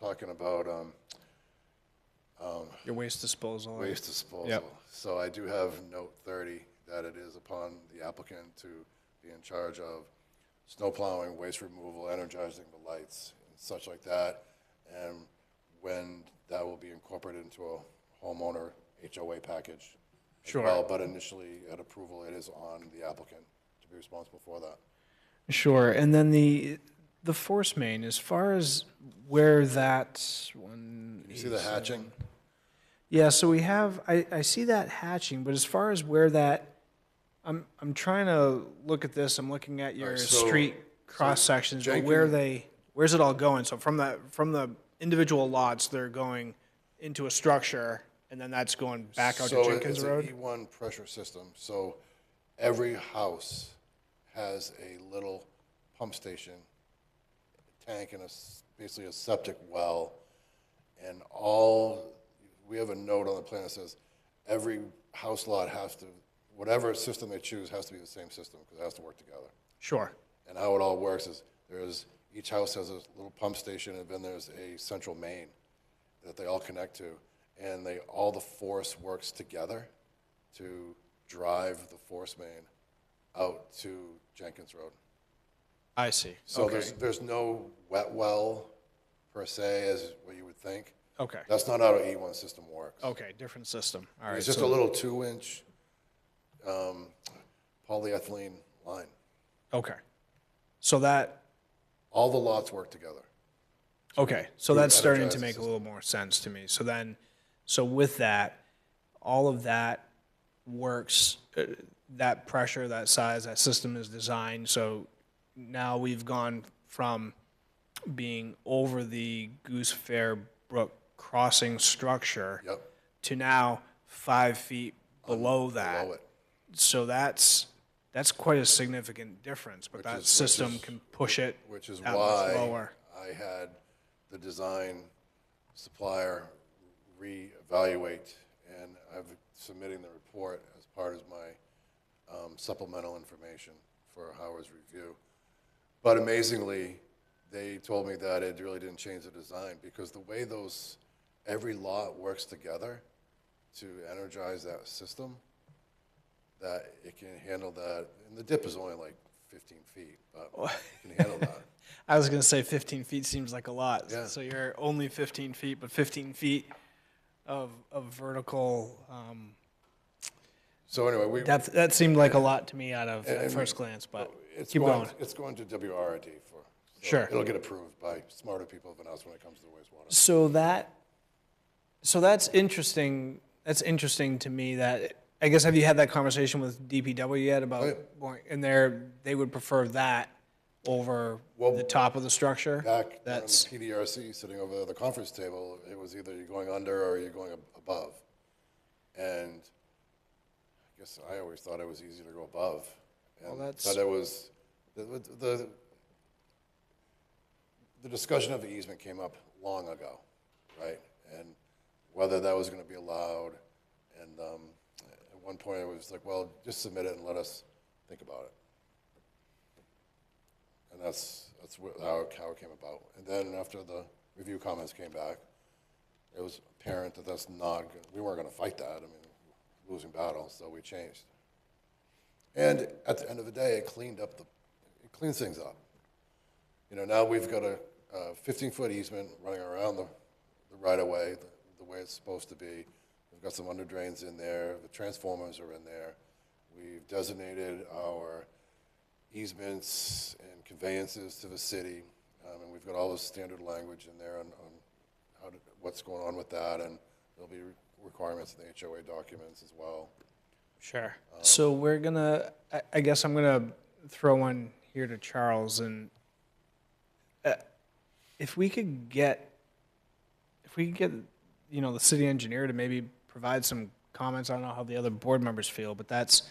talking about Your waste disposal. waste disposal. Yep. So I do have note 30 that it is upon the applicant to be in charge of snow plowing, waste removal, energizing the lights, and such like that. And when that will be incorporated into a homeowner HOA package. as Sure. well, but initially at approval, it is on the applicant to be responsible for that. Sure. And then the force main, as far as where that one. You see the hatching? Yeah, so we have, I see that hatching, but as far as where that, I'm trying to look at this, I'm looking at your Alright, so- street cross sections, but Jenkins- where's it all going? So from the individual lots, they're going into a structure, and then that's going back out to Jenkins Road? So it's an E1 pressure system, so every house has a little pump station, tank, and basically a septic well, and we have a note on the plan that says, every house lot has to, whatever system they choose has to be the same system because it has to work together. Sure. And how it all works is each house has a little pump station, and then there's a central main that they all connect to, and all the force works together to drive the force main out to Jenkins Road. I see. So Okay. there's no wet well per se as what you would think. Okay. That's not how an E1 system works. Okay, different system. All right. It's just a little 2-inch polyethylene line. Okay. So that, All the lots work together. okay, so to that's starting energize to the make a system. little more sense to me. So then, so with that, all of that works, that pressure, that size, that system is designed, so now we've gone from being over the Goose Fair Brook crossing structure Yep. to now 5 feet below that. Below it. So that's quite a significant difference, but that system can push it Which is that much why lower. I had the design supplier reevaluate, and I'm submitting the report as part of my supplemental information for Howard's review. But amazingly, they told me that it really didn't change the design because the way every lot works together to energize that system, that it can handle that. And the dip is only like 15 feet, but it can handle that. I was going to say 15 feet seems like a lot. Yeah. So you're only 15 feet, but 15 feet of vertical So anyway, depth, that seemed like a lot to me at And- first glance, but it's keep going. It's going to WRID so Sure. It'll get approved by smarter people than us when it comes to the wastewater. So that's interesting. That's interesting to me that, I guess, have you had that conversation with DPW yet about, Oh, yeah. going, and they would prefer that over Well, the top of the structure? Back down in That's, the PDRC, sitting over the conference table, it was either you're going under or you're going above. And I guess I always thought it was easier to go above. Well, And- that's- But it was, the discussion of the easement came up long ago, right? And whether that was going to be allowed. And at one point, it was like, well, just submit it and let us think about it. And that's how it came about. And then after the review comments came back, it was apparent that that's not, we weren't going to fight that. I mean, losing battles, so we changed. And at the end of the day, it cleans things up. You know, now we've got a 15-foot easement running around the right-of-way, the way it's supposed to be. We've got some under drains in there. The transformers are in there. We've designated our easements and conveyances to the city, and we've got all the standard language in there on what's going on with that, and there'll be requirements in the HOA documents as well. sure. So we're gonna, I guess I'm gonna throw one here to Charles, and if we could get, you know, the city engineer to maybe provide some comments. I don't know how the other board members feel, but that's,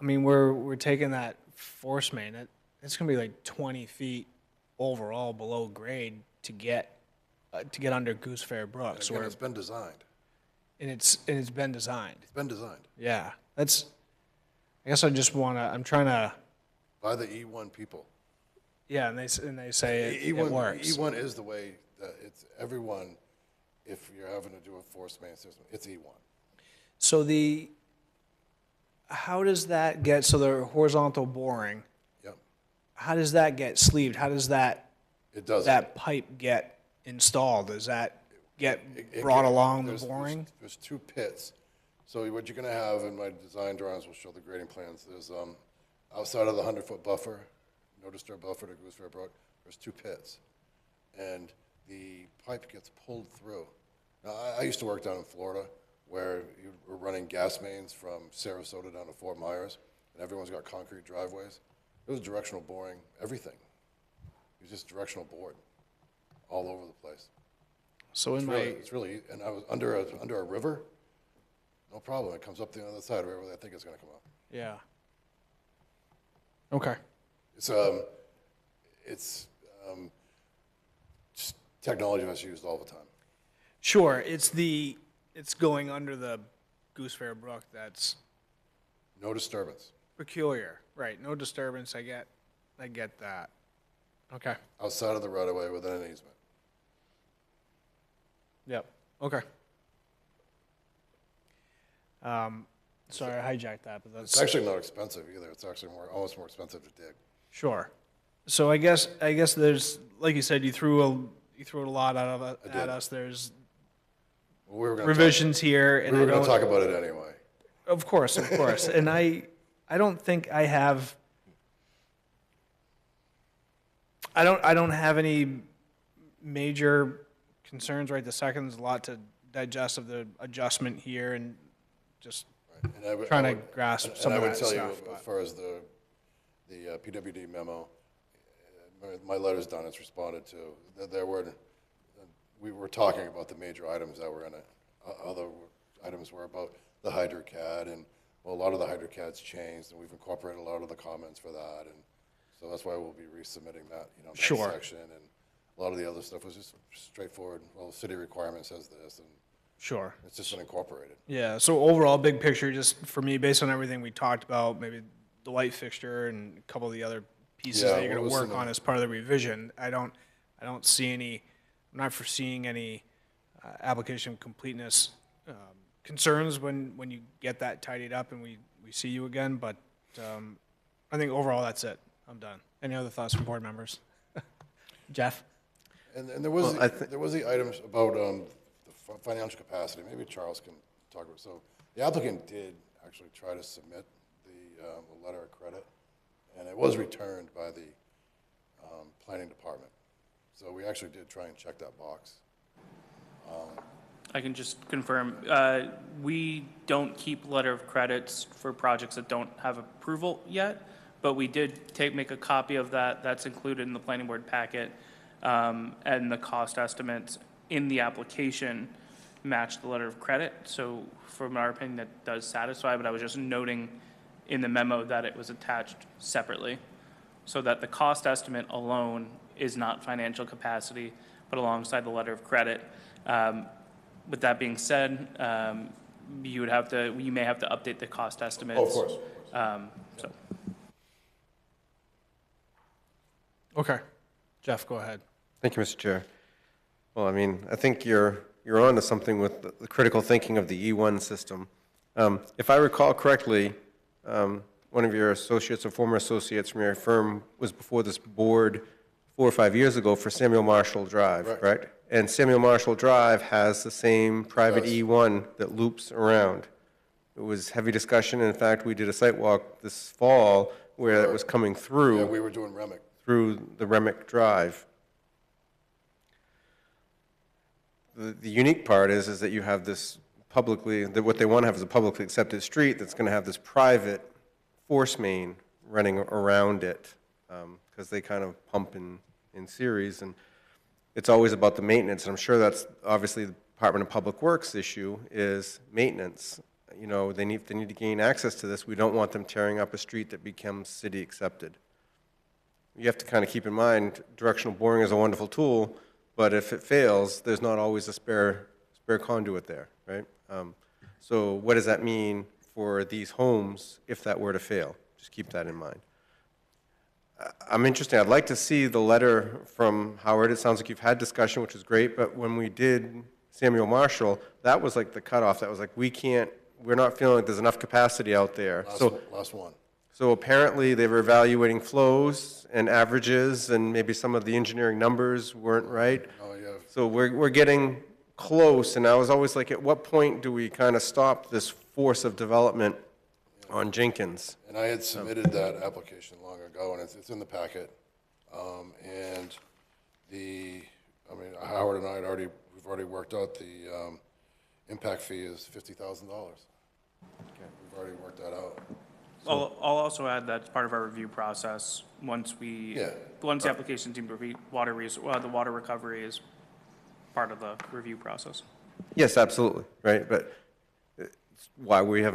I mean, we're taking that force main, it's gonna be like 20 feet overall below grade to get under Goose Fair Brook. And So again, it's been designed. and it's been designed. It's been designed Yeah, that's, I guess I just wanna, I'm trying to, by the E1 people. yeah, and they say it works. E1 is the way that it's everyone, if you're having to do a force main system, it's E1. So how does that get, so the horizontal boring, Yep. how does that get sleeved? How does that It that pipe get installed? Does that get brought along the boring? There's 2 pits. So what you're going to have, in my design drawings will show the grading plans, there's outside of the 100-foot buffer, no disturb buffer to Goose Fair Brook, there's 2 pits. And the pipe gets pulled through. Now, I used to work down in Florida where you were running gas mains from Sarasota down to Fort Myers, and everyone's got concrete driveways. It was directional boring, everything. It was just directional bored all over the place. So It's really, and I was under a river, no problem. It comes up the other side wherever I think it's going to come up. yeah. Okay. It's just technology that's used all the time. Sure, it's the it's going under the Goose Fair Brook, that's No disturbance peculiar. Right, no disturbance, I get that. Okay, outside of the right of way within an easement. yep, okay. Sorry, I hijacked that, but It's that's, actually not expensive either. It's actually almost more expensive to dig. sure. So I guess there's, like you said, you threw a lot at us. There's Well, we were going revisions here, and We were I going to don't, talk about it anyway. of course, and I don't think I have. I don't have any major concerns right this second. There's a lot to digest of the adjustment here, and just And I would- trying I to would- grasp and some I of would that tell you, stuff. as far as the PWD memo, my letter's done, it's responded to. There were, we were talking about the major items that were in it. Other items were about the HydroCAD, and well, a lot of the HydroCAD's changed, and we've incorporated a lot of the comments for that, and so that's why we'll be resubmitting that, that Sure. section. And a lot of the other stuff was just straightforward. Well, the city requirement says this, and Sure. it's just been incorporated. Yeah. So overall, big picture, just for me, based on everything we talked about, maybe the light fixture and a couple of the other pieces Yeah, that you're what going was to work some of- on as part of the revision. I don't see any. I'm not foreseeing any application completeness concerns when you get that tidied up and we see you again. But I think overall that's it. I'm done. Any other thoughts from board members? Jeff? And there was, Well, there was the items about the financial capacity. Maybe Charles can talk about. So the applicant did actually try to submit the letter of credit, and it was returned by the planning department. So we actually did try and check that box. I can just confirm, we don't keep letter of credits for projects that don't have approval yet, but we did make a copy of that. That's included in the planning board packet, and the cost estimates in the application match the letter of credit. So from our opinion, that does satisfy, but I was just noting in the memo that it was attached separately, so that the cost estimate alone is not financial capacity, but alongside the letter of credit. With that being said, you may have to update the cost estimates. Oh, of course. So, Okay. Jeff, go ahead. Thank you, Mr. Chair. Well, I mean, I think you're on to something with the critical thinking of the E1 system. If I recall correctly, one of your associates or former associates from your firm was before this board 4 or 5 years ago for Samuel Marshall Drive, Right. correct? And Samuel Marshall Drive has the same private does. E1 that loops around. It was heavy discussion. In fact, we did a site walk this fall where it was coming through. Yeah, we were doing REMIC. Through the Remick Drive. The unique part is that you have this publicly, that what they want to have is a publicly accepted street that's going to have this private force main running around it, because they kind of pump in series, and it's always about the maintenance, and I'm sure that's obviously the Department of Public Works issue is maintenance. You know, they need to gain access to this. We don't want them tearing up a street that becomes city accepted. You have to kind of keep in mind, directional boring is a wonderful tool, but if it fails, there's not always a spare conduit there, right? So what does that mean for these homes if that were to fail? Just keep that in mind. I'm interested. I'd like to see the letter from Howard. It sounds like you've had discussion, which is great, but when we did Samuel Marshall, that was like the cutoff. That was like, we're not feeling like there's enough capacity out there. Last one. So apparently, they were evaluating flows and averages, and maybe some of the engineering numbers weren't right. Oh, yeah. So we're getting close, and I was always like, at what point do we kind of stop this force of development on Jenkins? And I had submitted that application long ago, and it's in the packet. And Howard and I we've already worked out the impact fee is $50,000. We've already worked that out. I'll also add that as part of our review process, once the application team review the water recovery is part of the review process. Yes, absolutely, right? But it's why we have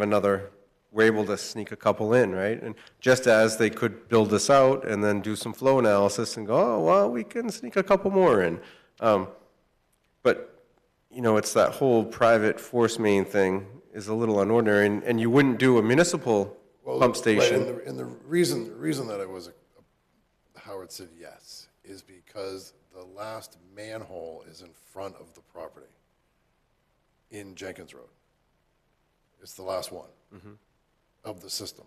we're able to sneak a couple in, right? And just as they could build this out and then do some flow analysis and go, oh, well, we can sneak a couple more in. But you know, it's that whole private force main thing is a little unordinary, and you wouldn't do a municipal pump station. Right, and the reason that it was, Howard said yes, is because the last manhole is in front of the property in Jenkins Road. It's the last one of the system.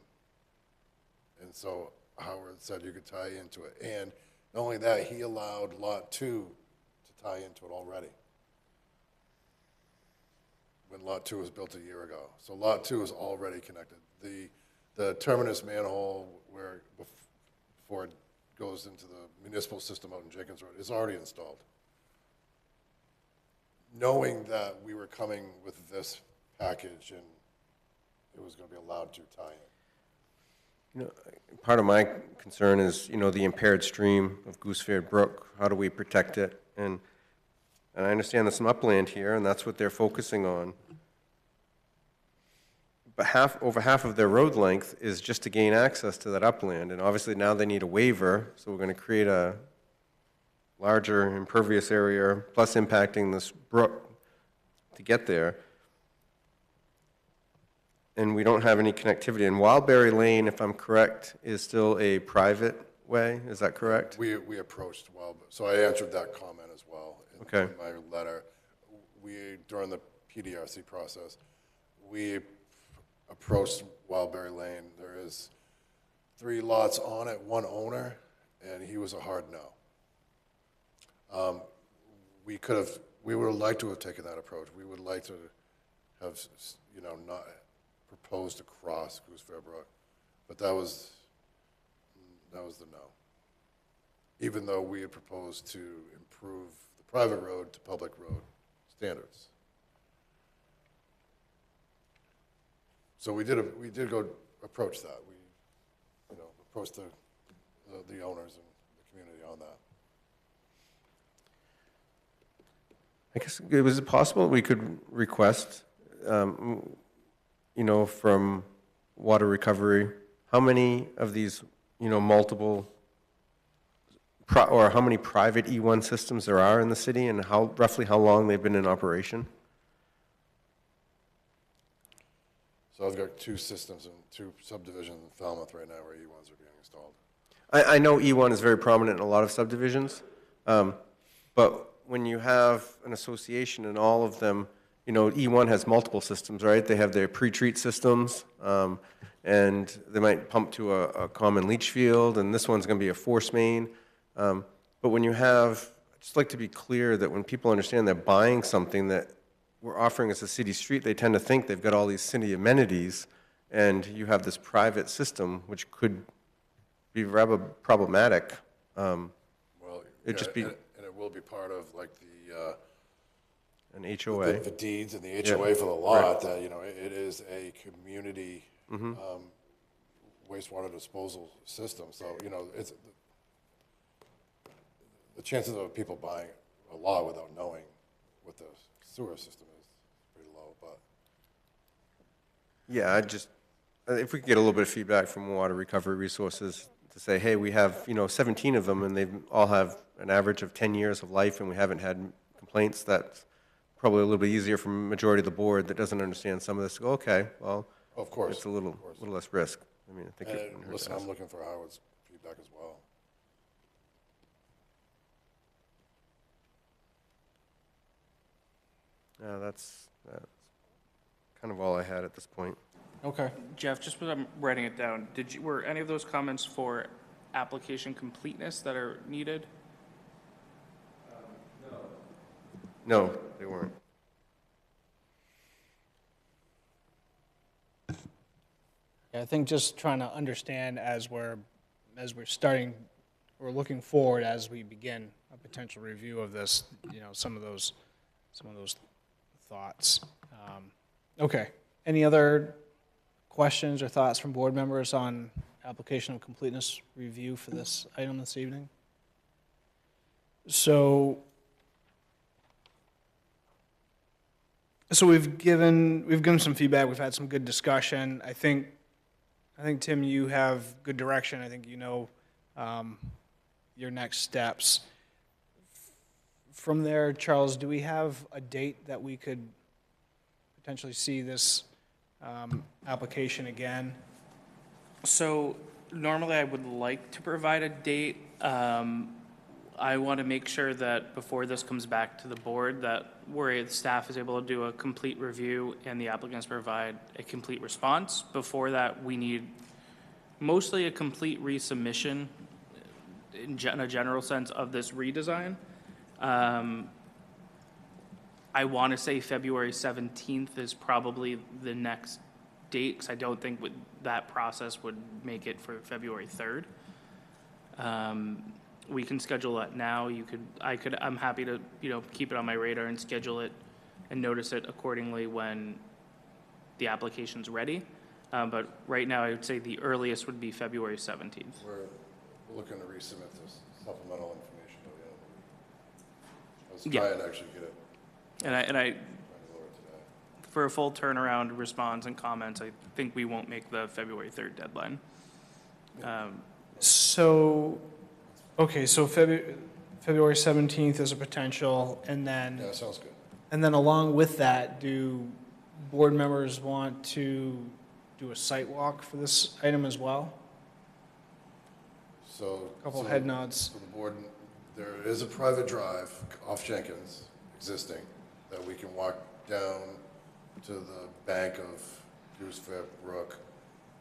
And so Howard said you could tie into it. And not only that, he allowed Lot 2 to tie into it already, when Lot 2 was built a year ago. So Lot 2 is already connected. The terminus manhole where, before it goes into the municipal system out in Jenkins Road, is already installed. Knowing that we were coming with this package and it was going to be allowed to tie in. You know, part of my concern is, you know, the impaired stream of Goosefair Brook. How do we protect it? And I understand there's some upland here, and that's what they're focusing on. But over half of their road length is just to gain access to that upland, and obviously now they need a waiver, so we're going to create a larger impervious area, plus impacting this brook to get there. And we don't have any connectivity. And Wildberry Lane, if I'm correct, is still a private way, is that correct? We approached so I answered that comment as well in my letter. During the PDRC process, we approached Wildberry Lane. There is 3 lots on it, 1 owner, and he was a hard no. We would have liked to have taken that approach. We would like to have, you know, not proposed to cross Goosefair Brook, but that was the no. Even though we had proposed to improve the private road to public road standards. So we did go approach that. We, you know, approached the owners and the community on that. I guess, was it possible we could request, you know, from water recovery, how many of these, you know, multiple, or how many private E1 systems there are in the city, and roughly how long they've been in operation? So I've got 2 systems and 2 subdivisions in Falmouth right now where E1s are being installed. I know E1 is very prominent in a lot of subdivisions, but when you have an association and all of them, you know, E1 has multiple systems, right? They have their pre-treat systems, and they might pump to a common leach field, and this one's going to be a force main. But when you have, I'd just like to be clear that when people understand they're buying something that we're offering as a city street, they tend to think they've got all these city amenities, and you have this private system, which could be rather problematic. Well, it'd just be, and it will be part of like an HOA. The deeds and the HOA for the lot, that, you know, it is a community wastewater disposal system. So, you know, it's the chances of people buying a lot without knowing what the sewer system is pretty low, but. Yeah, if we could get a little bit of feedback from Water Recovery Resources to say, hey, we have, you know, 17 of them, and they all have an average of 10 years of life, and we haven't had complaints, that's probably a little bit easier for the majority of the board that doesn't understand some of this to go, okay, well, Of course. it's a little less risk. I mean, I think it And wouldn't hurt listen, to ask. I'm looking for Howard's feedback as well. Yeah, that's kind of all I had at this point. Okay. Jeff, just because I'm writing it down, were any of those comments for application completeness that are needed? No, they weren't. Yeah, I think just trying to understand as we're starting, we're looking forward as we begin a potential review of this, you know, some of those thoughts. Okay. Any other questions or thoughts from board members on application of completeness review for this item this evening? So we've given some feedback. We've had some good discussion. I think Tim, you have good direction. I think you know your next steps. from there, Charles, do we have a date that we could potentially see this application again? So normally I would like to provide a date. I want to make sure that before this comes back to the board, that the staff is able to do a complete review and the applicants provide a complete response. Before that, we need mostly a complete resubmission in a general sense of this redesign. I want to say February 17th is probably the next date, because I don't think that process would make it for February 3rd. We can schedule that now. I'm happy to, keep it on my radar and schedule it and notice it accordingly when the application's ready. But right now, I would say the earliest would be February 17th. We're looking to resubmit this supplemental information till the end of the week. Yeah. Let's try and actually get it. And I, Trying to lower it today. for a full turnaround response and comments, I think we won't make the February 3rd deadline. So, okay, so February 17th is a potential, and then, Yeah, sounds good. and then along with that, do board members want to do a site walk for this item as well? So. Couple so- head nods. So the board, there is a private drive off Jenkins, existing, that we can walk down to the bank of Goosefair Brook.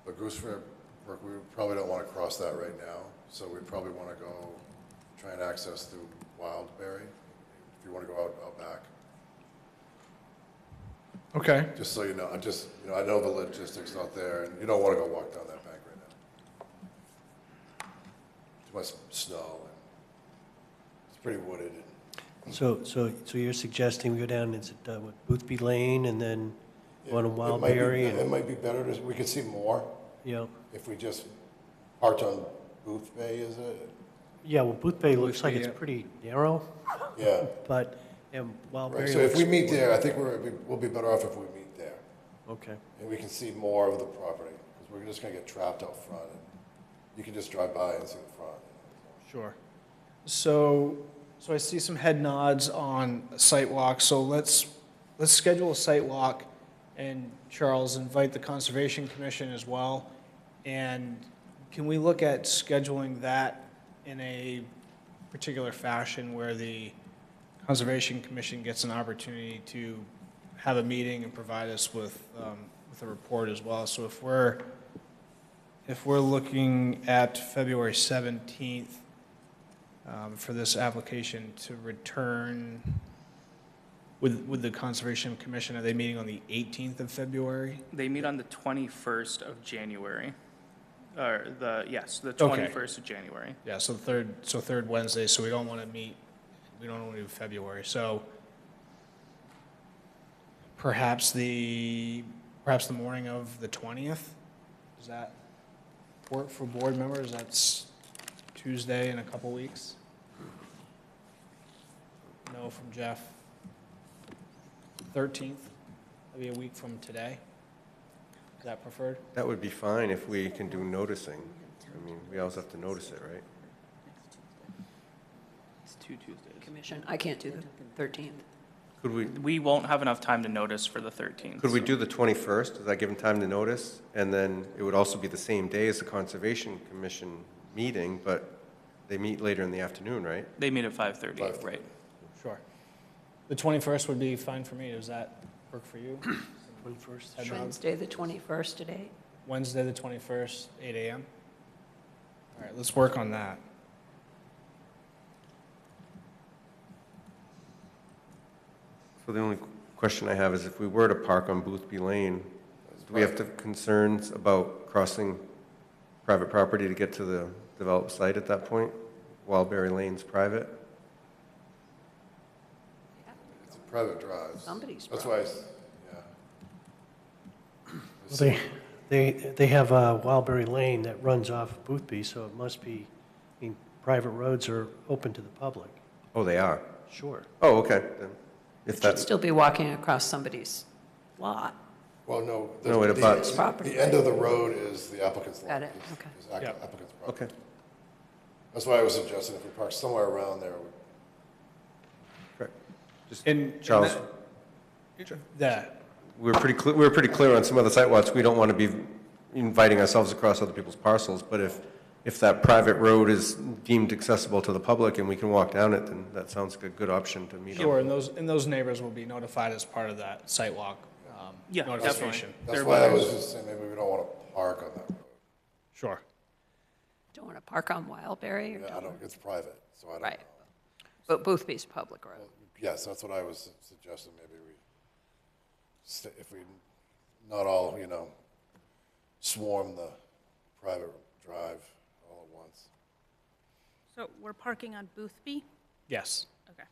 But Goosefair Brook, we probably don't want to cross that right now, so we probably want to go try and access through Wildberry, if you want to go out back. Okay. Just so you know, I know the logistics not there, and you don't want to go walk down that bank right now. Too much snow, and it's pretty wooded. So you're suggesting we go down, is it what, Boothby Lane and then go on to It might be- Wildberry? It might be better, we could see more Yeah, if we just parked on Booth Bay, is it? yeah, well, Boothby looks like Boothby, it's yeah. pretty narrow, Yeah. but, and Right, Wildberry so if we looks, meet there, I think we'll be better off if we meet there, okay. and we can see more of the property, because we're just gonna get trapped out front, and you can just drive by and see the front. Sure. So I see some head nods on a site walk, so let's schedule a site walk, and Charles, invite the Conservation Commission as well. And can we look at scheduling that in a particular fashion where the Conservation Commission gets an opportunity to have a meeting and provide us with a report as well? So if we're looking at February 17th, for this application to return with the Conservation Commission, are they meeting on the 18th of February? They meet on the 21st of January. Or the 21st of January. Yeah, so third Wednesday, so we don't want to do February. So perhaps the morning of the 20th? Does that work for board members? That's Tuesday in a couple weeks. No from Jeff. 13th, that'd be a week from today. Is that preferred? That would be fine if we can do noticing. I mean, we also have to notice it, right? It's 2 Tuesdays. Commission, I can't do the 13th. We won't have enough time to notice for the 13th. Could we so- do the 21st? Does that give them time to notice? And then it would also be the same day as the Conservation Commission meeting, but they meet later in the afternoon, right? They meet at 5:30, 5:30. right? Sure. The 21st would be fine for me. Does that work for you? 21st. Head nod. Wednesday, the 21st at 8. Wednesday, the 21st, 8 a.m.? All right, let's work on that. So the only question I have is if we were to park on Boothby Lane, do we have to concerns about crossing private property to get to the developed site at that point? Wildberry Lane's private? It's a private drive. Somebody's That's why, Well, they have Wildberry Lane that runs off Boothby, so it must be, I mean, private roads are open to the public. Oh, they are? Sure. Oh, okay, then. If Should that's, still be walking across somebody's lot. well, no. No, it abuts. Property. The end of the road is the applicant's lot. Got it, is- okay. is Yeah. applicant's property. okay. That's why I was suggesting if we park somewhere around there, And Charles, that, we were pretty clear on some of the sidewalks. We don't want to be inviting ourselves across other people's parcels, but if that private road is deemed accessible to the public and we can walk down it, then that sounds like a good option to meet sure, on. and those neighbors will be notified as part of that site walk Yeah, notification. That's why I was just saying, maybe we don't want to park on that road. Sure. Don't want to park on Wildberry or Yeah, don't, it's private, so I don't right. know. But Boothby's public road. Yes, that's what I was suggesting, maybe if we not all, swarm the private drive all at once. So we're parking on Boothby? Yes. Okay.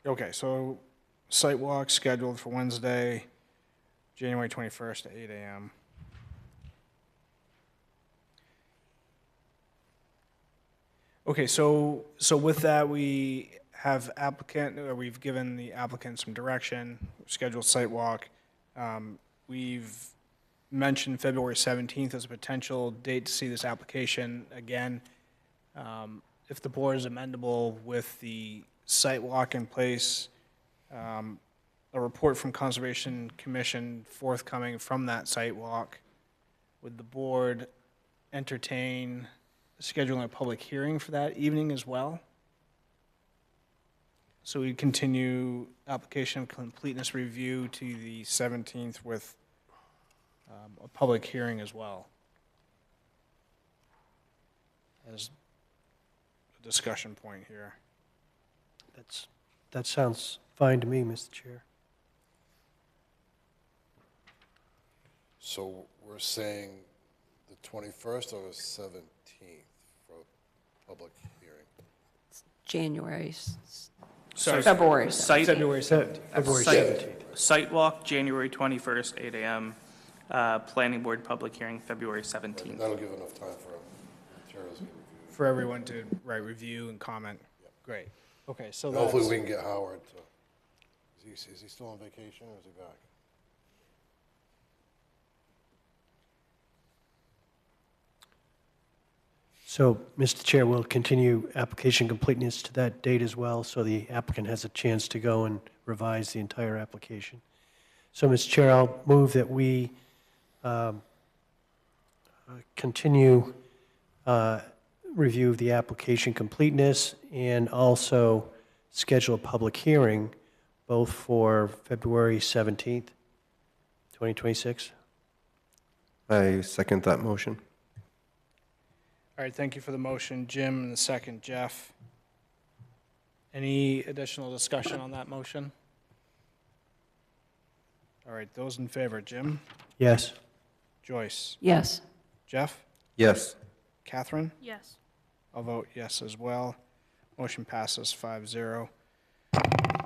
Okay, so site walk scheduled for Wednesday, January 21st at 8 a.m. Okay, so with that, we've given the applicant some direction, scheduled site walk. We've mentioned February 17th as a potential date to see this application again. If the board is amendable with the site walk in place, a report from Conservation Commission forthcoming from that site walk, would the board entertain scheduling a public hearing for that evening as well? So we continue application of completeness review to the 17th with a public hearing as well as a discussion point here. That sounds fine to me, Mr. Chair. So we're saying the 21st or the 17th for public hearing? January, Sorry, February. Site, February 17th. February Site- 17th. site walk, January 21st, 8 a.m. Planning board public hearing, February 17th. That'll give enough time for materials to get reviewed. For everyone to, review and comment. Great. Okay, so And hopefully that's, we can get Howard to, is he still on vacation or is he back? So, Mr. Chair, we'll continue application completeness to that date as well, so the applicant has a chance to go and revise the entire application. So, Mr. Chair, I'll move that we continue review of the application completeness and also schedule a public hearing both for February 17th, 2026. I second that motion. all right, thank you for the motion, Jim, and the second, Jeff. Any additional discussion on that motion? All right, those in favor, Jim, Yes. Joyce, Yes. Jeff, Yes. Catherine? Yes. I'll vote yes as well. Motion passes 5-0.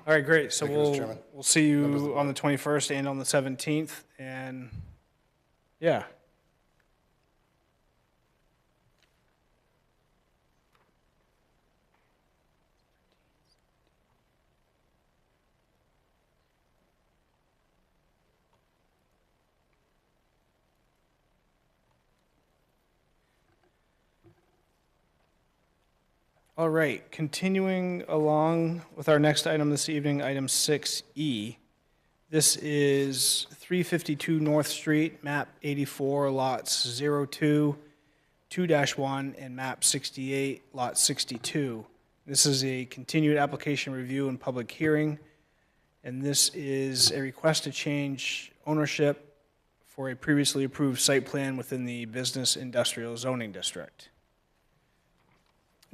All right, great. So Thank you, Mr. Chairman. we'll see Members of you the on the 21st and on the 17th, and yeah. All right, continuing along with our next item this evening, item 6E. This is 352 North Street, map 84, lots 02, 2-1, and map 68, lot 62. This is a continued application review and public hearing, and this is a request to change ownership for a previously approved site plan within the business industrial zoning district.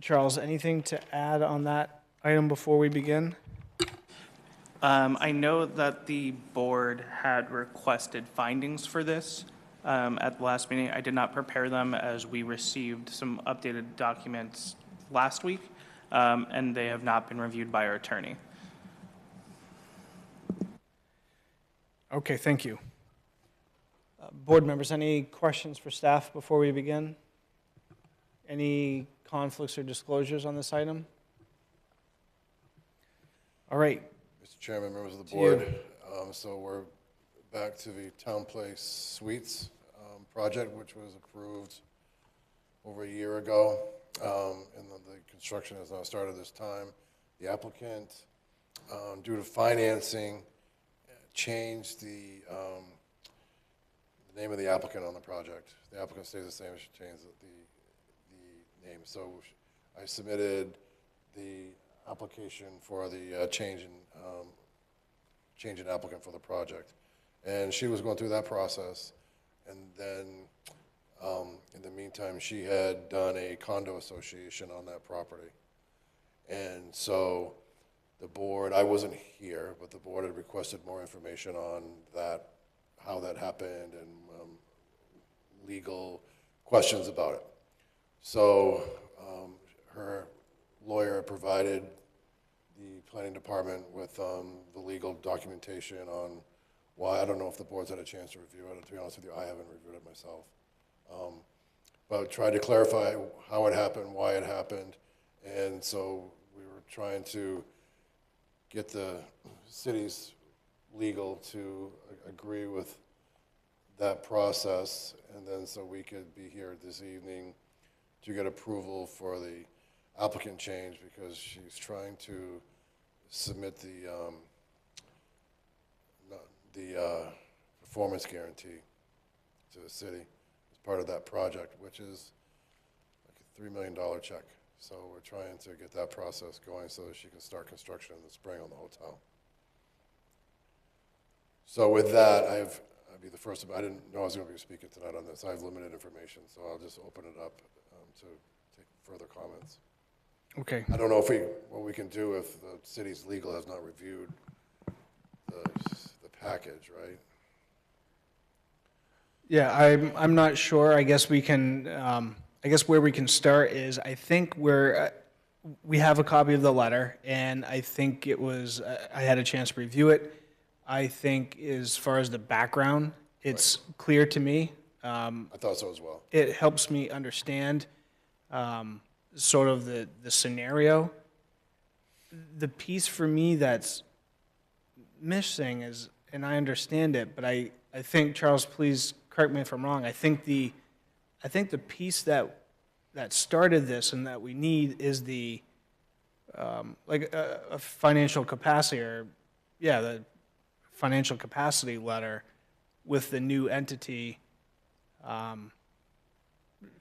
Charles, anything to add on that item before we begin? I know that the board had requested findings for this at the last meeting. I did not prepare them as we received some updated documents last week, and they have not been reviewed by our attorney. Okay, thank you. Board members, any questions for staff before we begin? Any conflicts or disclosures on this item? All right. Mr. Chairman, members of the To you. board, so we're back to the Town Place Suites project, which was approved over a year ago. and the construction has now started this time. The applicant, due to financing, changed the name of the applicant on the project. The applicant stays the same, she changed the name. So I submitted the application for the change in applicant for the project. And she was going through that process. And then, in the meantime, she had done a condo association on that property. And so the board, I wasn't here, but the board had requested more information on that, how that happened, and legal questions about it. So her lawyer provided the planning department with the legal documentation on why. I don't know if the board's had a chance to review it. To be honest with you, I haven't reviewed it myself. But tried to clarify how it happened, why it happened, and so we were trying to get the city's legal to agree with that process, and then so we could be here this evening to get approval for the applicant change, because she's trying to submit the performance guarantee to the city as part of that project, which is like a $3 million check. So we're trying to get that process going so that she can start construction in the spring on the hotel. So with that, I'd be the first. I didn't know I was going to be speaking tonight on this. I have limited information, so I'll just open it up to take further comments. Okay. I don't know what we can do if the city's legal has not reviewed the package, right? Yeah, I'm not sure. I guess we can, I guess where we can start is, I think we have a copy of the letter, and I think it was, I had a chance to review it. I think as far as the background, it's clear to me. I thought so as well. It helps me understand sort of the scenario. The piece for me that's missing is, and I understand it, but I think, Charles, please correct me if I'm wrong, I think the piece that started this and that we need is the, like a financial capacity, or, yeah, the financial capacity letter with the new entity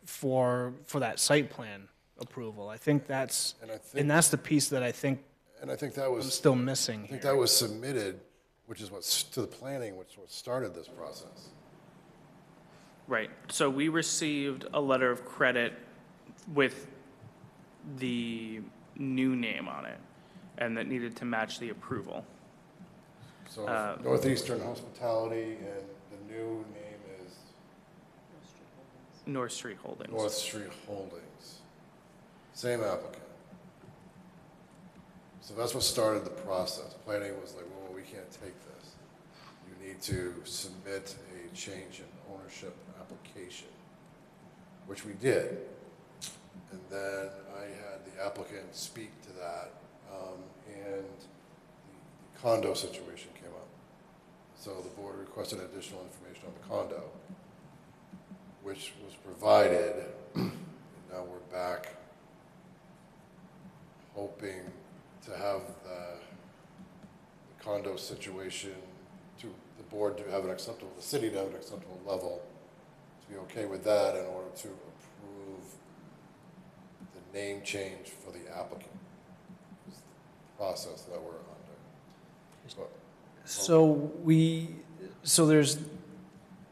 for that site plan approval. I think that's, and that's the piece that I think that was I'm still missing I think here. that was submitted, which is what's to the planning, which what started this process. Right. So we received a letter of credit with the new name on it, and that needed to match the approval. So Northeastern Hospitality, and the new name is North Street Holdings. North Street Holdings. Same applicant. So that's what started the process. Planning was like, well, we can't take this. You need to submit a change in ownership application, which we did. And then I had the applicant speak to that, and the condo situation came up. So the board requested additional information on the condo, which was provided. And now we're back hoping to have the condo situation, to the board to have an acceptable, the city to have an acceptable level, to be okay with that in order to approve the name change for the applicant. Is the process that we're under. So there's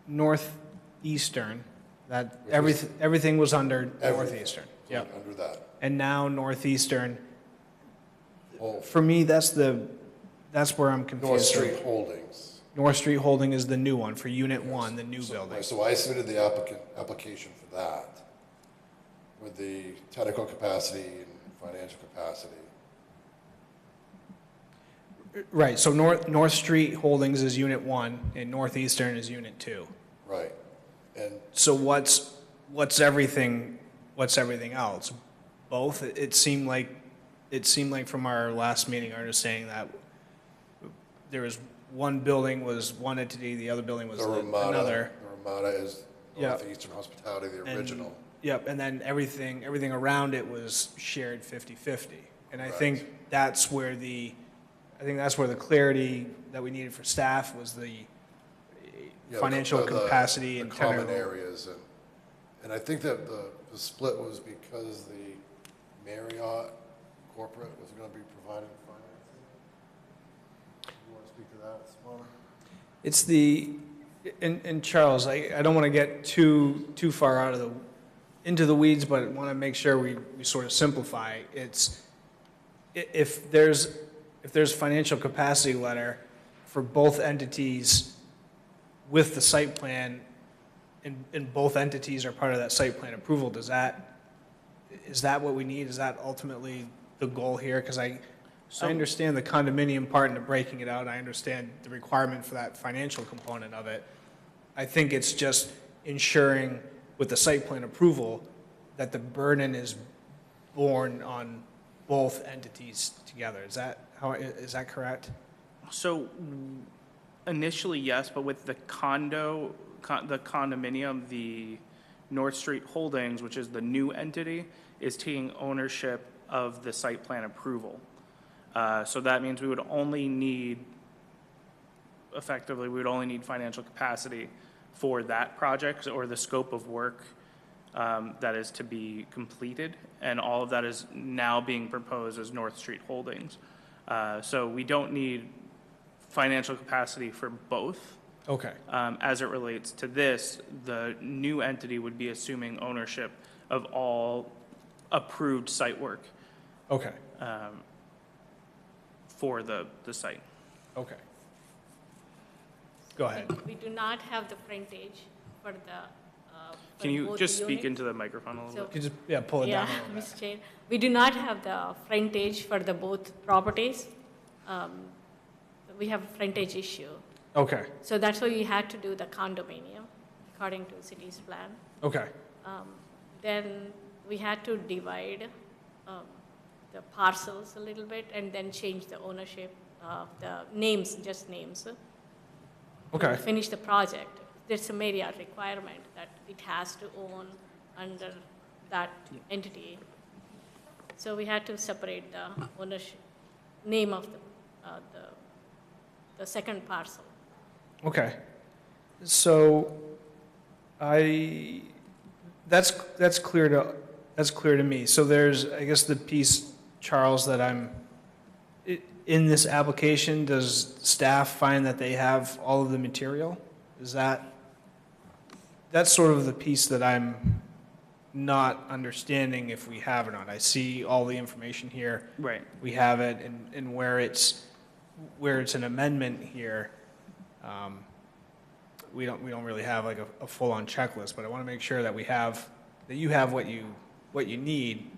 Northeastern, that everything was under Northeastern. Yeah. Under that. And now Northeastern, Oh, for me, that's where I'm confused. North Street Holdings. North Street Holding is the new one for Unit 1, the new building. So I submitted the application for that with the technical capacity and financial capacity. Right, so North Street Holdings is Unit 1 and Northeastern is Unit 2. Right. And So what's everything else? Both? It seemed like from our last meeting, our understanding that there was one building was one entity, the other building was the Ramada, another. The Ramada is Yeah. Northeastern Hospitality, the original. Yep, and then everything around it was shared 50/50. And I think that's where the clarity that we needed for staff was the Yeah, financial the capacity and common technical. areas, and I think that the split was because the Marriott corporate was gonna be providing financing. You wanna speak to that, Simona? It's and Charles, I don't want to get too far into the weeds, but want to make sure we sort of simplify. If there's financial capacity letter for both entities with the site plan, and both entities are part of that site plan approval, is that what we need? Is that ultimately the goal here? Because I understand the condominium part and the breaking it out. I understand the requirement for that financial component of it. I think it's just ensuring with the site plan approval that the burden is borne on both entities together. Is that correct? So initially, yes, but with the condominium, the North Street Holdings, which is the new entity, is taking ownership of the site plan approval. So that means we would only need financial capacity for that project or the scope of work that is to be completed. And all of that is now being proposed as North Street Holdings. So we don't need financial capacity for both. Okay. As it relates to this, the new entity would be assuming ownership of all approved site work Okay. for the site. Okay. Go ahead. We do not have the frontage for the. Can you both just speak units. into the microphone a little So- bit? You just pull it down a little bit. Mr. Chair, we do not have the frontage for the both properties. We have a frontage issue. Okay. So that's why we had to do the condominium according to city's plan. Okay. Then we had to divide the parcels a little bit and then change the ownership of the names, just names. Okay. To finish the project. There's a Marriott requirement that it has to own under that entity. So we had to separate the ownership, name of the second parcel. Okay. So that's clear to me. So there's, I guess, the piece, Charles, that in this application, does staff find that they have all of the material? That's sort of the piece that I'm not understanding if we have or not. I see all the information here. Right. We have it, and where it's an amendment here, we don't really have like a full-on checklist, but I want to make sure that you have what you need,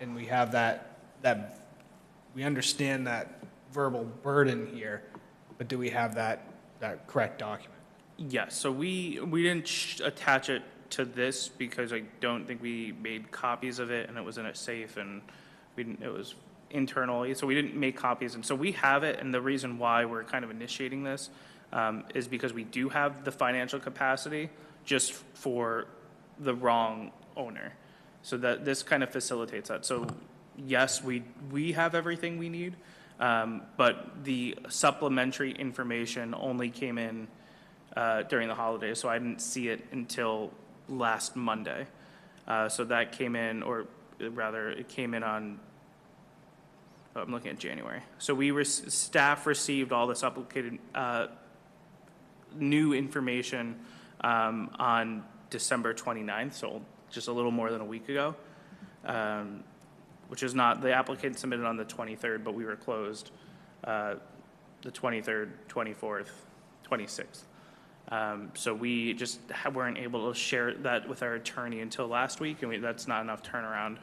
and we have that we understand that verbal burden here, but do we have that correct document? Yes, so we didn't attach it to this because I don't think we made copies of it and it was in a safe and it was internally, so we didn't make copies. And so we have it, and the reason why we're kind of initiating this is because we do have the financial capacity just for the wrong owner. So that this kind of facilitates that. So yes, we have everything we need, but the supplementary information only came in during the holidays, so I didn't see it until last Monday. So that came in, or rather, it came in on, I'm looking at January. So staff received all the supplicated new information on December 29th, so just a little more than a week ago, which is not, the applicant submitted on the 23rd, but we were closed the 23rd, 24th, 26th. So we just weren't able to share that with our attorney until last week, and that's not enough turnaround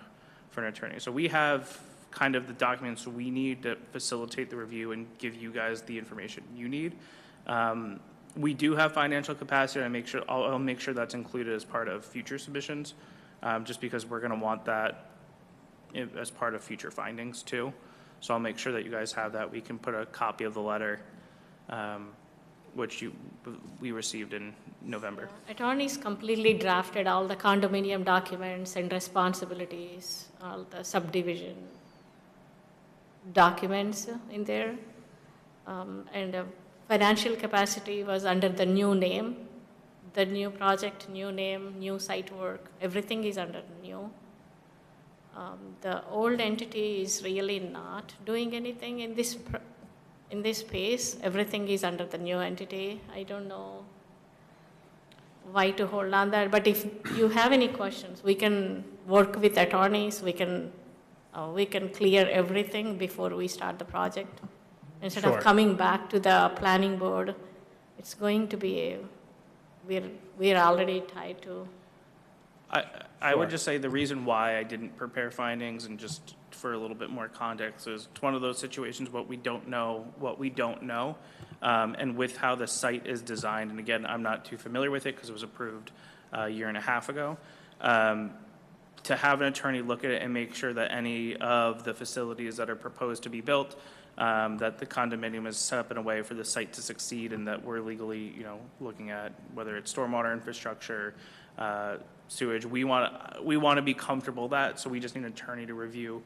for an attorney. So we have kind of the documents we need to facilitate the review and give you guys the information you need. We do have financial capacity, and I'll make sure that's included as part of future submissions, just because we're going to want that as part of future findings too. So I'll make sure that you guys have that. We can put a copy of the letter which we received in November. Attorneys completely drafted all the condominium documents and responsibilities, all the subdivision documents in there. And financial capacity was under the new name, the new project, new name, new site work, everything is under new. The old entity is really not doing anything in this space. Everything is under the new entity. I don't know why to hold on that, but if you have any questions, we can work with attorneys. We can clear everything before we start the project. Instead Sure. of coming back to the planning board, it's going to be, we're already tied to. I would just say the reason why I didn't prepare findings, and just for a little bit more context, is it's one of those situations what we don't know. And with how the site is designed, and again, I'm not too familiar with it because it was approved a year and a half ago, to have an attorney look at it and make sure that any of the facilities that are proposed to be built, that the condominium is set up in a way for the site to succeed, and that we're legally, looking at whether it's stormwater infrastructure, sewage. We want to be comfortable that, so we just need an attorney to review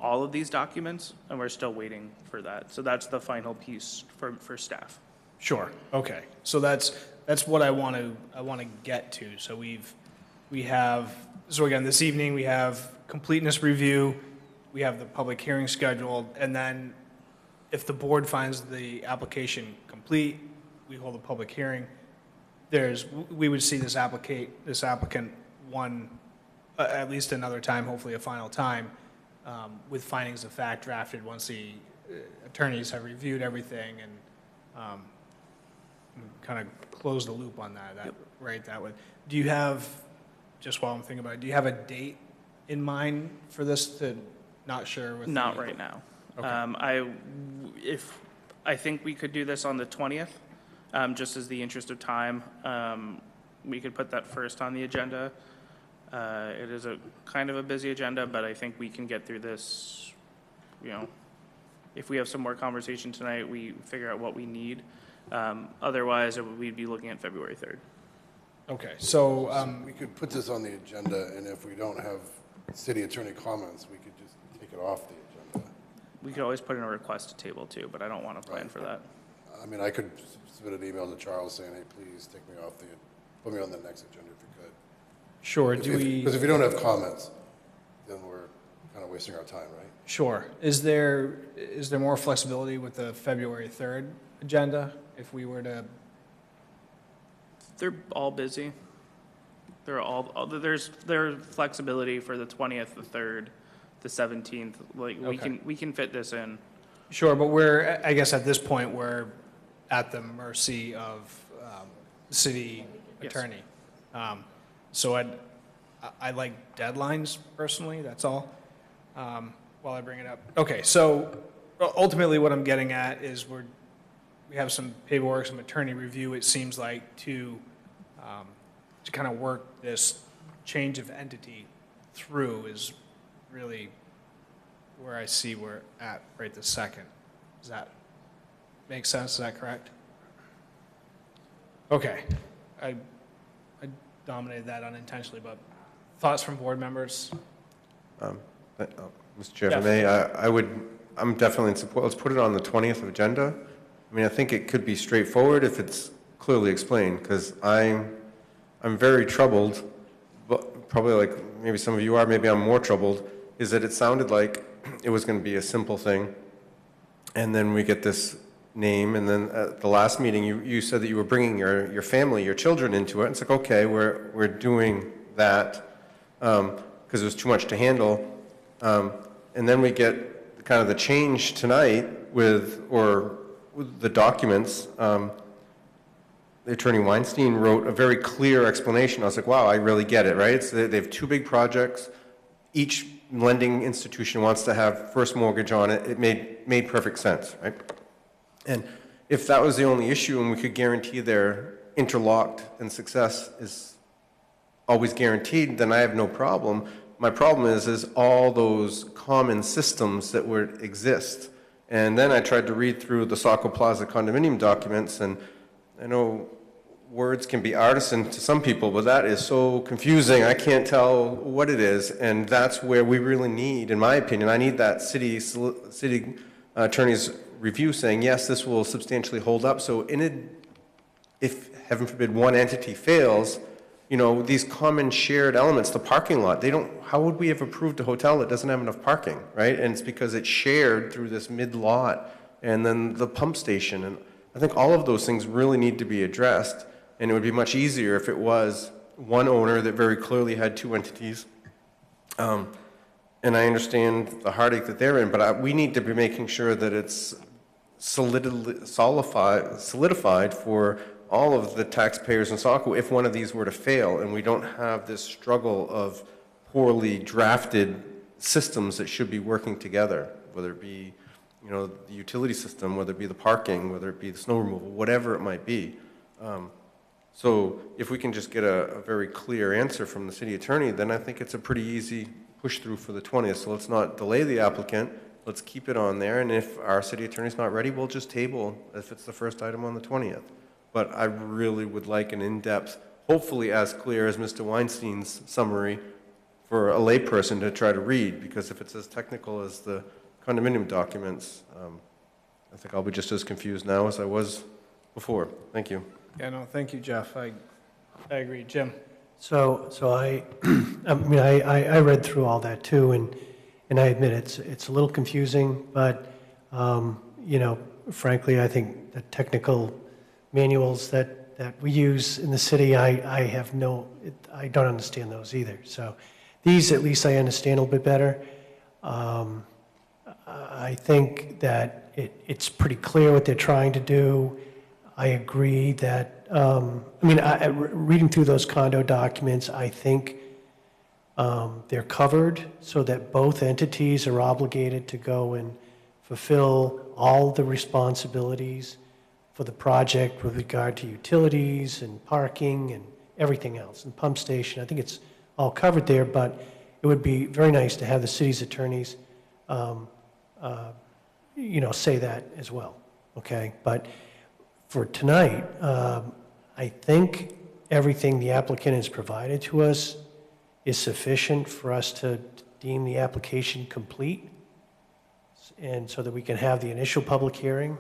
all of these documents, and we're still waiting for that. So that's the final piece for staff. Sure, okay. So that's what I want to get to. So we have, so again, this evening, we have completeness review, we have the public hearing scheduled, and then if the board finds the application complete, we hold a public hearing. We would see this applicant at least another time, hopefully a final time, with findings of fact drafted once the attorneys have reviewed everything and kind of close the loop on that. Yep. Right, that way. Do you have, just while I'm thinking about it, do you have a date in mind for this? Not sure. Not right now. Okay. I think we could do this on the 20th, just as the interest of time. We could put that first on the agenda. It is a kind of a busy agenda, but I think we can get through this, if we have some more conversation tonight, we figure out what we need. Otherwise, we'd be looking at February 3rd. Okay, so, We could put this on the agenda, and if we don't have city attorney comments, we could just take it off the agenda. We could always put in a request to table too, but I don't want to plan for that. I mean, I could submit an email to Charles saying, hey, please take me off put me on the next agenda if you could. sure, Because if you don't have comments, then we're kind of wasting our time, right? Sure. Is there more flexibility with the February 3rd agenda if we were to? They're all busy. There's flexibility for the 20th, the 3rd, the 17th. Okay. We can fit this in. Sure, but I guess at this point, we're at the mercy of the city Yes. attorney. So I like deadlines personally, that's all, while I bring it up. Okay, so ultimately what I'm getting at is we have some paperwork, some attorney review, it seems like, to kind of work this change of entity through is really where I see we're at right this second. Does that make sense? Is that correct? Okay. I dominated that unintentionally, but thoughts from board members? Mr. Chair, if I may, I'm definitely in support. Let's put it on the 20th agenda. I mean, I think it could be straightforward if it's clearly explained, because I'm very troubled, but probably like maybe some of you are, maybe I'm more troubled, is that it sounded like it was going to be a simple thing, and then we get this name, and then at the last meeting, you said that you were bringing your family, your children into it. And it's like, okay, we're doing that because it was too much to handle. And then we get kind of the change tonight with the documents. The Attorney Weinstein wrote a very clear explanation. I was like, wow, I really get it, right? They have two big projects. Each lending institution wants to have first mortgage on it. It made perfect sense, right? And if that was the only issue and we could guarantee they're interlocked and success is always guaranteed, then I have no problem. My problem is all those common systems that would exist. And then I tried to read through the Saco Plaza condominium documents, and I know words can be artisan to some people, but that is so confusing. I can't tell what it is, and that's where we really need, in my opinion, I need that city attorney's review saying, yes, this will substantially hold up. So if, heaven forbid, one entity fails, you know, these common shared elements, the parking lot, how would we have approved a hotel that doesn't have enough parking, right? And it's because it's shared through this mid-lot, and then the pump station, and I think all of those things really need to be addressed, and it would be much easier if it was one owner that very clearly had two entities. And I understand the heartache that they're in, but we need to be making sure that it's solidified for all of the taxpayers in Saco if one of these were to fail, and we don't have this struggle of poorly drafted systems that should be working together, whether it be, you know, the utility system, whether it be the parking, whether it be the snow removal, whatever it might be. So if we can just get a very clear answer from the city attorney, then I think it's a pretty easy push through for the 20th. So let's not delay the applicant. Let's keep it on there. And if our city attorney's not ready, we'll just table if it's the first item on the 20th. But I really would like an in-depth, hopefully as clear as Mr. Weinstein's summary for a layperson to try to read, because if it's as technical as the condominium documents, I think I'll be just as confused now as I was before. Thank you. Yeah, no, thank you, Jeff. I agree. Jim? So I mean, I read through all that too, and I admit it's a little confusing, but, you know, frankly, I think the technical manuals that we use in the city, I don't understand those either. So these, at least I understand a little bit better. I think that it's pretty clear what they're trying to do. I agree that, I mean, reading through those condo documents, I think they're covered so that both entities are obligated to go and fulfill all the responsibilities for the project with regard to utilities and parking and everything else, and pump station. I think it's all covered there, but it would be very nice to have the city's attorneys, you know, say that as well, okay? But for tonight, I think everything the applicant has provided to us is sufficient for us to deem the application complete, and so that we can have the initial public hearing,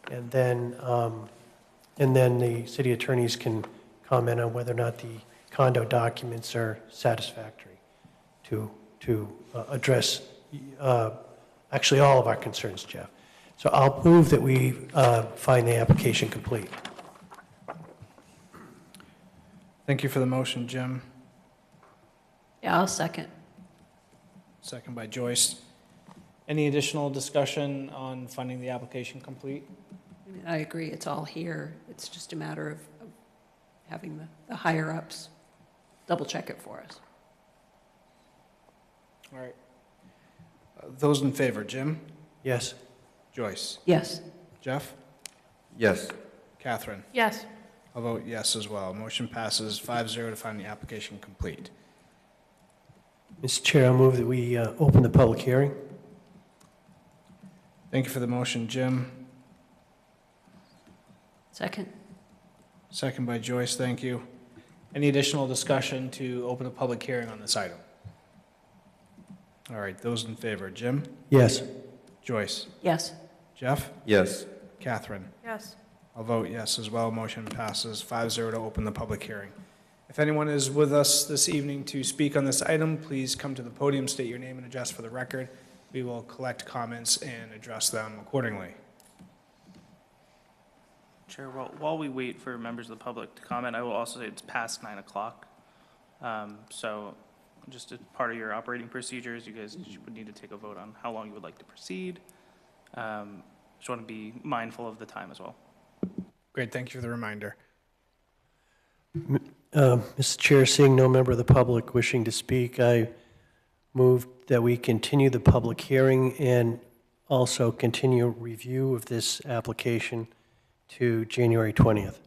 and then the city attorneys can comment on whether or not the condo documents are satisfactory to address actually all of our concerns, Jeff. So I'll move that we find the application complete. Thank you for the motion, Jim. Yeah, I'll second. Second by Joyce. Any additional discussion on finding the application complete? I mean, I agree, it's all here. It's just a matter of having the higher-ups double-check it for us. All right. Those in favor, Jim? Yes? Joyce? Yes. Jeff? Yes. Catherine? Yes. I'll vote yes as well. Motion passes 5-0 to find the application complete. Mr. Chair, I'll move that we open the public hearing. Thank you for the motion, Jim. Second? Second by Joyce, thank you. Any additional discussion to open a public hearing on this item? All right, those in favor, Jim? Yes. Joyce? Yes. Jeff? Yes. Catherine? Yes. I'll vote yes as well. Motion passes 5-0 to open the public hearing. If anyone is with us this evening to speak on this item, please come to the podium, state your name and address for the record. We will collect comments and address them accordingly. Chair, while we wait for members of the public to comment, I will also say it's past 9 o'clock. So just as part of your operating procedures, you guys would need to take a vote on how long you would like to proceed. Just want to be mindful of the time as well. Great, thank you for the reminder. Mr. Chair, seeing no member of the public wishing to speak, I move that we continue the public hearing and also continue review of this application to January 20th.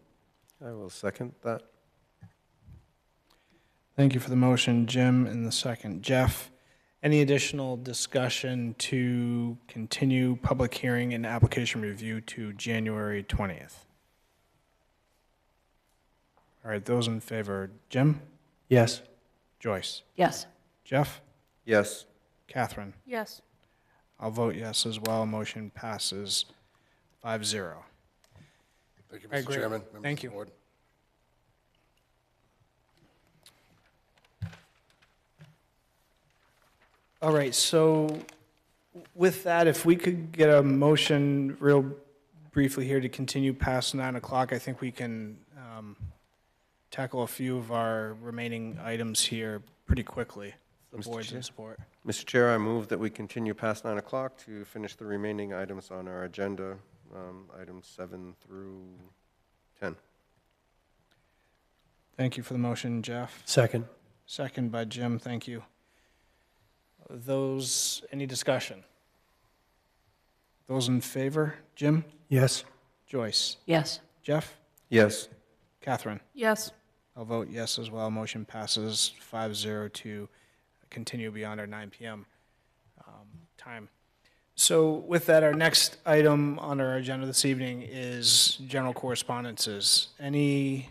I will second that. Thank you for the motion, Jim, and the second, Jeff. Any additional discussion to continue public hearing and application review to January 20th? All right, those in favor, Jim? Yes. Joyce? Yes. Jeff? Yes. Catherine? Yes. I'll vote yes as well. Motion passes 5-0. Thank you, All right, Mr. great. Chairman, members Thank of you. the board. All right, so with that, if we could get a motion real briefly here to continue past 9 o'clock, I think we can tackle a few of our remaining items here pretty quickly. The Mr. board's in Chair? support. Mr. Chair, I move that we continue past 9 o'clock to finish the remaining items on our agenda, items 7 through 10. Thank you for the motion, Jeff. Second. Second by Jim, thank you. Any discussion? Those in favor, Jim? Yes. Joyce? Yes. Jeff? Yes. Catherine? Yes. I'll vote yes as well. Motion passes 5-0 to continue beyond our 9 p.m. Time. So with that, our next item on our agenda this evening is general correspondences. Any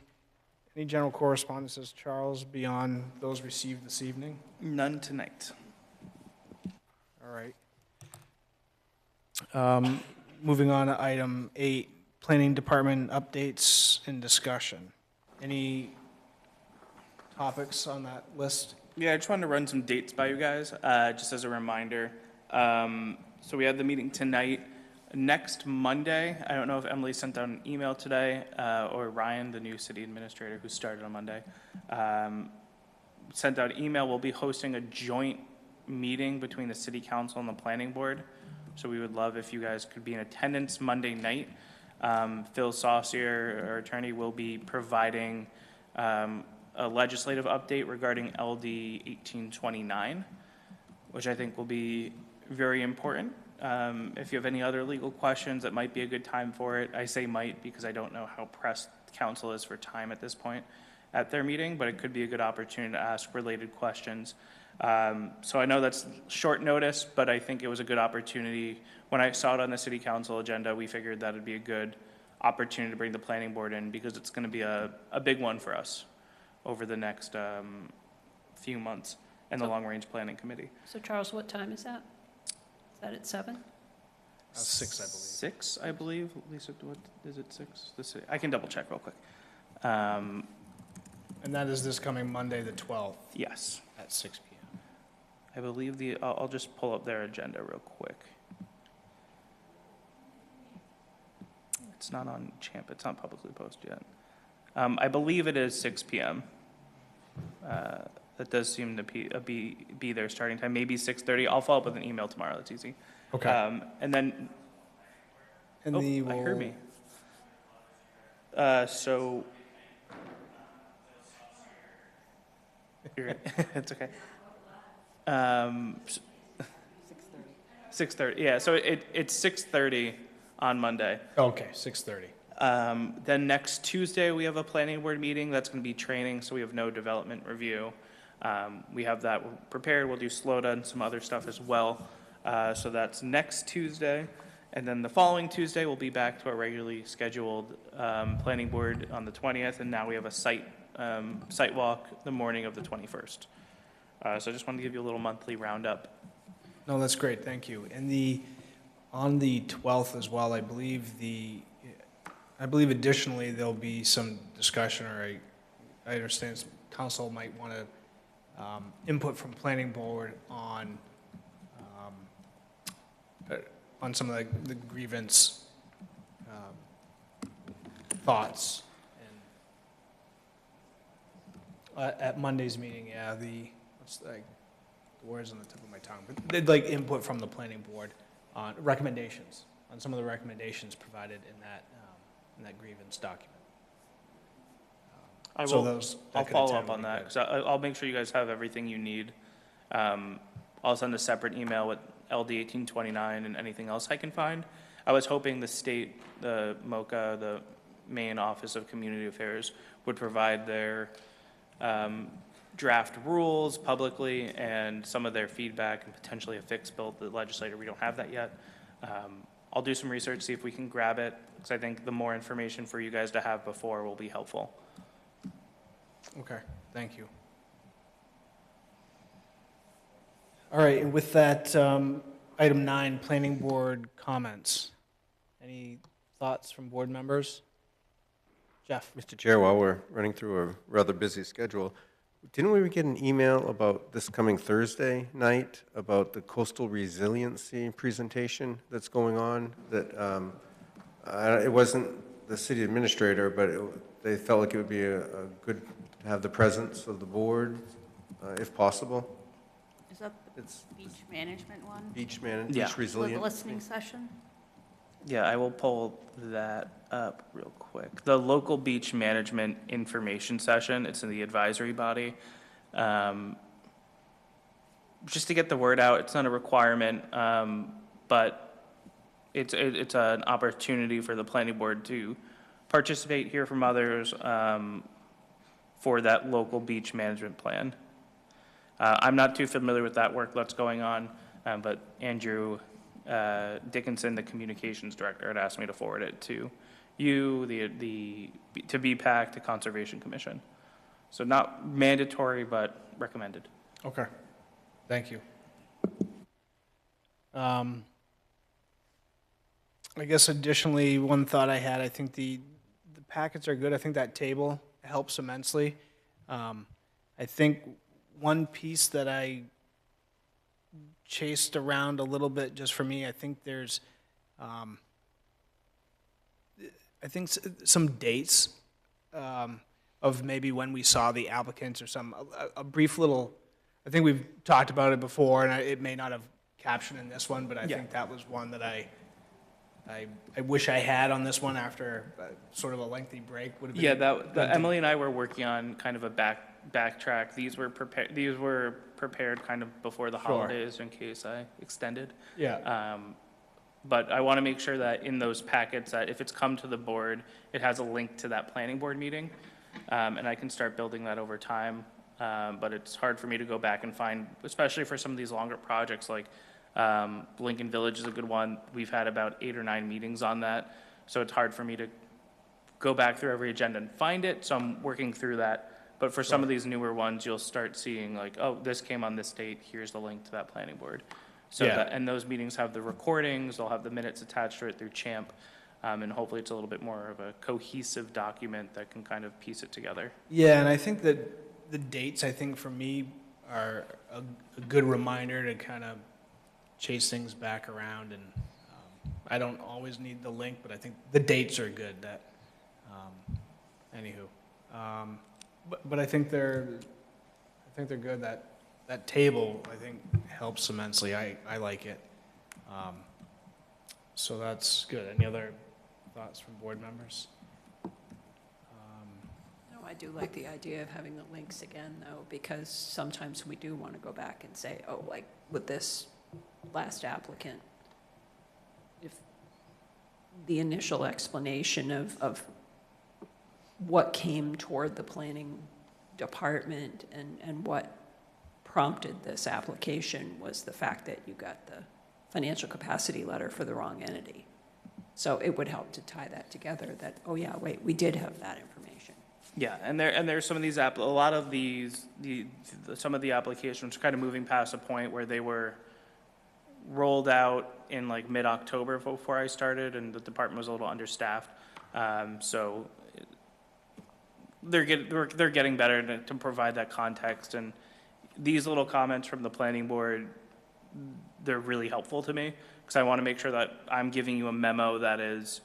general correspondences, Charles, beyond those received this evening? None tonight. All right. Moving on to item 8, Planning Department updates and discussion. Any topics on that list? Yeah, I just wanted to run some dates by you guys, just as a reminder. So we had the meeting tonight. Next Monday, I don't know if Emily sent out an email today, or Ryan, the new city administrator who started on Monday, sent out an email. We'll be hosting a joint meeting between the city council and the planning board. So we would love if you guys could be in attendance Monday night. Phil Saucier, our attorney, will be providing a legislative update regarding LD 1829, which I think will be very important. If you have any other legal questions, that might be a good time for it. I say might because I don't know how pressed council is for time at this point at their meeting, but it could be a good opportunity to ask related questions. So I know that's short notice, but I think it was a good opportunity. When I saw it on the city council agenda, we figured that would be a good opportunity to bring the planning board in because it's going to be a big one for us over the next few months and the long-range planning committee. So Charles, what time is that? Is that at 7? 6, I believe. 6, I believe. Lisa, what is it? 6? I can double check real quick. And that is this coming Monday, the 12th, Yes, at 6 p.m. I believe I'll just pull up their agenda real quick. It's not on Champ. It's not publicly posted yet. I believe it is 6 p.m. That does seem to be their starting time. Maybe 6:30. I'll follow up with an email tomorrow. That's easy. Okay. And then, And I heard me. So, you're right. It's okay. 6:30. Yeah. So it's 6:30 on Monday. Okay, 6:30. Then next Tuesday, we have a planning board meeting. That's going to be training, so we have no development review. We have that prepared. We'll do SLOTA and some other stuff as well. So that's next Tuesday. And then the following Tuesday, we'll be back to our regularly scheduled planning board on the 20th. And now we have a site walk the morning of the 21st. So I just wanted to give you a little monthly roundup. No, that's great, thank you. And on the 12th as well, I believe additionally there'll be some discussion, or I understand council might want to input from planning board on some of the grievance thoughts. And at Monday's meeting, yeah, the words on the tip of my tongue, but they'd like input from the planning board on recommendations, on some of the recommendations provided in that grievance document. I'll that could follow attend up on would be that, good. because I'll make sure you guys have everything you need. I'll send a separate email with LD 1829 and anything else I can find. I was hoping the state, the MOCA, the Maine Office of Community Affairs, would provide their draft rules publicly and some of their feedback and potentially a fix bill to the legislator. We don't have that yet. I'll do some research, see if we can grab it, because I think the more information for you guys to have before will be helpful. Okay, thank you. All right, and with that, item 9, planning board comments. Any thoughts from board members? Jeff? Mr. Chair, while we're running through a rather busy schedule, didn't we get an email about this coming Thursday night about the coastal resiliency presentation that's going on? That it wasn't the city administrator, but they felt like it would be a good to have the presence of the board, if possible. Is that the It's beach management one? beach Yeah. beach resilient. Listening session? Yeah, I will pull that up real quick. The local beach management information session, it's in the advisory body. Just to get the word out, it's not a requirement, but it's an opportunity for the planning board to participate, hear from others, for that local beach management plan. I'm not too familiar with that work that's going on, but Andrew Dickinson, the communications director, had asked me to forward it to you, to BPAC, to Conservation Commission. So not mandatory, but recommended. Okay, thank you. I guess additionally, one thought I had, I think the packets are good. I think that table helps immensely. I think one piece that I chased around a little bit just for me, I think there's, some dates of maybe when we saw the applicants or a brief little, I think we've talked about it before, and it may not have captioned in this one, but I think that was one that I wish I had on this one after sort of a lengthy break. Would have been Yeah, Emily and I were working on kind of a backtrack. These were prepared kind of before the holidays in case I extended. Yeah. But I want to make sure that in those packets, that if it's come to the board, it has a link to that planning board meeting. And I can start building that over time. But it's hard for me to go back and find, especially for some of these longer projects, like Lincoln Village is a good one. We've had about 8 or 9 meetings on that. So it's hard for me to go back through every agenda and find it. So I'm working through that. But for some of these newer ones, you'll start seeing like, oh, this came on this date. Here's the link to that planning board. So and those meetings have the recordings. They'll have the minutes attached to it through Champ. And hopefully it's a little bit more of a cohesive document that can kind of piece it together. Yeah, and I think that the dates, I think for me, are a good reminder to kind of chase things back around. And I don't always need the link, but I think the dates are good. That, anywho, but I think they're good. That table, I think, helps immensely. I like it. So that's good. Any other thoughts from board members? No, I do like the idea of having the links again, though, because sometimes we do want to go back and say, oh, like with this last applicant, if the initial explanation of what came toward the planning department and what prompted this application was the fact that you got the financial capacity letter for the wrong entity. So it would help to tie that together that, oh yeah, wait, we did have that information. Yeah, and there's some of these, a lot of these, some of the applications are kind of moving past a point where they were rolled out in like mid-October before I started, and the department was a little understaffed. So they're getting better to provide that context, and these little comments from the planning board, they're really helpful to me, because I want to make sure that I'm giving you a memo that is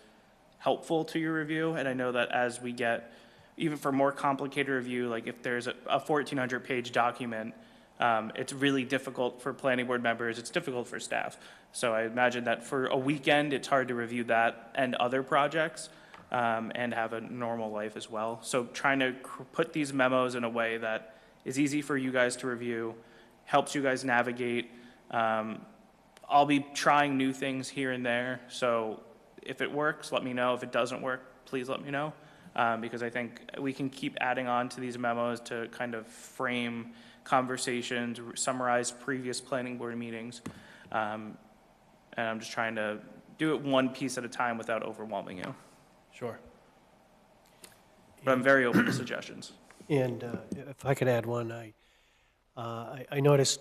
helpful to your review. And I know that as we get, even for more complicated review, like if there's a 1,400-page document, it's really difficult for planning board members, it's difficult for staff. So I imagine that for a weekend, it's hard to review that and other projects, and have a normal life as well. So trying to put these memos in a way that is easy for you guys to review, helps you guys navigate. I'll be trying new things here and there, so if it works, let me know. If it doesn't work, please let me know, because I think we can keep adding on to these memos to kind of frame conversations, summarize previous planning board meetings, and I'm just trying to do it one piece at a time without overwhelming you. Sure. But I'm very open to suggestions. And if I could add one, I noticed,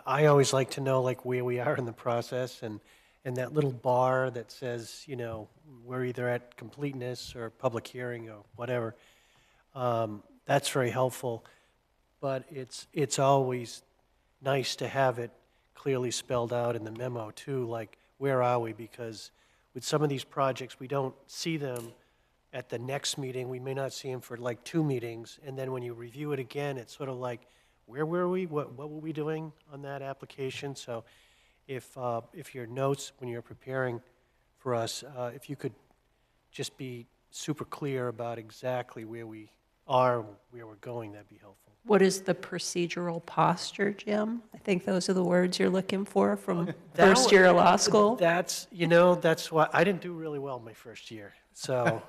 I always like to know like where we are in the process, and that little bar that says, you know, we're either at completeness or public hearing or whatever, that's very helpful. But it's always nice to have it clearly spelled out in the memo too, like where are we? Because with some of these projects, we don't see them at the next meeting, we may not see them for like 2 meetings, and then when you review it again, it's sort of like, where were we? What were we doing on that application? So if your notes, when you're preparing for us, if you could just be super clear about exactly where we are, where we're going, that'd be helpful. What is the procedural posture, Jim? I think those are the words you're looking for from first year of law school. That's, you know, that's why, I didn't do really well my first year, so.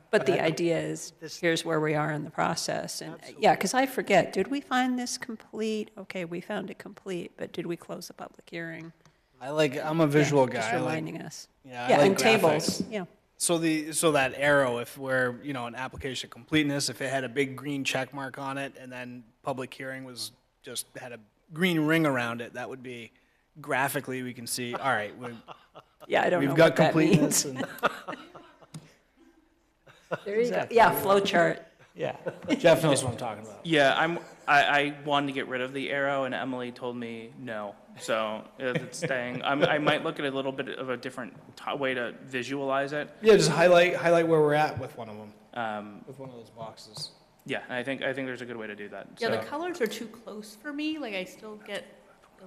But the idea is, here's where we are in the process. And yeah, because I forget, did we find this complete? Okay, we found it complete, but did we close the public hearing? I'm a visual guy. Just I like- reminding us. Yeah, I Yeah, like and tables, graphics. yeah. So that arrow, if we're, you know, an application completeness, if it had a big green check mark on it, and then public hearing was just had a green ring around it, that would be graphically we can see, all right, Yeah, I don't know we've got what that completeness means. and, There you go. Yeah, flow chart. yeah, Jeff knows what I'm talking about. Yeah, I wanted to get rid of the arrow, and Emily told me no. So it's staying. I might look at a little bit of a different way to visualize it. Yeah, just highlight where we're at with one of them, with one of those boxes. Yeah, I think there's a good way to do that. Yeah, the So colors are too close for me, like I still get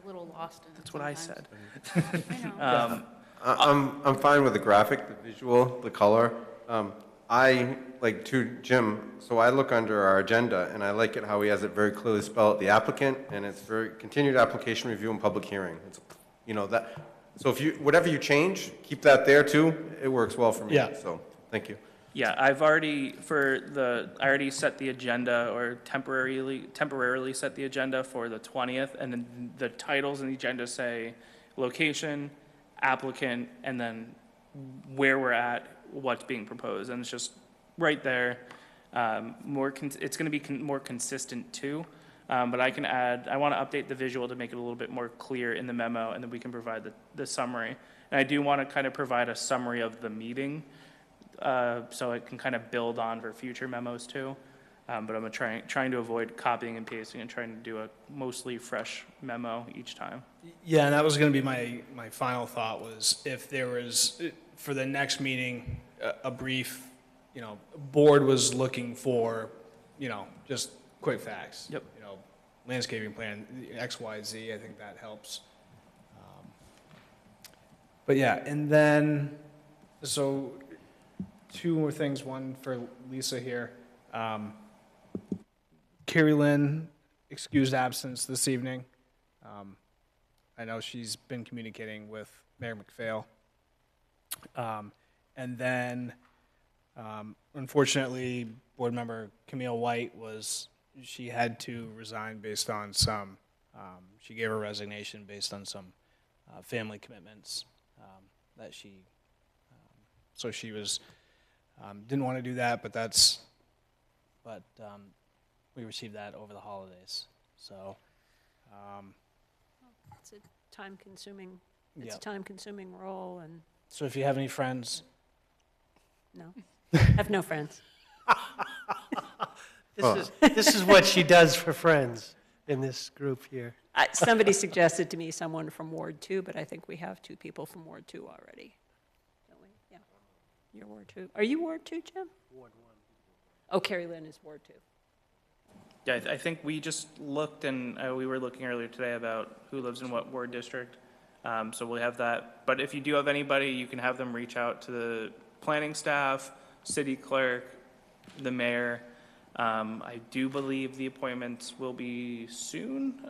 a little lost in it that's what I sometimes. said. I know. I'm fine with the graphic, the visual, the color. I, like to Jim, so I look under our agenda, and I like it how he has it very clearly spelled, the applicant, and it's very continued application review and public hearing. It's, you know, that, so if you, whatever you change, keep that there too. It works well for me. Yeah. So, thank you. Yeah, I already set the agenda, or temporarily set the agenda for the 20th, and then the titles in the agenda say location, applicant, and then where we're at, what's being proposed, and it's just right there. It's going to be more consistent too, but I can add, I want to update the visual to make it a little bit more clear in the memo, and then we can provide the summary. And I do want to kind of provide a summary of the meeting, so it can kind of build on for future memos too. But I'm trying to avoid copying and pasting and trying to do a mostly fresh memo each time. Yeah, and that was going to be my final thought was if there was, for the next meeting, a brief, you know, board was looking for, you know, just quick facts. Yep. You know, landscaping plan, X, Y, Z, I think that helps. But yeah, and then, so 2 more things, one for Lisa here. Carrie Lynn excused absence this evening. I know she's been communicating with Mayor McPhail. And then, unfortunately, board member Camille White she had to resign based on she gave her resignation based on some family commitments that so she didn't want to do that, but we received that over the holidays. So, It's a time-consuming, it's Yeah. a time-consuming role, and so if you have any friends, no, I have no friends. This is what she does for friends in this group here. Somebody suggested to me someone from Ward 2, but I think we have 2 people from Ward 2 already, don't we? Yeah, you're Ward 2. Are you Ward 2, Jim? Ward 1. Oh, Carrie Lynn is Ward 2. Yeah, I think we just looked, and we were looking earlier today about who lives in what ward district. So we'll have that. But if you do have anybody, you can have them reach out to the planning staff, city clerk, the mayor. I do believe the appointments will be soon.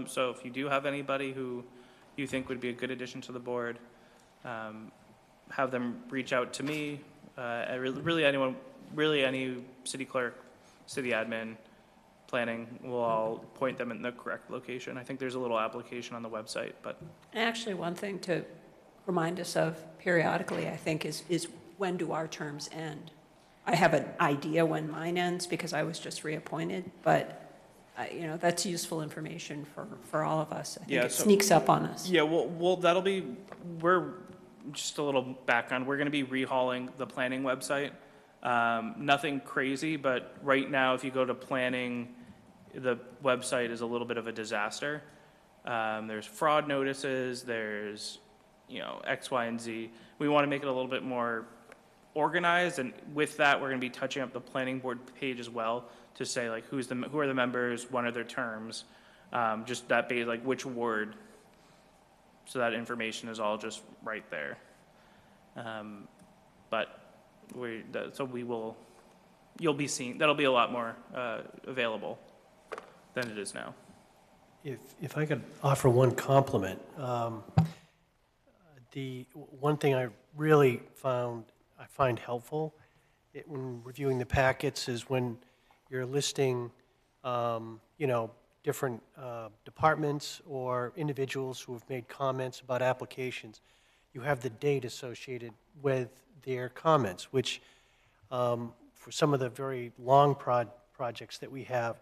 So if you do have anybody who you think would be a good addition to the board, have them reach out to me. Really anyone, really any city clerk, city admin, planning, will all point them in the correct location. I think there's a little application on the website, but. Actually, one thing to remind us of periodically, I think, is when do our terms end? I have an idea when mine ends because I was just reappointed, but, that's useful information for all of us. I think Yeah, it so- sneaks up on us. Yeah, well, we're, just a little background, we're gonna be rehauling the planning website. Nothing crazy, but right now, if you go to planning, the website is a little bit of a disaster. There's fraud notices, there's, X, Y, and Z. We want to make it a little bit more organized, and with that, we're going to be touching up the planning board page as well to say like who are the members, what are their terms, just that page, like which ward, so that information is all just right there. But you'll be seeing, that'll be a lot more available than it is now. If I could offer one compliment, the one thing I really find helpful when reviewing the packets is when you're listing, different departments or individuals who have made comments about applications. You have the date associated with their comments, which for some of the very long projects that we have,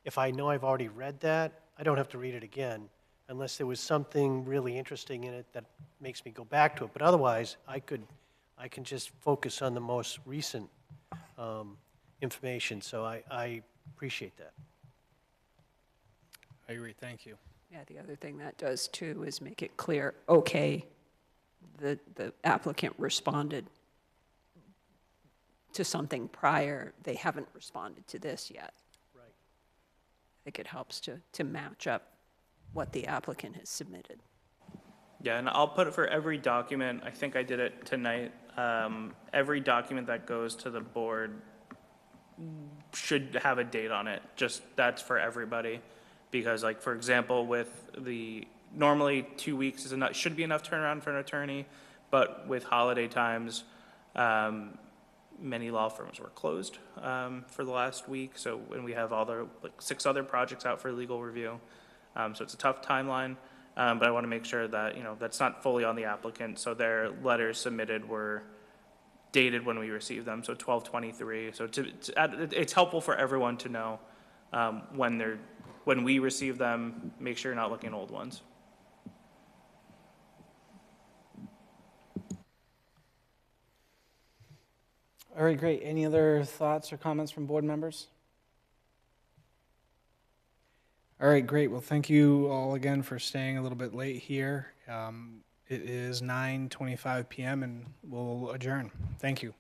if I know I've already read that, I don't have to read it again unless there was something really interesting in it that makes me go back to it. But otherwise, I can just focus on the most recent information. So I appreciate that. I agree, thank you. Yeah, the other thing that does too is make it clear, okay, the applicant responded to something prior, they haven't responded to this yet. Right. I think it helps to match up what the applicant has submitted. Yeah, and I'll put it for every document, I think I did it tonight, every document that goes to the board should have a date on it, just that's for everybody. Because like, for example, with normally 2 weeks should be enough turnaround for an attorney, but with holiday times, many law firms were closed for the last week. So when we have all the 6 other projects out for legal review, so it's a tough timeline. But I want to make sure that that's not fully on the applicant. So their letters submitted were dated when we received them, so 12/23. So it's helpful for everyone to know when we receive them. Make sure you're not looking at old ones. All right, great. Any other thoughts or comments from board members? All right, great. Well, thank you all again for staying a little bit late here. It is 9:25 p.m. and we'll adjourn. Thank you.